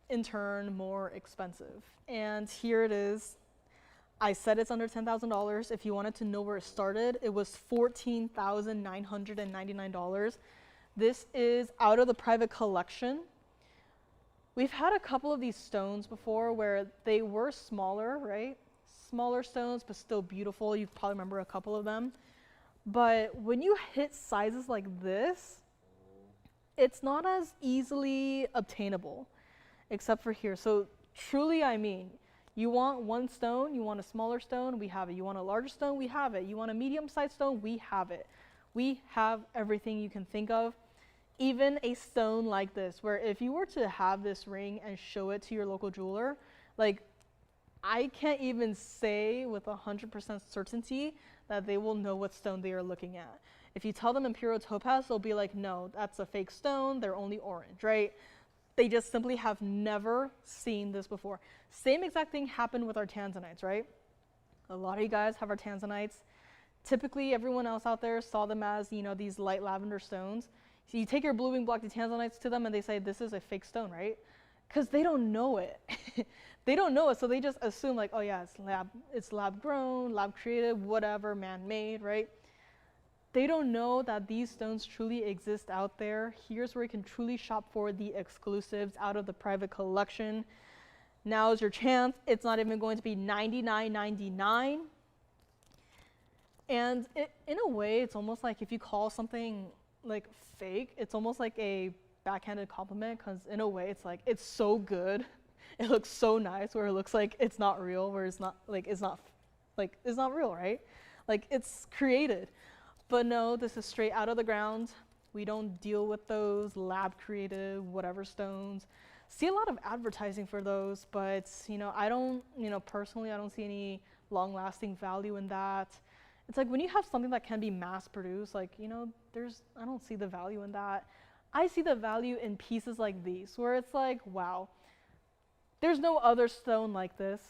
[SPEAKER 1] in turn more expensive. And here it is. I said it's under $10,000. If you wanted to know where it started, it was $14,999. This is out of the private collection. We've had a couple of these stones before where they were smaller, right? Smaller stones, but still beautiful. You probably remember a couple of them. But when you hit sizes like this, it's not as easily obtainable, except for here. So truly, I mean, you want one stone, you want a smaller stone, we have it. You want a larger stone, we have it. You want a medium-sized stone, we have it. We have everything you can think of. Even a stone like this, where if you were to have this ring and show it to your local jeweler, like, I can't even say with 100% certainty that they will know what stone they are looking at. If you tell them Imperial topaz, they'll be like, no, that's a fake stone, they're only orange, right? They just simply have never seen this before. Same exact thing happened with our Tanzanites, right? A lot of you guys have our Tanzanites. Typically, everyone else out there saw them as, you know, these light lavender stones. So you take your blue wing block to Tanzanites to them and they say, this is a fake stone, right? Because they don't know it. They don't know it, so they just assume like, oh yeah, it's lab grown, lab created, whatever, man-made, right? They don't know that these stones truly exist out there. Here's where you can truly shop for the exclusives out of the private collection. Now is your chance. It's not even going to be $99.99. And in a way, it's almost like if you call something like fake, it's almost like a backhanded compliment, because in a way, it's like, it's so good. It looks so nice, where it looks like it's not real, where it's not real, right? Like, it's created. But no, this is straight out of the ground. We don't deal with those lab created whatever stones. see a lot of advertising for those, but I don't, personally, I don't see any long-lasting value in that. It's like when you have something that can be mass-produced, like, I don't see the value in that. I see the value in pieces like these, where it's like, wow, there's no other stone like this.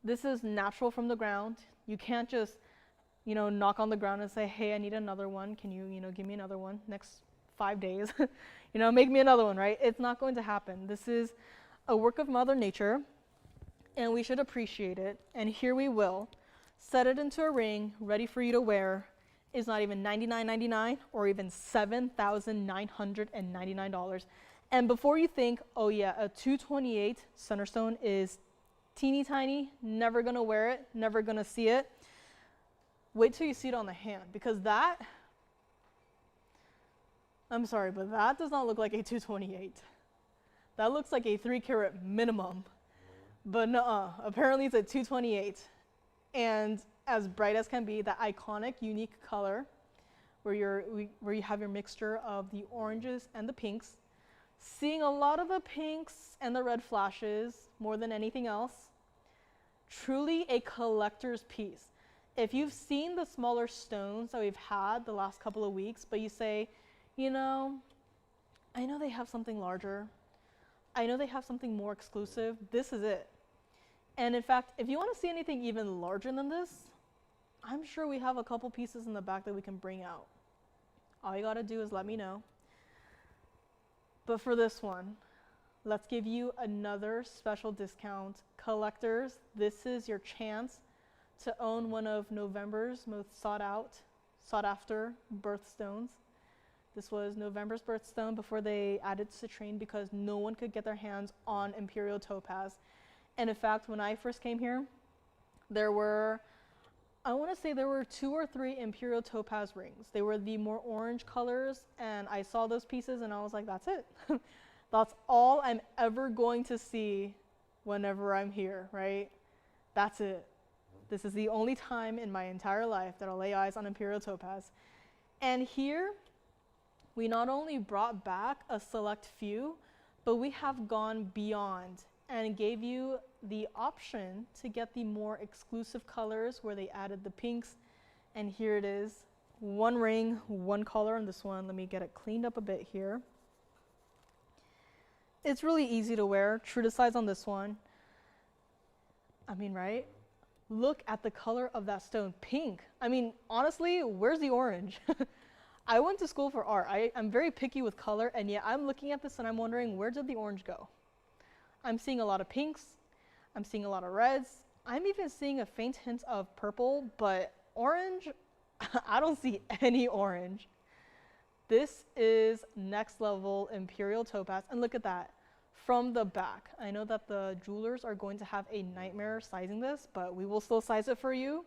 [SPEAKER 1] This is natural from the ground. You can't just, knock on the ground and say, hey, I need another one. Can you, give me another one next 5 days? Make me another one, right? It's not going to happen. This is a work of Mother Nature, and we should appreciate it. And here we will set it into a ring ready for you to wear. Is not even $99.99 or even $7,999. And before you think, oh yeah, a 228 center stone is teeny tiny, never gonna wear it, never gonna see it, wait till you see it on the hand, because that, I'm sorry, but that does not look like a 228. That looks like a 3 carat minimum, but nuh-uh, apparently it's a 228. And as bright as can be, that iconic, unique color where you have your mixture of the oranges and the pinks. Seeing a lot of the pinks and the red flashes more than anything else. Truly a collector's piece. If you've seen the smaller stones that we've had the last couple of weeks, but you say, I know they have something larger. I know they have something more exclusive. This is it. And in fact, if you want to see anything even larger than this, I'm sure we have a couple pieces in the back that we can bring out. All you gotta do is let me know. But for this one, let's give you another special discount. Collectors, this is your chance to own one of November's most sought after birthstones. This was November's birthstone before they added citrine because no one could get their hands on Imperial topaz. And in fact, when I first came here, there were 2 or 3 Imperial topaz rings. They were the more orange colors, and I saw those pieces and I was like, that's it. That's all I'm ever going to see whenever I'm here, right? That's it. This is the only time in my entire life that I'll lay eyes on Imperial topaz. And here, we not only brought back a select few, but we have gone beyond and gave you the option to get the more exclusive colors where they added the pinks. And here it is, 1 ring, 1 color on this one. Let me get it cleaned up a bit here. It's really easy to wear, true to size on this one. I mean, right? Look at the color of that stone, pink. I mean, honestly, where's the orange? I went to school for art. I'm very picky with color, and yet I'm looking at this and I'm wondering, where did the orange go? I'm seeing a lot of pinks. I'm seeing a lot of reds. I'm even seeing a faint hint of purple, but orange, I don't see any orange. This is next level Imperial topaz, and look at that. From the back, I know that the jewelers are going to have a nightmare sizing this, but we will still size it for you.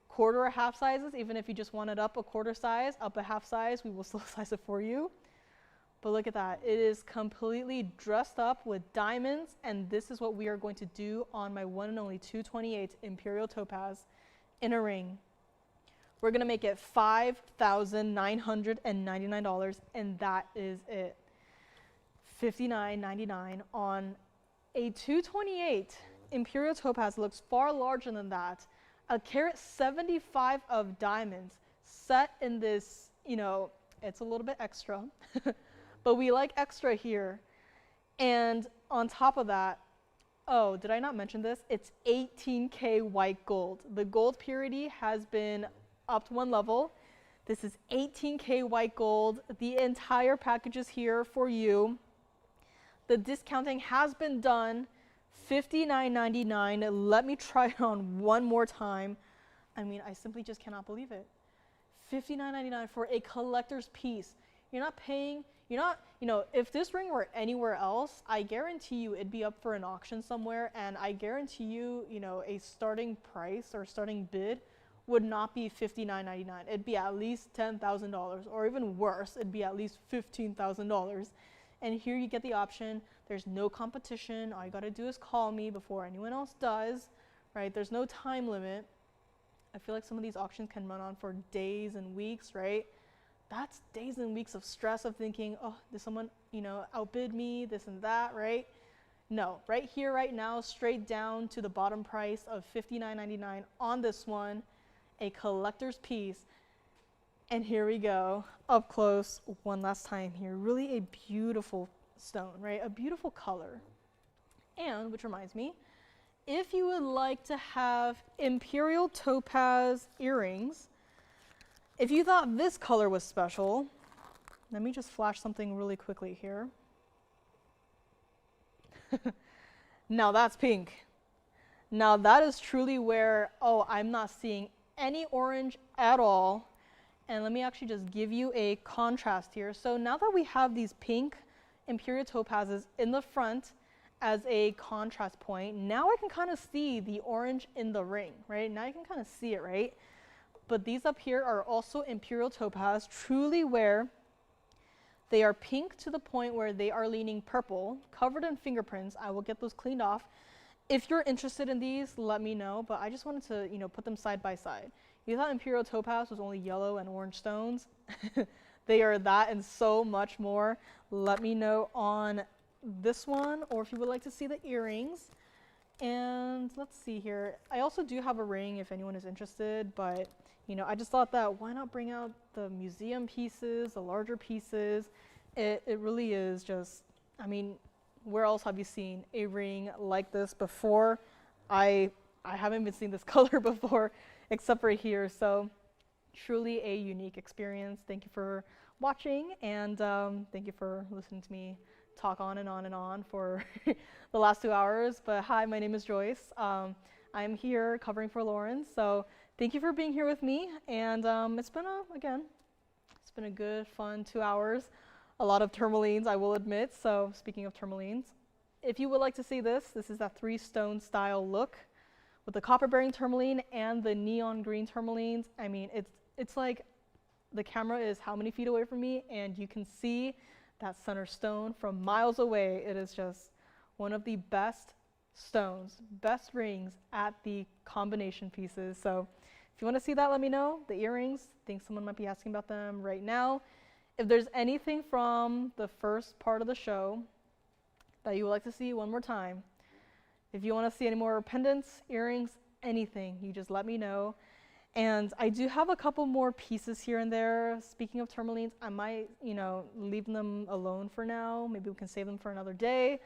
[SPEAKER 1] Quarter or half sizes, even if you just want it up a quarter size, up a half size, we will still size it for you. But look at that, it is completely dressed up with diamonds, and this is what we are going to do on my one and only 228 Imperial topaz in a ring. We're gonna make it $5,999, and that is it. $59.99 on a 228 Imperial topaz. Looks far larger than that. A carat 75 of diamonds set in this, it's a little bit extra, but we like extra here. And on top of that, oh, did I not mention this? It's 18K white gold. The gold purity has been upped 1 level. This is 18K white gold. The entire package is here for you. The discounting has been done. $59.99. Let me try it on one more time. I mean, I simply just cannot believe it. $59.99 for a collector's piece. You're not paying, if this ring were anywhere else, I guarantee you it'd be up for an auction somewhere, and I guarantee you, a starting price or starting bid would not be $59.99. It'd be at least $10,000, or even worse, it'd be at least $15,000. And here you get the option. There's no competition. All you gotta do is call me before anyone else does, right? There's no time limit. I feel like some of these auctions can run on for days and weeks, right? that's days and weeks of stress of thinking, oh, did someone, outbid me, this and that, right? No, right here, right now, straight down to the bottom price of $59.99 on this one, a collector's piece. And here we go, up close, one last time here. Really a beautiful stone, right? A beautiful color. And, which reminds me, if you would like to have Imperial topaz earrings, if you thought this color was special, let me just flash something really quickly here. Now that's pink. Now that is truly where, oh, I'm not seeing any orange at all. And let me actually just give you a contrast here. So now that we have these pink Imperial topazes in the front as a contrast point, now I can kind of see the orange in the ring, right? Now you can kind of see it, right? But these up here are also Imperial topaz, truly where they are pink to the point where they are leaning purple, covered in fingerprints. I will get those cleaned off. If you're interested in these, let me know, but I just wanted to, put them side by side. You thought Imperial topaz was only yellow and orange stones? They are that and so much more. Let me know on this one, or if you would like to see the earrings. And let's see here. I also do have a ring if anyone is interested, but I just thought that why not bring out the museum pieces, the larger pieces. It really is just, where else have you seen a ring like this before? I haven't even seen this color before, except for here. So truly a unique experience. Thank you for watching, and thank you for listening to me talk on and on and on for the last 2 hours. But hi, my name is Joyce. I'm here covering for Lauren. So thank you for being here with me. And it's been a good, fun 2 hours. A lot of tourmalines, I will admit. So speaking of tourmalines, if you would like to see this is that 3-stone style look with the copper bearing tourmaline and the neon green tourmalines. It's like the camera is how many feet away from me, and you can see that center stone from miles away. It is just one of the best stones, best rings at the combination pieces. So if you want to see that, let me know. The earrings, I think someone might be asking about them right now. If there's anything from the first part of the show that you would like to see one more time, if you want to see any more pendants, earrings, anything, you just let me know. And I do have a couple more pieces here and there. Speaking of tourmalines, I might, leave them alone for now. Maybe we can save them for another day.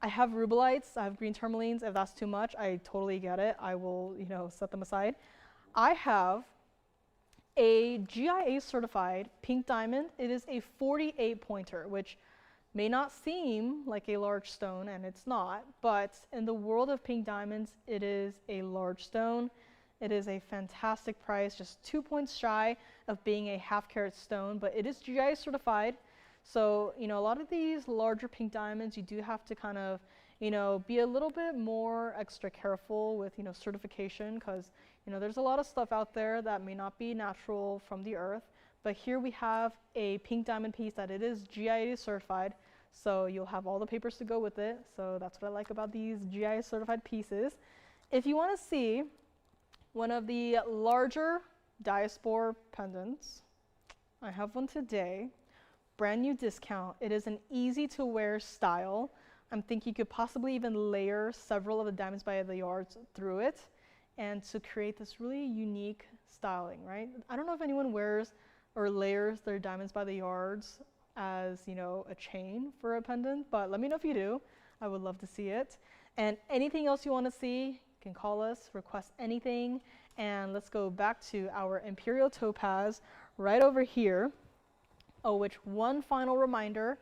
[SPEAKER 1] I have rubelites, I have green tourmalines. If that's too much, I totally get it. I will, set them aside. I have a GIA certified pink diamond. It is a 48 pointer, which may not seem like a large stone, and it's not, but in the world of pink diamonds, it is a large stone. It is a fantastic price, just 2 points shy of being a half-carat stone, but it is GIA certified. So, a lot of these larger pink diamonds, you do have to kind of, be a little bit more extra careful with, certification, because, there's a lot of stuff out there that may not be natural from the earth. But here we have a pink diamond piece that it is GIA certified. So you'll have all the papers to go with it. So that's what I like about these GIA certified pieces. If you want to see one of the larger diaspora pendants, I have one today, brand new discount. It is an easy to wear style. I'm thinking you could possibly even layer several of the diamonds by the yards through it, and to create this really unique styling, right? I don't know if anyone wears or layers their diamonds by the yards as, a chain for a pendant, but let me know if you do. I would love to see it. And anything else you want to see, you can call us, request anything, and let's go back to our Imperial topaz right over here. Oh, which one final reminder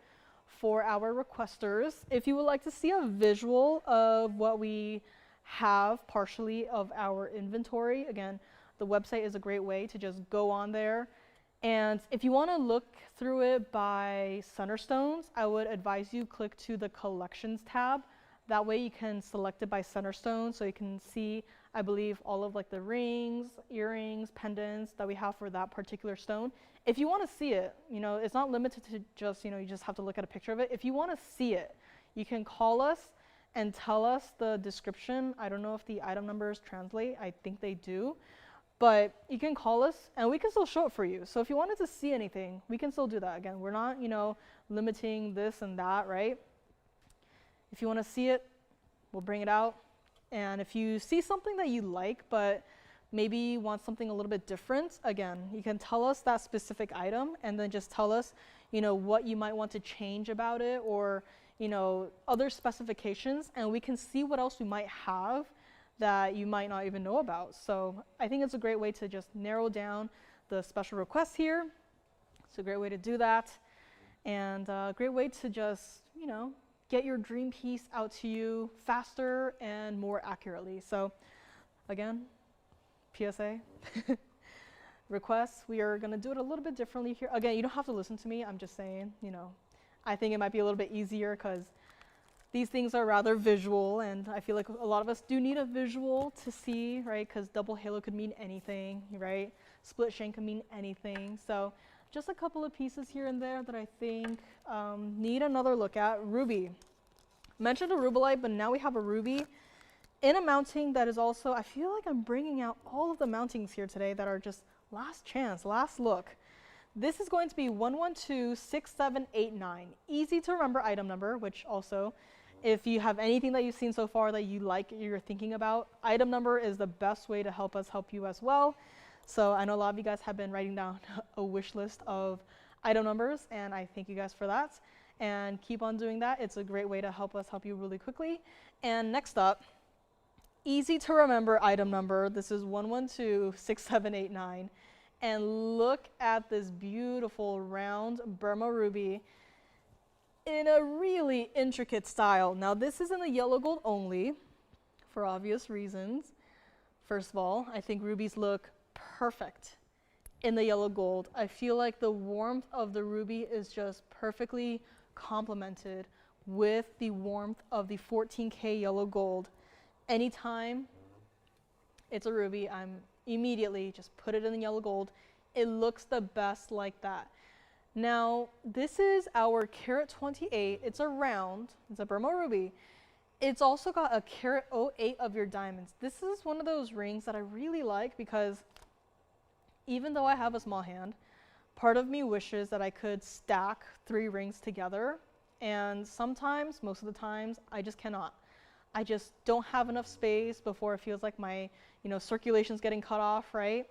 [SPEAKER 1] for our requesters, if you would like to see a visual of what we have partially of our inventory, again, the website is a great way to just go on there. And if you want to look through it by center stones, I would advise you click to the collections tab. That way you can select it by center stone, so you can see, I believe, all of like the rings, earrings, pendants that we have for that particular stone. If you want to see it, it's not limited to just, you just have to look at a picture of it. If you want to see it, you can call us and tell us the description. I don't know if the item numbers translate. I think they do. But you can call us and we can still show it for you. So if you wanted to see anything, we can still do that. Again, we're not, limiting this and that, right? If you want to see it, we'll bring it out. And if you see something that you like, but maybe you want something a little bit different, again, you can tell us that specific item and then just tell us, what you might want to change about it, or, other specifications, and we can see what else we might have that you might not even know about. So I think it's a great way to just narrow down the special requests here. It's a great way to do that, and a great way to just, get your dream piece out to you faster and more accurately. So again, PSA, requests, we are gonna do it a little bit differently here. Again, you don't have to listen to me, I'm just saying, I think it might be a little bit easier because these things are rather visual, and I feel like a lot of us do need a visual to see, right? Because double halo could mean anything, right? Split shank could mean anything. So just a couple of pieces here and there that I think need another look at. Ruby. Mentioned a rubellite, but now we have a ruby in a mounting that is also, I feel like I'm bringing out all of the mountings here today that are just last chance, last look. This is going to be 1126789. Easy to remember item number, which also, if you have anything that you've seen so far that you like, you're thinking about, item number is the best way to help us help you as well. So I know a lot of you guys have been writing down a wish list of item numbers, and I thank you guys for that. And keep on doing that. It's a great way to help us help you really quickly. And next up, easy to remember item number. This is 1126789. And look at this beautiful round Burma ruby in a really intricate style. Now this is in the yellow gold only for obvious reasons. First of all, I think rubies look perfect in the yellow gold. I feel like the warmth of the ruby is just perfectly complemented with the warmth of the 14K yellow gold. Anytime it's a ruby, I'm immediately just put it in the yellow gold. It looks the best like that. Now, this is our carat 28. It's a round, it's a Burma ruby. It's also got a carat 08 of your diamonds. This is one of those rings that I really like because even though I have a small hand, part of me wishes that I could stack 3 rings together. And sometimes, most of the times, I just cannot. I just don't have enough space before it feels like my, circulation's getting cut off, right?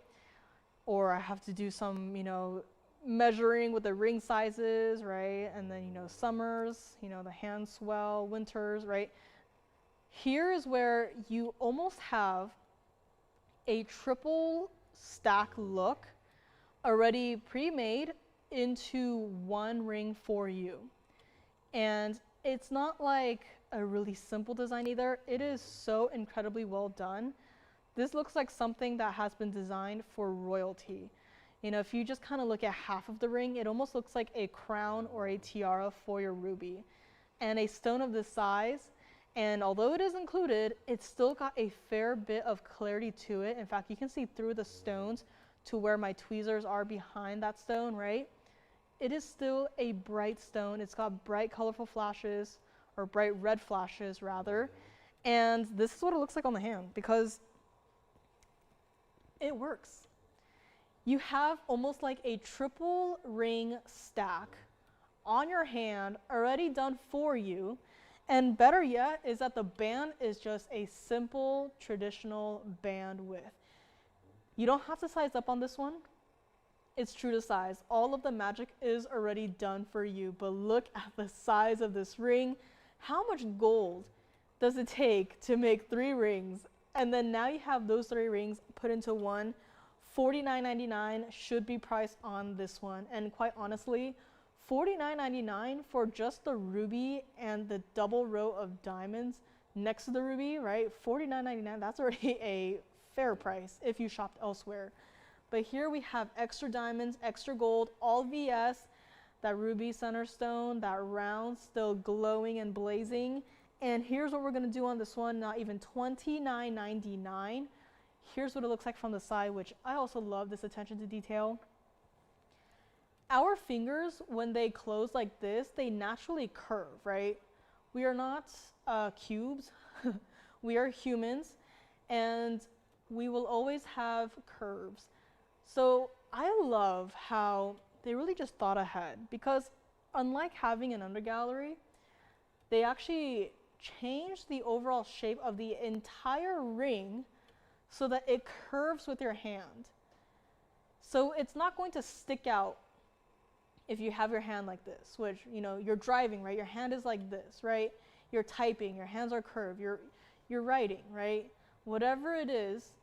[SPEAKER 1] Or I have to do some, measuring with the ring sizes, right? And then, summers, the hand swell, winters, right? Here is where you almost have a triple stack look already pre-made into one ring for you. And it's not like a really simple design either. It is so incredibly well done. This looks like something that has been designed for royalty. If you just kind of look at half of the ring, it almost looks like a crown or a tiara for your ruby. And a stone of this size, and although it is included, it's still got a fair bit of clarity to it. In fact, you can see through the stones to where my tweezers are behind that stone, right? It is still a bright stone. It's got bright colorful flashes, or bright red flashes rather. And this is what it looks like on the hand because it works. You have almost like a triple ring stack on your hand already done for you. And better yet is that the band is just a simple traditional band width. You don't have to size up on this one. It's true to size. All of the magic is already done for you, but look at the size of this ring. How much gold does it take to make 3 rings? And then now you have those 3 rings put into one. $49.99 should be priced on this one. And quite honestly, $49.99 for just the ruby and the double row of diamonds next to the ruby, right? $49.99, that's already a fair price if you shopped elsewhere. But here we have extra diamonds, extra gold, all VS, that ruby center stone, that round still glowing and blazing. And here's what we're gonna do on this one, not even $29.99. Here's what it looks like from the side, which I also love this attention to detail. Our fingers, when they close like this, they naturally curve, right? We are not cubes, we are humans. And we will always have curves. So I love how they really just thought ahead, because unlike having an undergallery, they actually changed the overall shape of the entire ring so that it curves with your hand. So it's not going to stick out if you have your hand like this, which, you know, you're driving, right? Your hand is like this, right? You're typing, your hands are curved, you're writing, right? Whatever it is,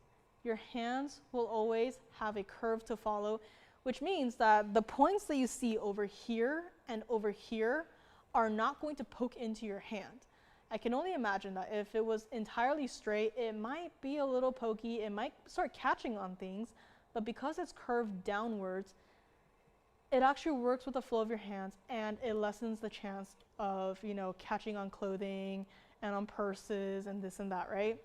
[SPEAKER 1] your hands will always have a curve to follow, which means that the points that you see over here and over here are not going to poke into your hand. I can only imagine that if it was entirely straight, it might be a little pokey, it might start catching on things, but because it's curved downwards, it actually works with the flow of your hands, and it lessens the chance of, you know, catching on clothing and on purses and this and that, right?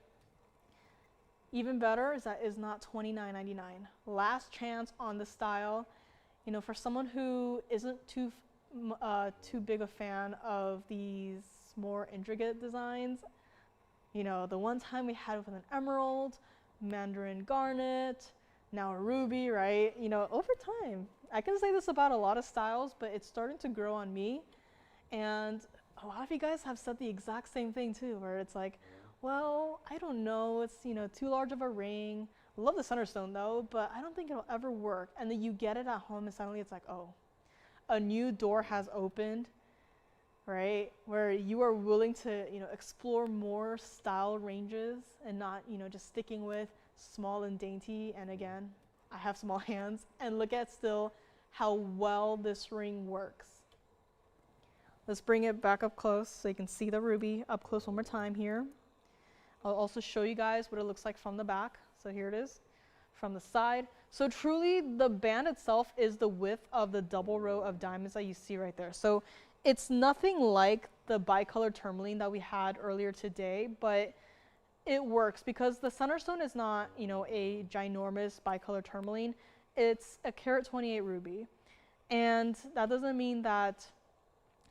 [SPEAKER 1] Even better is that it's not $29.99. Last chance on the style. You know, for someone who isn't too big a fan of these more intricate designs, you know, the one time we had with an emerald, mandarin garnet, now a ruby, right? You know, over time, I can say this about a lot of styles, but it's starting to grow on me. And a lot of you guys have said the exact same thing too, where it's like, well, I don't know, it's, you know, too large of a ring. I love the Sunderstone though, but I don't think it'll ever work. And then you get it at home and suddenly it's like, oh, a new door has opened, right? Where you are willing to, you know, explore more style ranges and not, you know, just sticking with small and dainty. And again, I have small hands, and look at still how well this ring works. Let's bring it back up close so you can see the ruby up close one more time here. I'll also show you guys what it looks like from the back. So here it is from the side. So truly the band itself is the width of the double row of diamonds that you see right there. So it's nothing like the bicolor tourmaline that we had earlier today, but it works because the Sunderstone is not, you know, a ginormous bicolor tourmaline. It's a carat 28 ruby. And that doesn't mean that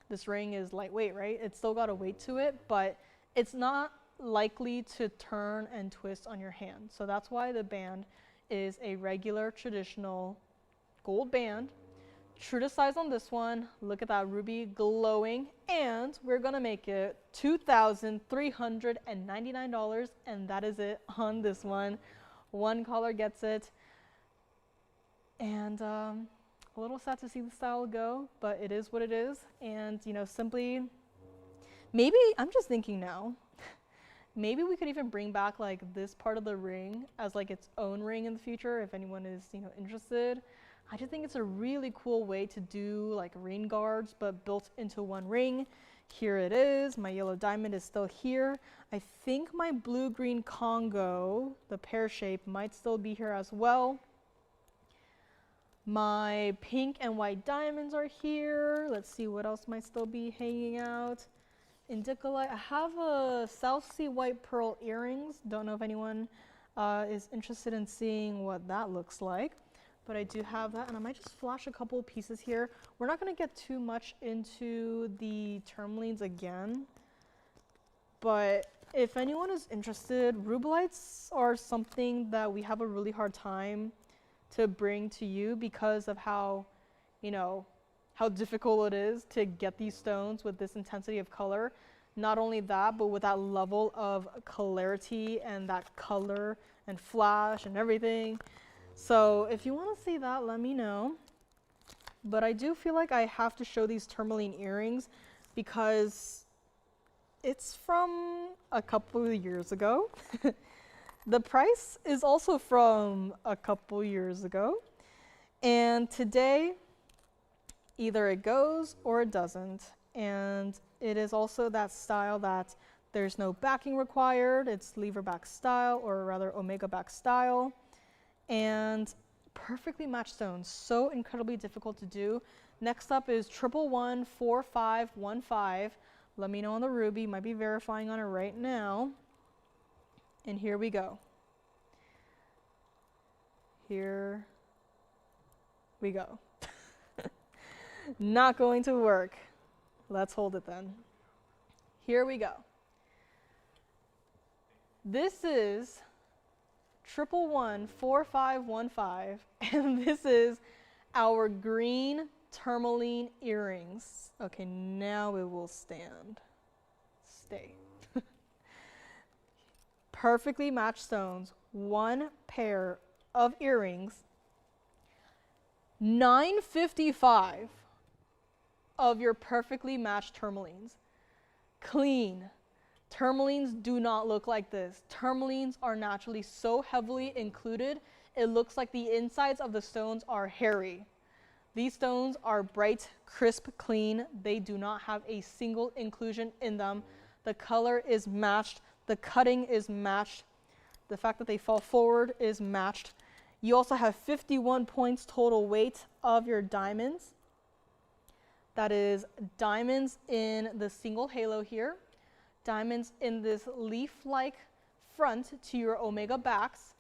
[SPEAKER 1] this ring is lightweight, right? It's still got a weight to it, but it's not likely to turn and twist on your hand. So that's why the band is a regular traditional gold band. True to size on this one. Look at that ruby glowing, and we're gonna make it $2,399, and that is it on this one. One caller gets it, and a little sad to see the style go, but it is what it is. And you know, simply, maybe I'm just thinking now, maybe we could even bring back like this part of the ring as like its own ring in the future if anyone is, you know, interested. I just think it's a really cool way to do like rain guards, but built into one ring. Here it is. My yellow diamond is still here. I think my blue-green Congo, the pear-shaped, might still be here as well. My pink and white diamonds are here. Let's see what else might still be hanging out. Indicolite. I have a South Sea white pearl earrings. Don't know if anyone is interested in seeing what that looks like, but I do have that, and I might just flash a couple of pieces here. We're not going to get too much into the tourmalines again, but if anyone is interested, rubelites are something that we have a really hard time to bring to you because of how, you know, how difficult it is to get these stones with this intensity of color. Not only that, but with that level of clarity and that color and flash and everything. So if you want to see that, let me know. But I do feel like I have to show these tourmaline earrings because it's from a couple of years ago. The price is also from a couple years ago. And today, either it goes or it doesn't. And it is also that style that there's no backing required. It's lever back style, or rather omega back style. And perfectly matched stones, so incredibly difficult to do. Next up is 1114515. Let me know on the ruby, might be verifying on it right now. And here we go. Here we go. Not going to work. Let's hold it then. Here we go. This is 1114515, and this is our green tourmaline earrings. Okay, now it will stand. Stay. Perfectly matched stones, one pair of earrings, $9.55 of your perfectly matched tourmalines. Clean. Tourmalines do not look like this. Tourmalines are naturally so heavily included, it looks like the insides of the stones are hairy. These stones are bright, crisp, clean. They do not have a single inclusion in them. The color is matched. The cutting is matched. The fact that they fall forward is matched. You also have 51 points total weight of your diamonds. That is diamonds in the single halo here, diamonds in this leaf-like front to your omega backs,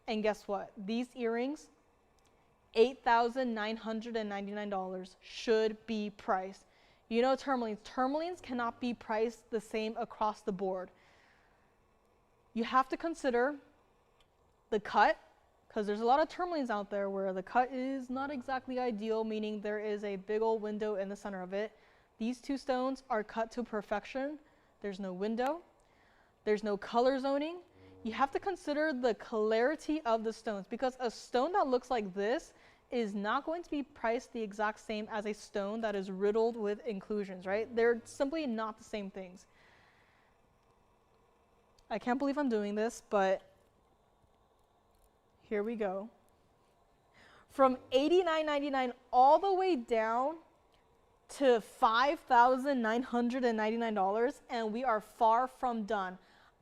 [SPEAKER 1] and guess what? These earrings, $8,999 should be priced. You know tourmalines. Tourmalines cannot be priced the same across the board. You have to consider the cut, because there's a lot of tourmalines out there where the cut is not exactly ideal, meaning there is a big old window in the center of it. These two stones are cut to perfection. There's no window. There's no color zoning. You have to consider the clarity of the stones, because a stone that looks like this is not going to be priced the exact same as a stone that is riddled with inclusions, right? They're simply not the same things. I can't believe I'm doing this, but here we go. From $89.99 all the way down to $5,999, and we are far from done.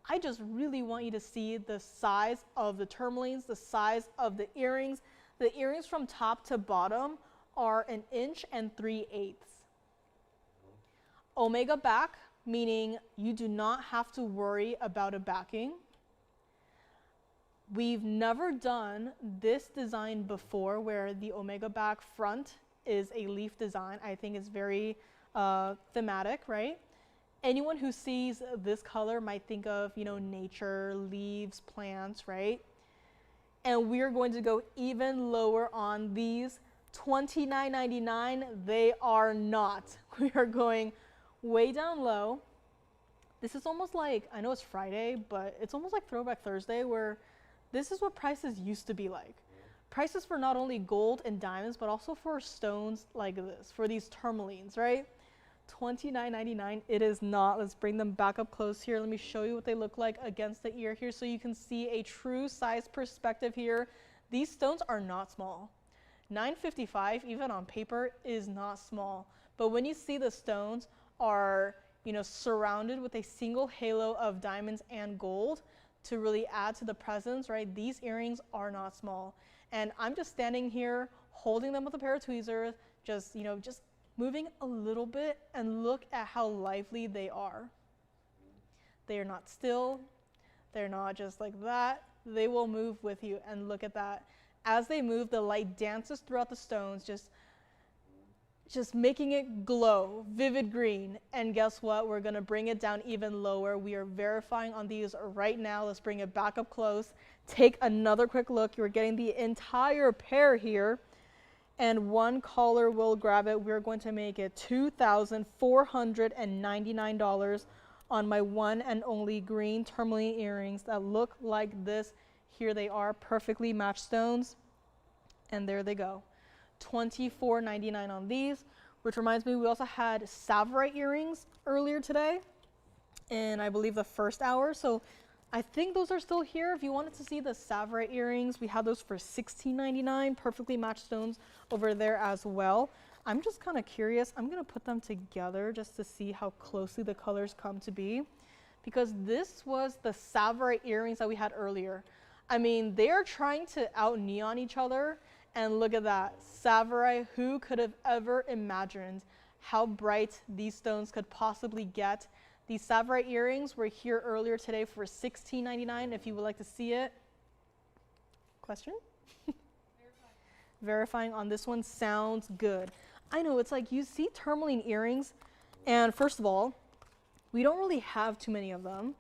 [SPEAKER 1] I just really want you to see the size of the tourmalines, the size of the earrings. The earrings from top to bottom are 1 3/8 inches. Omega back, meaning you do not have to worry about a backing. We've never done this design before where the omega back front is a leaf design. I think it's very thematic, right? Anyone who sees this color might think of, you know, nature, leaves, plants, right? And we're going to go even lower on these. $29.99, they are not. We are going way down low. This is almost like, I know it's Friday, but it's almost like Throwback Thursday, where this is what prices used to be like. Prices for not only gold and diamonds, but also for stones like this, for these tourmalines, right? $29.99, it is not. Let's bring them back up close here. Let me show you what they look like against the ear here so you can see a true size perspective here. These stones are not small. $9.55, even on paper, is not small. But when you see the stones are, you know, surrounded with a single halo of diamonds and gold to really add to the presence, right? These earrings are not small. And I'm just standing here holding them with a pair of tweezers, just, you know, just moving a little bit, and look at how lively they are. They are not still. They're not just like that. They will move with you, and look at that. As they move, the light dances throughout the stones, just making it glow, vivid green. And guess what? We're gonna bring it down even lower. We are verifying on these right now. Let's bring it back up close. Take another quick look. You're getting the entire pair here, and one caller will grab it. We're going to make it $2,499 on my one and only green tourmaline earrings that look like this. Here they are, perfectly matched stones, and there they go. $24.99 on these, which reminds me, we also had Tsavorite earrings earlier today in, I believe, the first hour. So I think those are still here. If you wanted to see the Tsavorite earrings, we had those for $16.99, perfectly matched stones over there as well. I'm just kind of curious. I'm going to put them together just to see how closely the colors come to be, because this was the Tsavorite earrings that we had earlier. I mean, they are trying to out neon each other, and look at that. Tsavorite, who could have ever imagined how bright these stones could possibly get? These Tsavorite earrings were here earlier today for $16.99 if you would like to see it. Question? Verifying on this one. Sounds good. I know, it's like you see tourmaline earrings, and first of all, we don't really have too many of them.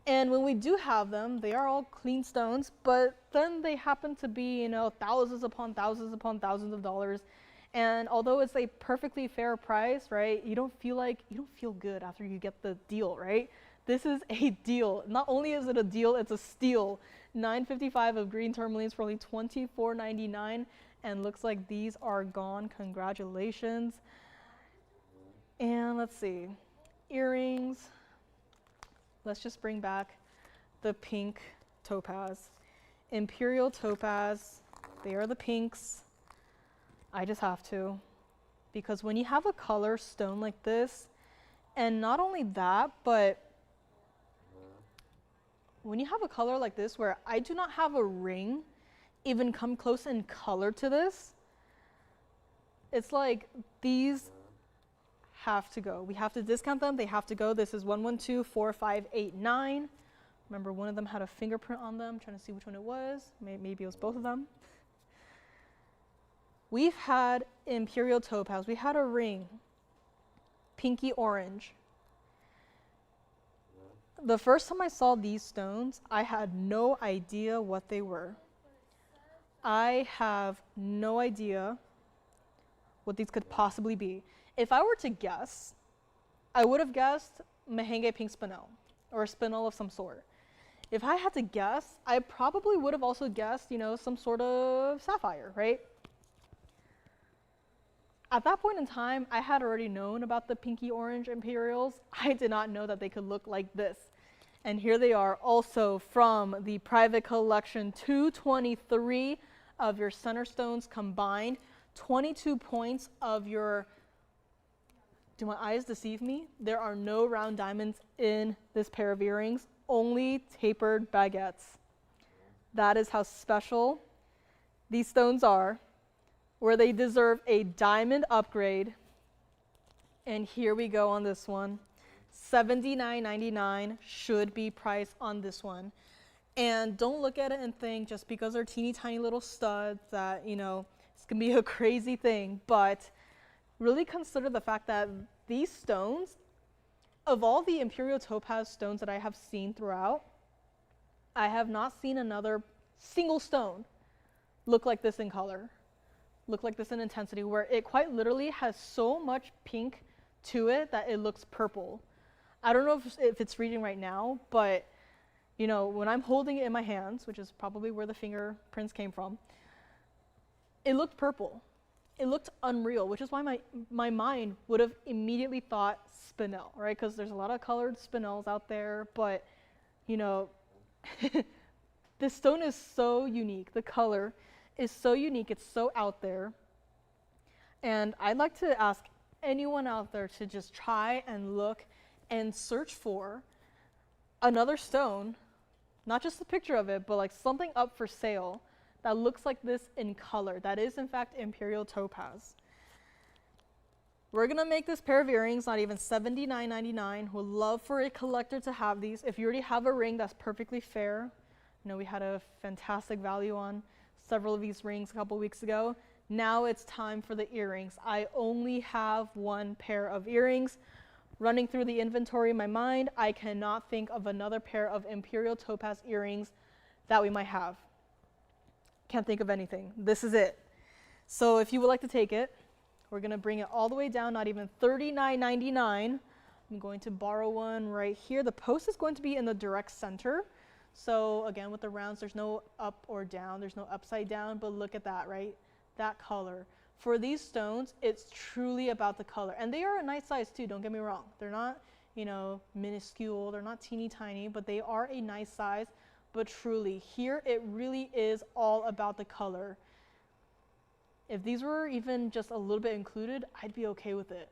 [SPEAKER 1] And when we do have them, they are all clean stones, but then they happen to be, you know, thousands upon thousands upon thousands of dollars. And although it's a perfectly fair price, right, you don't feel good after you get the deal, right? This is a deal. Not only is it a deal, it's a steal. $9.55 of green tourmalines for only $24.99, and looks like these are gone. Congratulations. And let's see, earrings. Let's just bring back the pink topaz. Imperial topaz, they are the pinks. I just have to, because when you have a color stone like this, and not only that, but when you have a color like this where I do not have a ring even come close in color to this, it's like these have to go. We have to discount them. They have to go. This is 1124589. Remember, one of them had a fingerprint on them. I'm trying to see which one it was. Maybe it was both of them. We've had Imperial topaz. We had a ring, pinky orange. The first time I saw these stones, I had no idea what they were. I have no idea what these could possibly be. If I were to guess, I would have guessed Mahenge pink spinel, or a spinel of some sort. If I had to guess, I probably would have also guessed, you know, some sort of sapphire, right? At that point in time, I had already known about the pinky orange Imperials. I did not know that they could look like this. And here they are, also from the private collection, 223 of your center stones combined, 22 points of your, do my eyes deceive me? There are no round diamonds in this pair of earrings, only tapered baguettes. That is how special these stones are, where they deserve a diamond upgrade. And here we go on this one. $79.99 should be priced on this one. And don't look at it and think just because they're teeny tiny little studs that, you know, it's gonna be a crazy thing, but really consider the fact that these stones, of all the Imperial topaz stones that I have seen throughout, I have not seen another single stone look like this in color, look like this in intensity, where it quite literally has so much pink to it that it looks purple. I don't know if it's reading right now, but you know, when I'm holding it in my hands, which is probably where the fingerprints came from, it looked purple. It looked unreal, which is why my mind would have immediately thought spinel, right? Because there's a lot of colored spinels out there, but you know, this stone is so unique. The color is so unique. It's so out there. And I'd like to ask anyone out there to just try and look and search for another stone, not just a picture of it, but like something up for sale that looks like this in color. That is in fact Imperial topaz. We're gonna make this pair of earrings not even $79.99. Would love for a collector to have these. If you already have a ring, that's perfectly fair. You know, we had a fantastic value on several of these rings a couple weeks ago. Now it's time for the earrings. I only have one pair of earrings. Running through the inventory in my mind, I cannot think of another pair of Imperial topaz earrings that we might have. Can't think of anything. This is it. So if you would like to take it, we're gonna bring it all the way down, not even $39.99. I'm going to borrow one right here. The post is going to be in the direct center. So again, with the rounds, there's no up or down, there's no upside down, but look at that, right? That color. For these stones, it's truly about the color. And they are a nice size too, don't get me wrong. They're not, you know, minuscule, they're not teeny tiny, but they are a nice size. But truly, here it really is all about the color. If these were even just a little bit included, I'd be okay with it,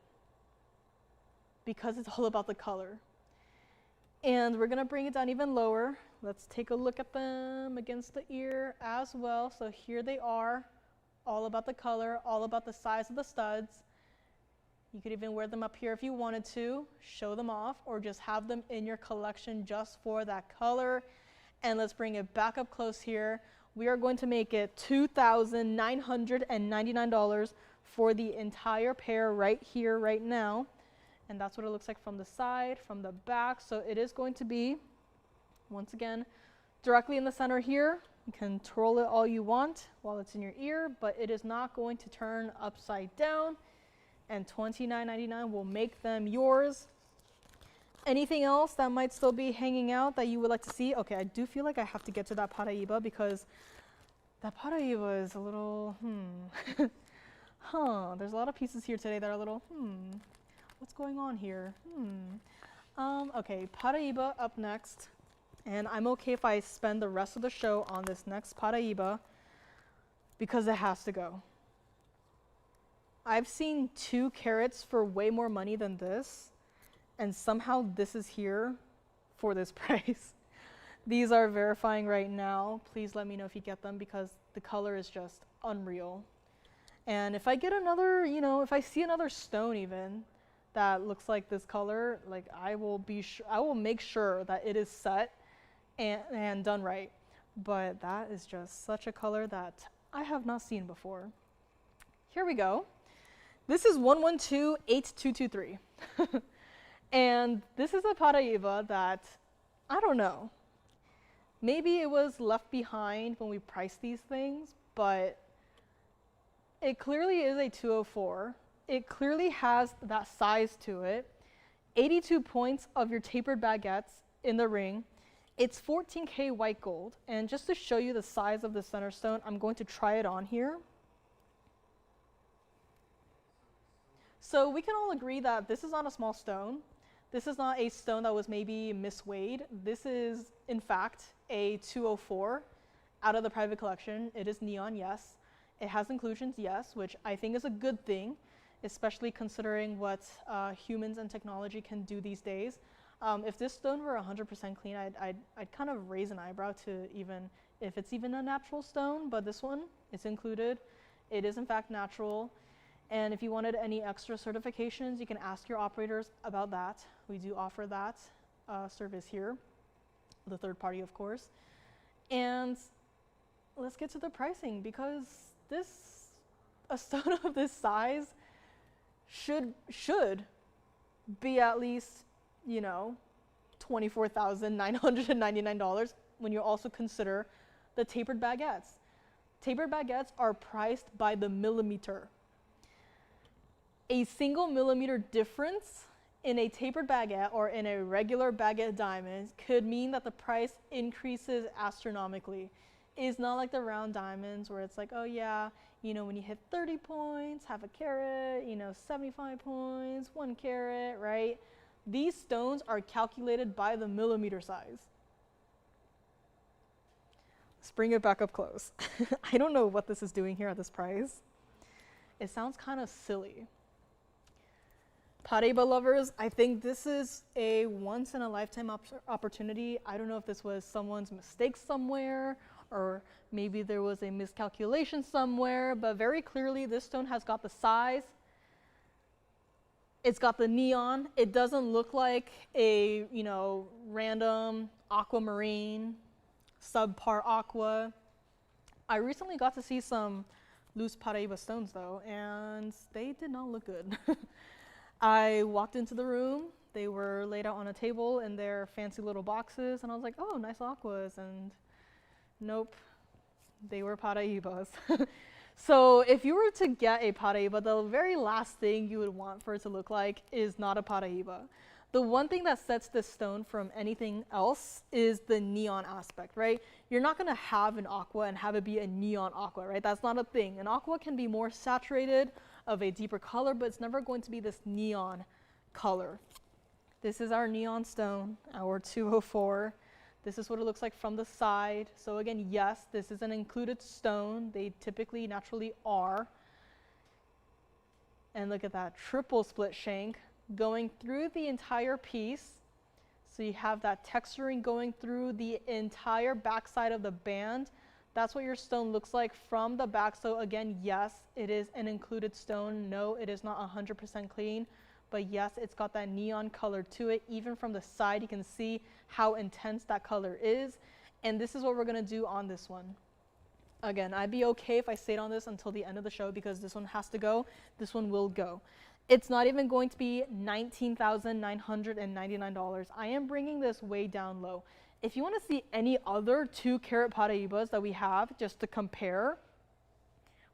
[SPEAKER 1] because it's all about the color. And we're gonna bring it down even lower. Let's take a look at them against the ear as well. So here they are. All about the color, all about the size of the studs. You could even wear them up here if you wanted to, show them off, or just have them in your collection just for that color. And let's bring it back up close here. We are going to make it $2,999 for the entire pair right here, right now. And that's what it looks like from the side, from the back. So it is going to be Once again, directly in the center here. You can twirl it all you want while it's in your ear, but it is not going to turn upside down, and $29.99 will make them yours. Anything else that might still be hanging out that you would like to see? Okay, I do feel like I have to get to that Paraiba because that Paraiba is a little, there's a lot of pieces here today that are a little, what's going on here? Okay, Paraiba up next. And I'm okay if I spend the rest of the show on this next Paraiba because it has to go. I've seen 2 carats for way more money than this, and somehow this is here for this price. These are verifying right now. Please let me know if you get them because the color is just unreal. And if I get another, if I see another stone even that looks like this color, like I will make sure that it is set and done right. But that is just such a color that I have not seen before. Here we go. This is 1128223. And this is a Paraiba that, I don't know, maybe it was left behind when we priced these things, but it clearly is a 204. It clearly has that size to it. 82 points of your tapered baguettes in the ring. It's 14K white gold. And just to show you the size of the center stone, I'm going to try it on here. So we can all agree that this is not a small stone. This is not a stone that was maybe misweighed. This is, in fact, a 204 out of the private collection. It is neon, yes. It has inclusions, yes, which I think is a good thing, especially considering what humans and technology can do these days. If this stone were 100% clean, I'd kind of raise an eyebrow to even, if it's even a natural stone, but this one, it's included. It is, in fact, natural. And if you wanted any extra certifications, you can ask your operators about that. We do offer that service here, the third party, of course. And let's get to the pricing because a stone of this size should be at least, $24,999 when you also consider the tapered baguettes. Tapered baguettes are priced by the millimeter. A single millimeter difference in a tapered baguette or in a regular baguette diamond could mean that the price increases astronomically. It's not like the round diamonds where it's like, oh yeah, when you hit 30 points, half a carat, 75 points, 1 carat, right? These stones are calculated by the millimeter size. Let's bring it back up close. I don't know what this is doing here at this price. It sounds kind of silly. Paraiba lovers, I think this is a once-in-a-lifetime opportunity. I don't know if this was someone's mistake somewhere, or maybe there was a miscalculation somewhere, but very clearly this stone has got the size. It's got the neon. It doesn't look like a, random aquamarine, subpar aqua. I recently got to see some loose Paraiba stones though, and they did not look good. I walked into the room, they were laid out on a table in their fancy little boxes, and I was like, oh, nice aquas, and nope, they were Paraibas. So if you were to get a Paraiba, the very last thing you would want for it to look like is not a Paraiba. The one thing that sets this stone from anything else is the neon aspect, right? You're not gonna have an aqua and have it be a neon aqua, right? That's not a thing. An aqua can be more saturated, of a deeper color, but it's never going to be this neon color. This is our neon stone, our 204. This is what it looks like from the side. So again, yes, this is an included stone. They typically naturally are. And look at that triple split shank going through the entire piece. So you have that texturing going through the entire backside of the band. That's what your stone looks like from the back. So again, yes, it is an included stone. No, it is not 100% clean, but yes, it's got that neon color to it. Even from the side, you can see how intense that color is. And this is what we're gonna do on this one. Again, I'd be okay if I stayed on this until the end of the show because this one has to go. This one will go. It's not even going to be $19,999. I am bringing this way down low. If you want to see any other 2-carat Paraibas that we have just to compare,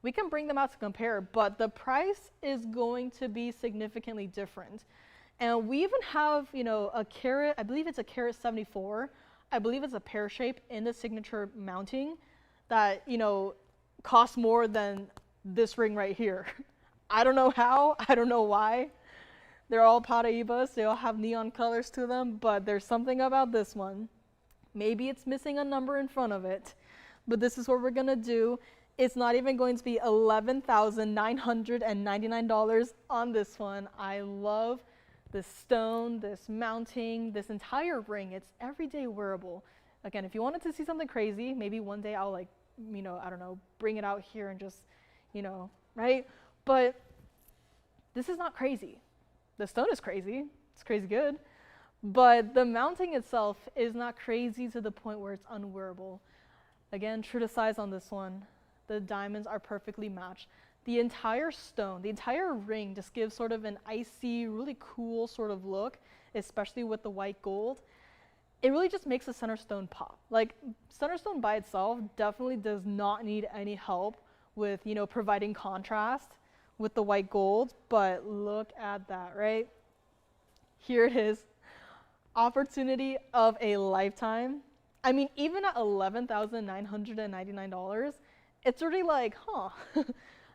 [SPEAKER 1] we can bring them out to compare, but the price is going to be significantly different. And we even have, you know, a carat, I believe it's a carat 74. I believe it's a pear-shaped in the signature mounting that, you know, costs more than this ring right here. I don't know how, I don't know why. They're all Paraibas, they all have neon colors to them, but there's something about this one. Maybe it's missing a number in front of it, but this is what we're gonna do. It's not even going to be $11,999 on this one. I love this stone, this mounting, this entire ring. It's everyday wearable. Again, if you wanted to see something crazy, maybe one day I'll like, you know, I don't know, bring it out here and just, you know, right? But this is not crazy. The stone is crazy. It's crazy good. But the mounting itself is not crazy to the point where it's unwearable. Again, true to size on this one. The diamonds are perfectly matched. The entire stone, the entire ring just gives sort of an icy, really cool sort of look, especially with the white gold. It really just makes the center stone pop. Like, center stone by itself definitely does not need any help with, you know, providing contrast with the white gold, but look at that, right? Here it is. Opportunity of a lifetime. I mean, even at $11,999, it's already like, huh.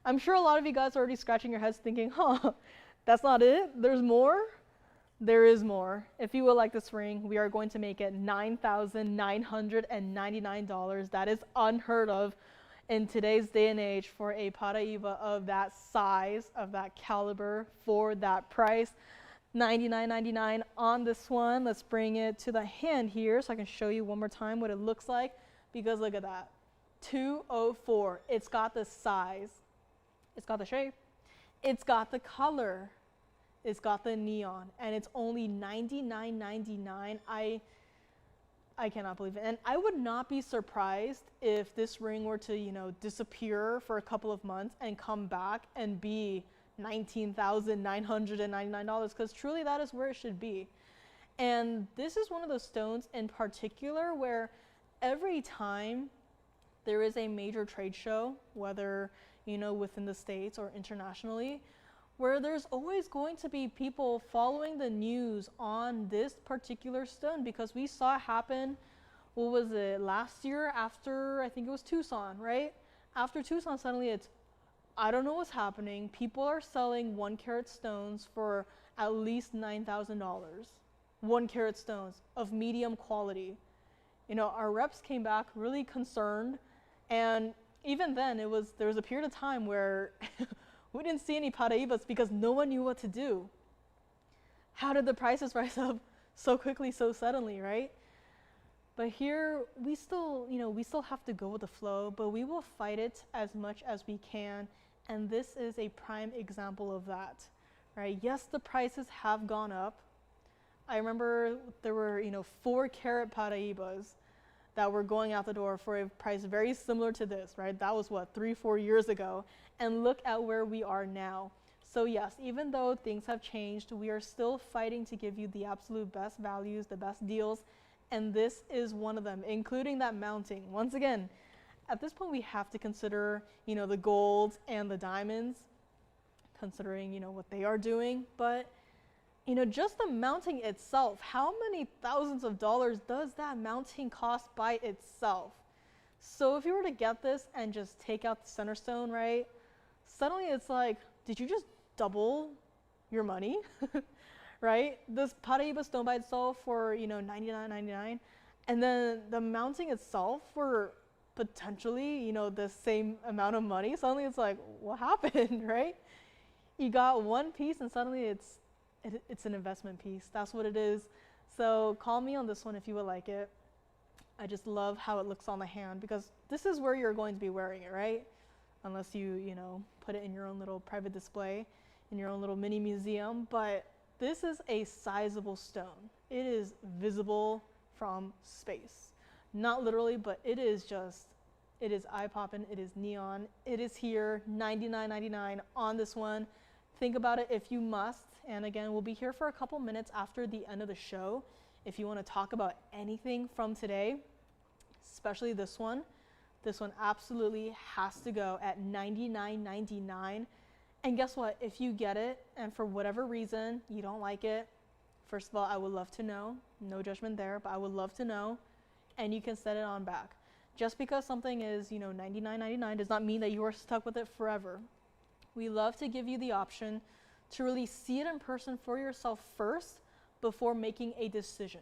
[SPEAKER 1] I'm sure a lot of you guys are already scratching your heads thinking, huh, that's not it? There's more? There is more. If you would like this ring, we are going to make it $9,999. That is unheard of in today's day and age for a Paraiba of that size, of that caliber, for that price. $99.99 on this one. Let's bring it to the hand here so I can show you one more time what it looks like, because look at that. 204. It's got the size, it's got the shape, it's got the color, it's got the neon, and it's only $99.99. I cannot believe it. And I would not be surprised if this ring were to, you know, disappear for a couple of months and come back and be $19,999, because truly that is where it should be. And this is one of those stones in particular where every time there is a major trade show, whether, you know, within the States or internationally, where there's always going to be people following the news on this particular stone, because we saw it happen, what was it, last year after, I think it was Tucson, right? After Tucson, suddenly it's, I don't know what's happening. People are selling 1-carat stones for at least $9,000. 1-carat stones of medium quality. You know, our reps came back really concerned, and even then there was a period of time where we didn't see any Paraibas because no one knew what to do. How did the prices rise up so quickly, so suddenly, right? But here we still, you know, we still have to go with the flow, but we will fight it as much as we can. And this is a prime example of that, right? Yes, the prices have gone up. I remember there were, you know, 4-carat Paraibas that were going out the door for a price very similar to this, right? That was what, 3-4 years ago. And look at where we are now. So yes, even though things have changed, we are still fighting to give you the absolute best values, the best deals. And this is one of them, including that mounting. Once again, at this point we have to consider, you know, the golds and the diamonds, considering, you know, what they are doing. But, you know, just the mounting itself, how many thousands of dollars does that mounting cost by itself? So if you were to get this and just take out the center stone, right, suddenly it's like, did you just double your money? Right? This Paraiba stone by itself for, you know, $99.99, and then the mounting itself for potentially, you know, the same amount of money. Suddenly it's like, what happened, right? You got one piece and suddenly it's an investment piece. That's what it is. So call me on this one if you would like it. I just love how it looks on the hand, because this is where you're going to be wearing it, right? Unless you know, put it in your own little private display, in your own little mini museum. But this is a sizable stone. It is visible from space. Not literally, but it is eye-popping, it is neon. It is here, $99.99 on this one. Think about it if you must. And again, we'll be here for a couple minutes after the end of the show. If you want to talk about anything from today, especially this one absolutely has to go at $99.99. And guess what? If you get it and for whatever reason you don't like it, first of all, I would love to know. No judgment there, but I would love to know. And you can set it on back. Just because something is, you know, $99.99 does not mean that you are stuck with it forever. We love to give you the option to really see it in person for yourself first before making a decision.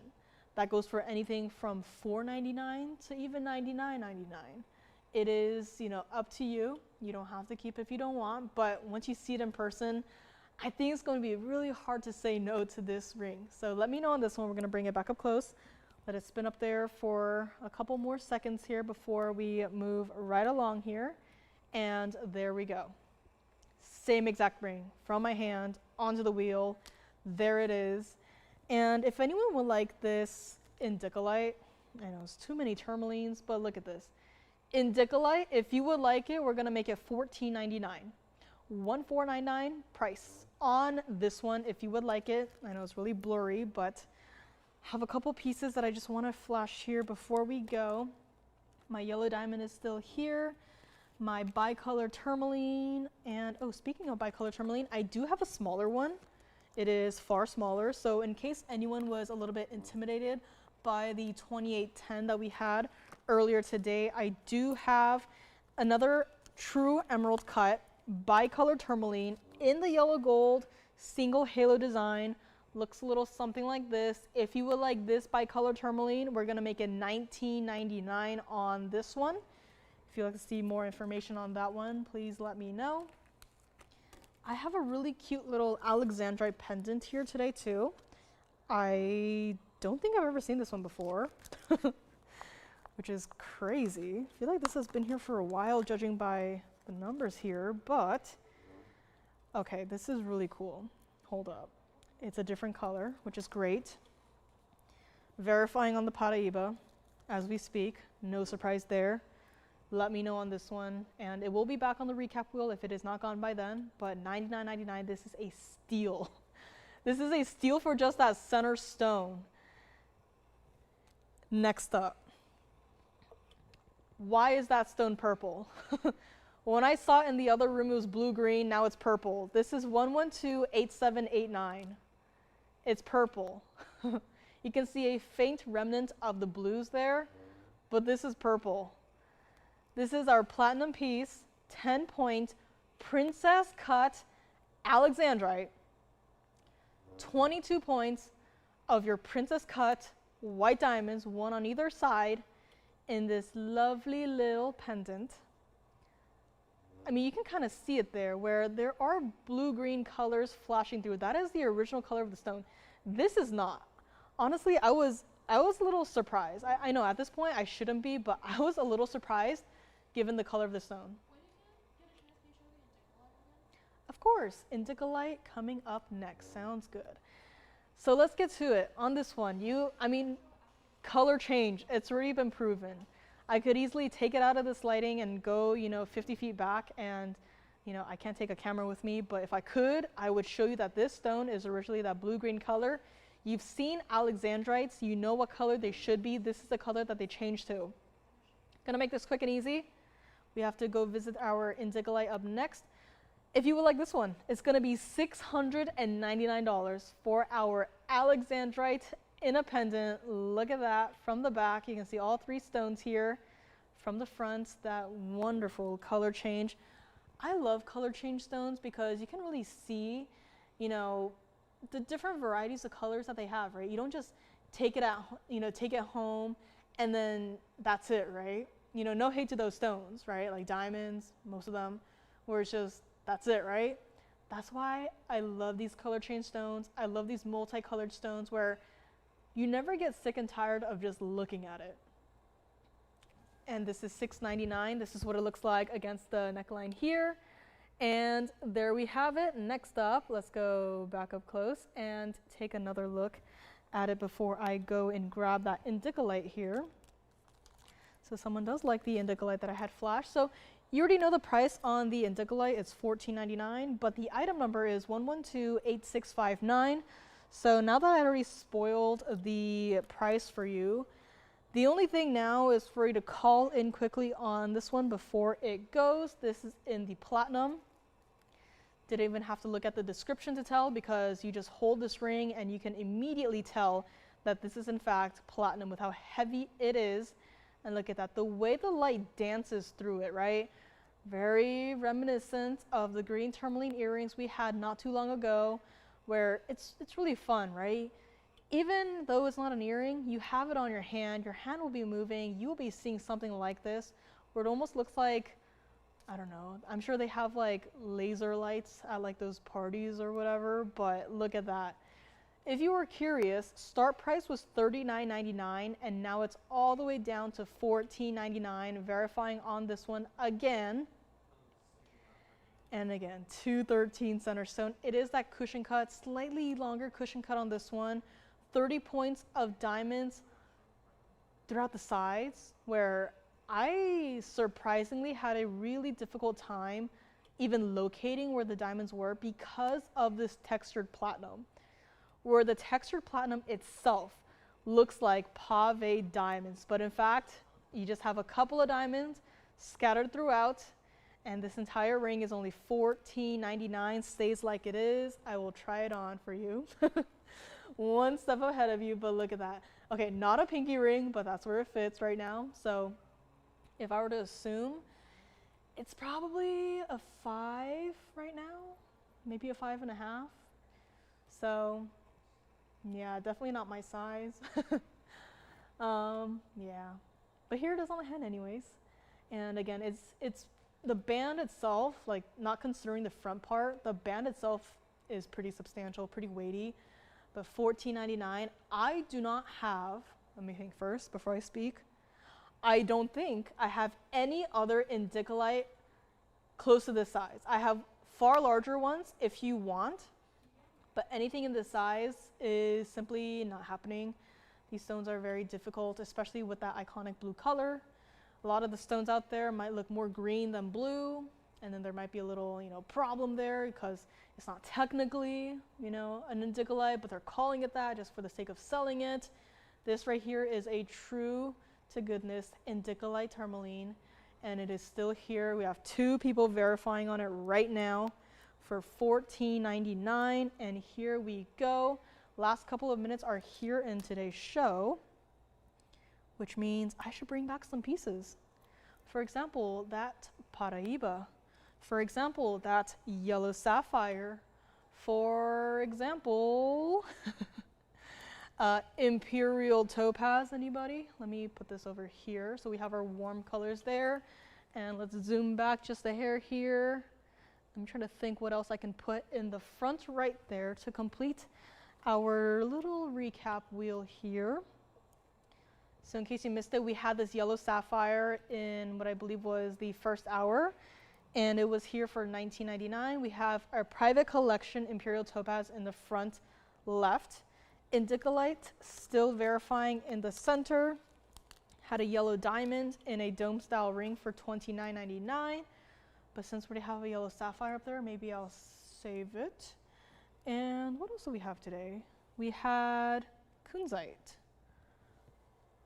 [SPEAKER 1] That goes for anything from $4.99 to even $99.99. It is, you know, up to you. You don't have to keep it if you don't want, but once you see it in person, I think it's going to be really hard to say no to this ring. So let me know on this one. We're going to bring it back up close. Let it spin up there for a couple more seconds here before we move right along here. And there we go. Same exact ring from my hand onto the wheel. There it is. And if anyone would like this indicolite, I know it's too many tourmalines, but look at this. Indicolite, if you would like it, we're going to make it $14.99. $14.99 price on this one if you would like it. I know it's really blurry, but have a couple pieces that I just want to flash here before we go. My yellow diamond is still here. My bicolor tourmaline, and oh, speaking of bicolor tourmaline, I do have a smaller one. It is far smaller, so in case anyone was a little bit intimidated by the 2810 that we had earlier today, I do have another true emerald cut bicolor tourmaline in the yellow gold single halo design. Looks a little something like this. If you would like this bicolor tourmaline, we're gonna make it $19.99 on this one. If you'd like to see more information on that one, please let me know. I have a really cute little Alexandrite pendant here today too. I don't think I've ever seen this one before, which is crazy. I feel like this has been here for a while judging by the numbers here, but okay, this is really cool. Hold up. It's a different color, which is great. Verifying on the Paraiba as we speak. No surprise there. Let me know on this one, and it will be back on the recap wheel if it is not gone by then, but $99.99, this is a steal. This is a steal for just that center stone. Next up, why is that stone purple? When I saw it in the other room, it was blue-green, now it's purple. This is 1128789. It's purple. You can see a faint remnant of the blues there, but this is purple. This is our platinum piece, 10-point princess cut Alexandrite. 22 points of your princess cut white diamonds, one on either side, in this lovely little pendant. I mean, you can kind of see it there where there are blue-green colors flashing through. That is the original color of the stone. This is not. Honestly, I was a little surprised. I know at this point I shouldn't be, but I was a little surprised given the color of the stone. Of course, indicolite coming up next. Sounds good. So let's get to it. On this one, color change, it's already been proven. I could easily take it out of this lighting and go, 50 feet back, and I can't take a camera with me, but if I could, I would show you that this stone is originally that blue-green color. You've seen Alexandrites, you know what color they should be. This is the color that they changed to. Gonna make this quick and easy. We have to go visit our indicolite up next. If you would like this one, it's gonna be $699 for our Alexandrite in a pendant. Look at that from the back. You can see all three stones here. From the front, that wonderful color change. I love color change stones because you can really see, the different varieties of colors that they have, right? You don't just take it home and then that's it, right? No hate to those stones, right? Like diamonds, most of them, where it's just, that's it, right? That's why I love these color change stones. I love these multicolored stones where you never get sick and tired of just looking at it. And this is $699. This is what it looks like against the neckline here. And there we have it. Next up, let's go back up close and take another look at it before I go and grab that indicolite here. So someone does like the indicolite that I had flashed. So you already know the price on the indicolite. It's $14.99, but the item number is 1128659. So now that I already spoiled the price for you, the only thing now is for you to call in quickly on this one before it goes. This is in the platinum. Didn't even have to look at the description to tell, because you just hold this ring and you can immediately tell that this is in fact platinum with how heavy it is. And look at that, the way the light dances through it, right? Very reminiscent of the green tourmaline earrings we had not too long ago, where it's really fun, right? Even though it's not an earring, you have it on your hand will be moving, you will be seeing something like this, where it almost looks like, I don't know, I'm sure they have like laser lights at like those parties or whatever, but look at that. If you were curious, start price was $39.99 and now it's all the way down to $14.99, verifying on this one again. And again, 213 center stone. It is that cushion cut, slightly longer cushion cut on this one. 30 points of diamonds throughout the sides, where I surprisingly had a really difficult time even locating where the diamonds were because of this textured platinum, where the textured platinum itself looks like pave diamonds, but in fact, you just have a couple of diamonds scattered throughout, and this entire ring is only $14.99, stays like it is. I will try it on for you. One step ahead of you, but look at that. Okay, not a pinky ring, but that's where it fits right now. So if I were to assume, it's probably a 5 right now, maybe a 5.5. So yeah, definitely not my size. Yeah, but here it is on the hand anyways. And again, it's the band itself, like not considering the front part, the band itself is pretty substantial, pretty weighty. But $14.99, I do not have, let me think first before I speak. I don't think I have any other indicolite close to this size. I have far larger ones if you want, but anything in this size is simply not happening. These stones are very difficult, especially with that iconic blue color. A lot of the stones out there might look more green than blue, and then there might be a little, problem there because it's not technically, an indicolite, but they're calling it that just for the sake of selling it. This right here is a true to goodness indicolite tourmaline, and it is still here. We have 2 people verifying on it right now for $14.99, and here we go. Last couple of minutes are here in today's show, which means I should bring back some pieces. For example, that Paraiba. For example, that yellow sapphire. For example, Imperial topaz, anybody? Let me put this over here. So we have our warm colors there. And let's zoom back just a hair here. I'm trying to think what else I can put in the front right there to complete our little recap wheel here. So in case you missed it, we had this yellow sapphire in what I believe was the first hour, and it was here for $19.99. We have our private collection Imperial topaz in the front left. Indicolite still verifying in the center. Had a yellow diamond in a dome style ring for $29.99. But since we have a yellow sapphire up there, maybe I'll save it. And what else do we have today? We had kunzite.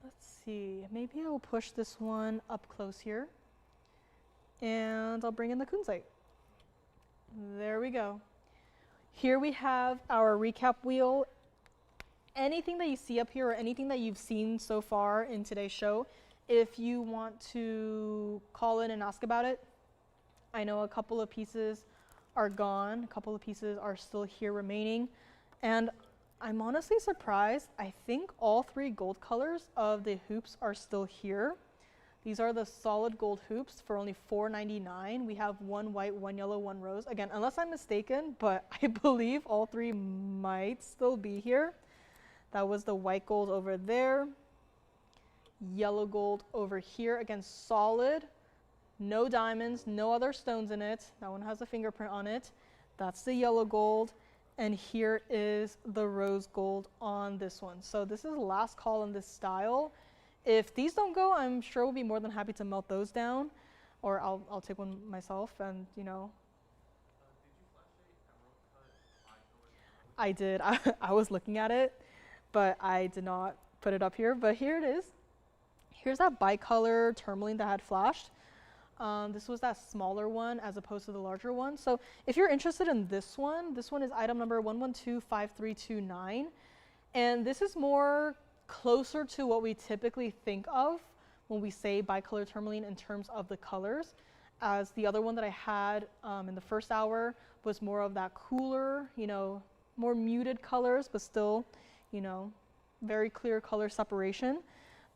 [SPEAKER 1] Let's see, maybe I'll push this one up close here. And I'll bring in the kunzite. There we go. Here we have our recap wheel. Anything that you see up here or anything that you've seen so far in today's show, if you want to call in and ask about it, I know a couple of pieces are gone, a couple of pieces are still here remaining, and I'm honestly surprised. I think all 3 gold colors of the hoops are still here. These are the solid gold hoops for only $4.99. We have 1 white, 1 yellow, 1 rose. Again, unless I'm mistaken, but I believe all 3 might still be here. That was the white gold over there. Yellow gold over here. Again, solid. No diamonds, no other stones in it. That one has a fingerprint on it. That's the yellow gold. And here is the rose gold on this one. So this is the last call in this style. If these don't go, I'm sure we'll be more than happy to melt those down, or I'll take one myself and, I did. I was looking at it, but I did not put it up here. But here it is. Here's that bicolor tourmaline that had flashed. This was that smaller one as opposed to the larger one. So if you're interested in this one is item number 1125329. And this is more closer to what we typically think of when we say bicolor tourmaline in terms of the colors, as the other one that I had in the first hour was more of that cooler, you know, more muted colors, but still, you know, very clear color separation.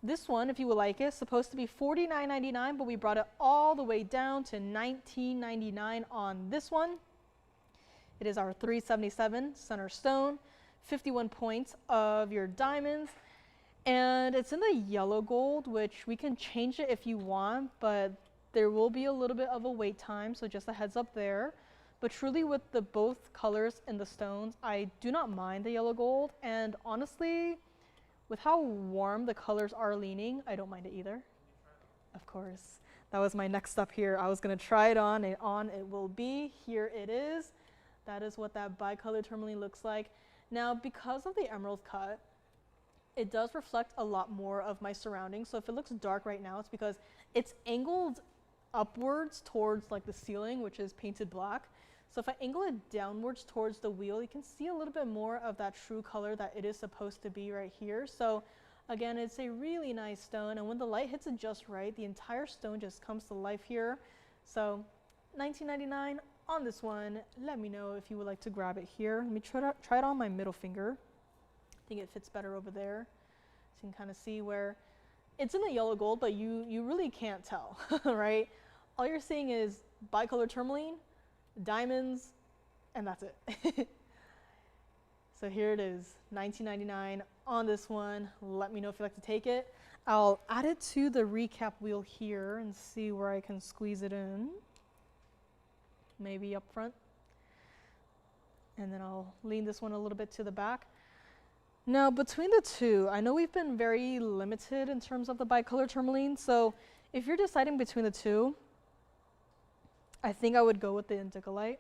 [SPEAKER 1] This one, if you would like it, is supposed to be $49.99, but we brought it all the way down to $19.99 on this one. It is our 377 center stone, 51 points of your diamonds, and it's in the yellow gold, which we can change it if you want, but there will be a little bit of a wait time, so just a heads up there. But truly, with the both colors in the stones, I do not mind the yellow gold, and honestly, with how warm the colors are leaning, I don't mind it either. Of course. That was my next step here. I was going to try it on, and on it will be. Here it is. That is what that bicolor tourmaline looks like. Now, because of the emerald cut, it does reflect a lot more of my surroundings. So if it looks dark right now, it's because it's angled upwards towards like the ceiling, which is painted black. So if I angle it downwards towards the wheel, you can see a little bit more of that true color that it is supposed to be right here. So again, it's a really nice stone, and when the light hits it just right, the entire stone just comes to life here. So $19.99 on this one. Let me know if you would like to grab it here. Let me try it on my middle finger. I think it fits better over there. So you can kind of see where it's in the yellow gold, but you really can't tell, right? All you're seeing is bicolor tourmaline, diamonds, and that's it. So here it is, $19.99 on this one. Let me know if you'd like to take it. I'll add it to the recap wheel here and see where I can squeeze it in. Maybe up front. And then I'll lean this one a little bit to the back. Now, between the two, I know we've been very limited in terms of the bicolor tourmaline, so if you're deciding between the two, I think I would go with the indicolite.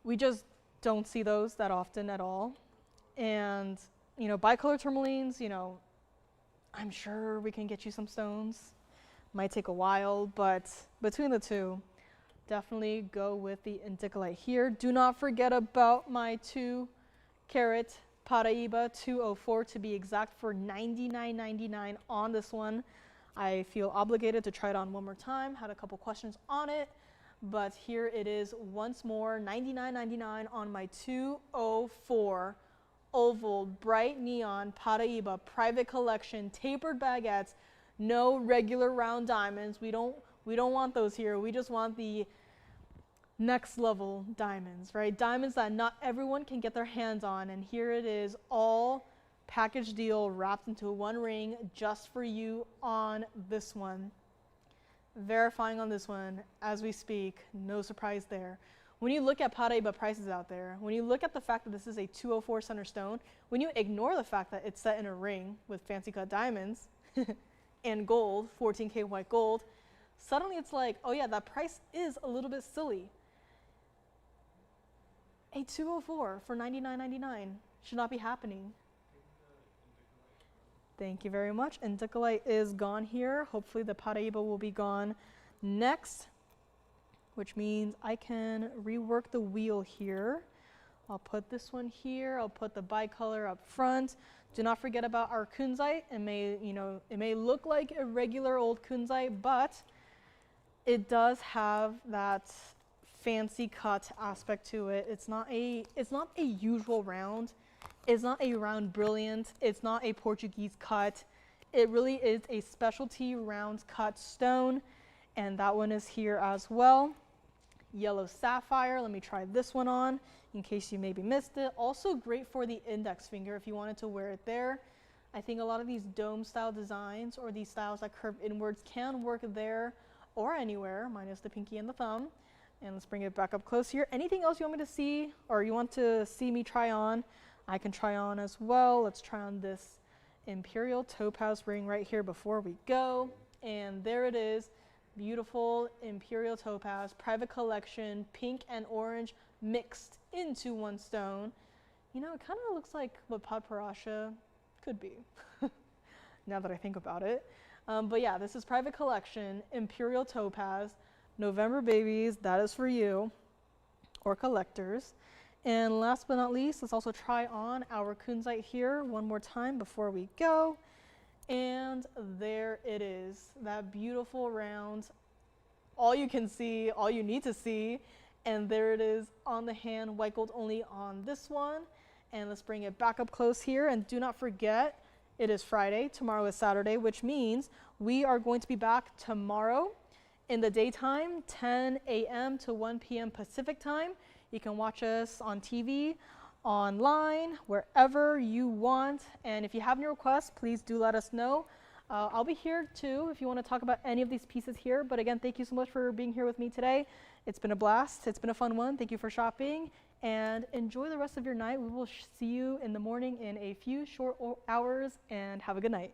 [SPEAKER 1] We just don't see those that often at all. And, you know, bicolor tourmalines, you know, I'm sure we can get you some stones. Might take a while, but between the two, definitely go with the indicolite here. Do not forget about my 2-carat Paraiba 204 to be exact, for $99.99 on this one. I feel obligated to try it on one more time. Had a couple questions on it, but here it is once more, $99.99 on my 204 oval bright neon Paraiba private collection tapered baguettes. No regular round diamonds. We don't want those here. We just want the next level diamonds, right? Diamonds that not everyone can get their hands on, and here it is, all package deal wrapped into one ring just for you on this one. Verifying on this one as we speak, no surprise there. When you look at Paraiba prices out there, when you look at the fact that this is a 204 center stone, when you ignore the fact that it's set in a ring with fancy cut diamonds and gold, 14K white gold, suddenly it's like, oh yeah, that price is a little bit silly. A 204 for $99.99 should not be happening. Thank you very much. Indicolite is gone here. Hopefully the Paraiba will be gone next, which means I can rework the wheel here. I'll put this one here. I'll put the bicolor up front. Do not forget about our kunzite. It may look like a regular old kunzite, but it does have that fancy cut aspect to it. It's not a usual round. It's not a round brilliant. It's not a Portuguese cut. It really is a specialty round cut stone, and that one is here as well. Yellow sapphire. Let me try this one on in case you maybe missed it. Also great for the index finger if you wanted to wear it there. I think a lot of these dome style designs or these styles that curve inwards can work there or anywhere, minus the pinky and the thumb. And let's bring it back up close here. Anything else you want me to see or you want to see me try on, I can try on as well. Let's try on this Imperial topaz ring right here before we go. And there it is. Beautiful Imperial topaz, private collection, pink and orange mixed into one stone. You know, it kind of looks like what Paparasha could be, now that I think about it. But yeah, this is private collection, Imperial topaz, November babies, that is for you, or collectors. And last but not least, let's also try on our kunzite here one more time before we go. And there it is, that beautiful round, all you can see, all you need to see. And there it is on the hand, white gold only on this one. And let's bring it back up close here. And do not forget, it is Friday, tomorrow is Saturday, which means we are going to be back tomorrow in the daytime, 10 a.m. to 1 p.m. Pacific time. You can watch us on TV, online, wherever you want. And if you have any requests, please do let us know. I'll be here too if you want to talk about any of these pieces here. But again, thank you so much for being here with me today. It's been a blast. It's been a fun one. Thank you for shopping. And enjoy the rest of your night. We will see you in the morning in a few short hours, and have a good night.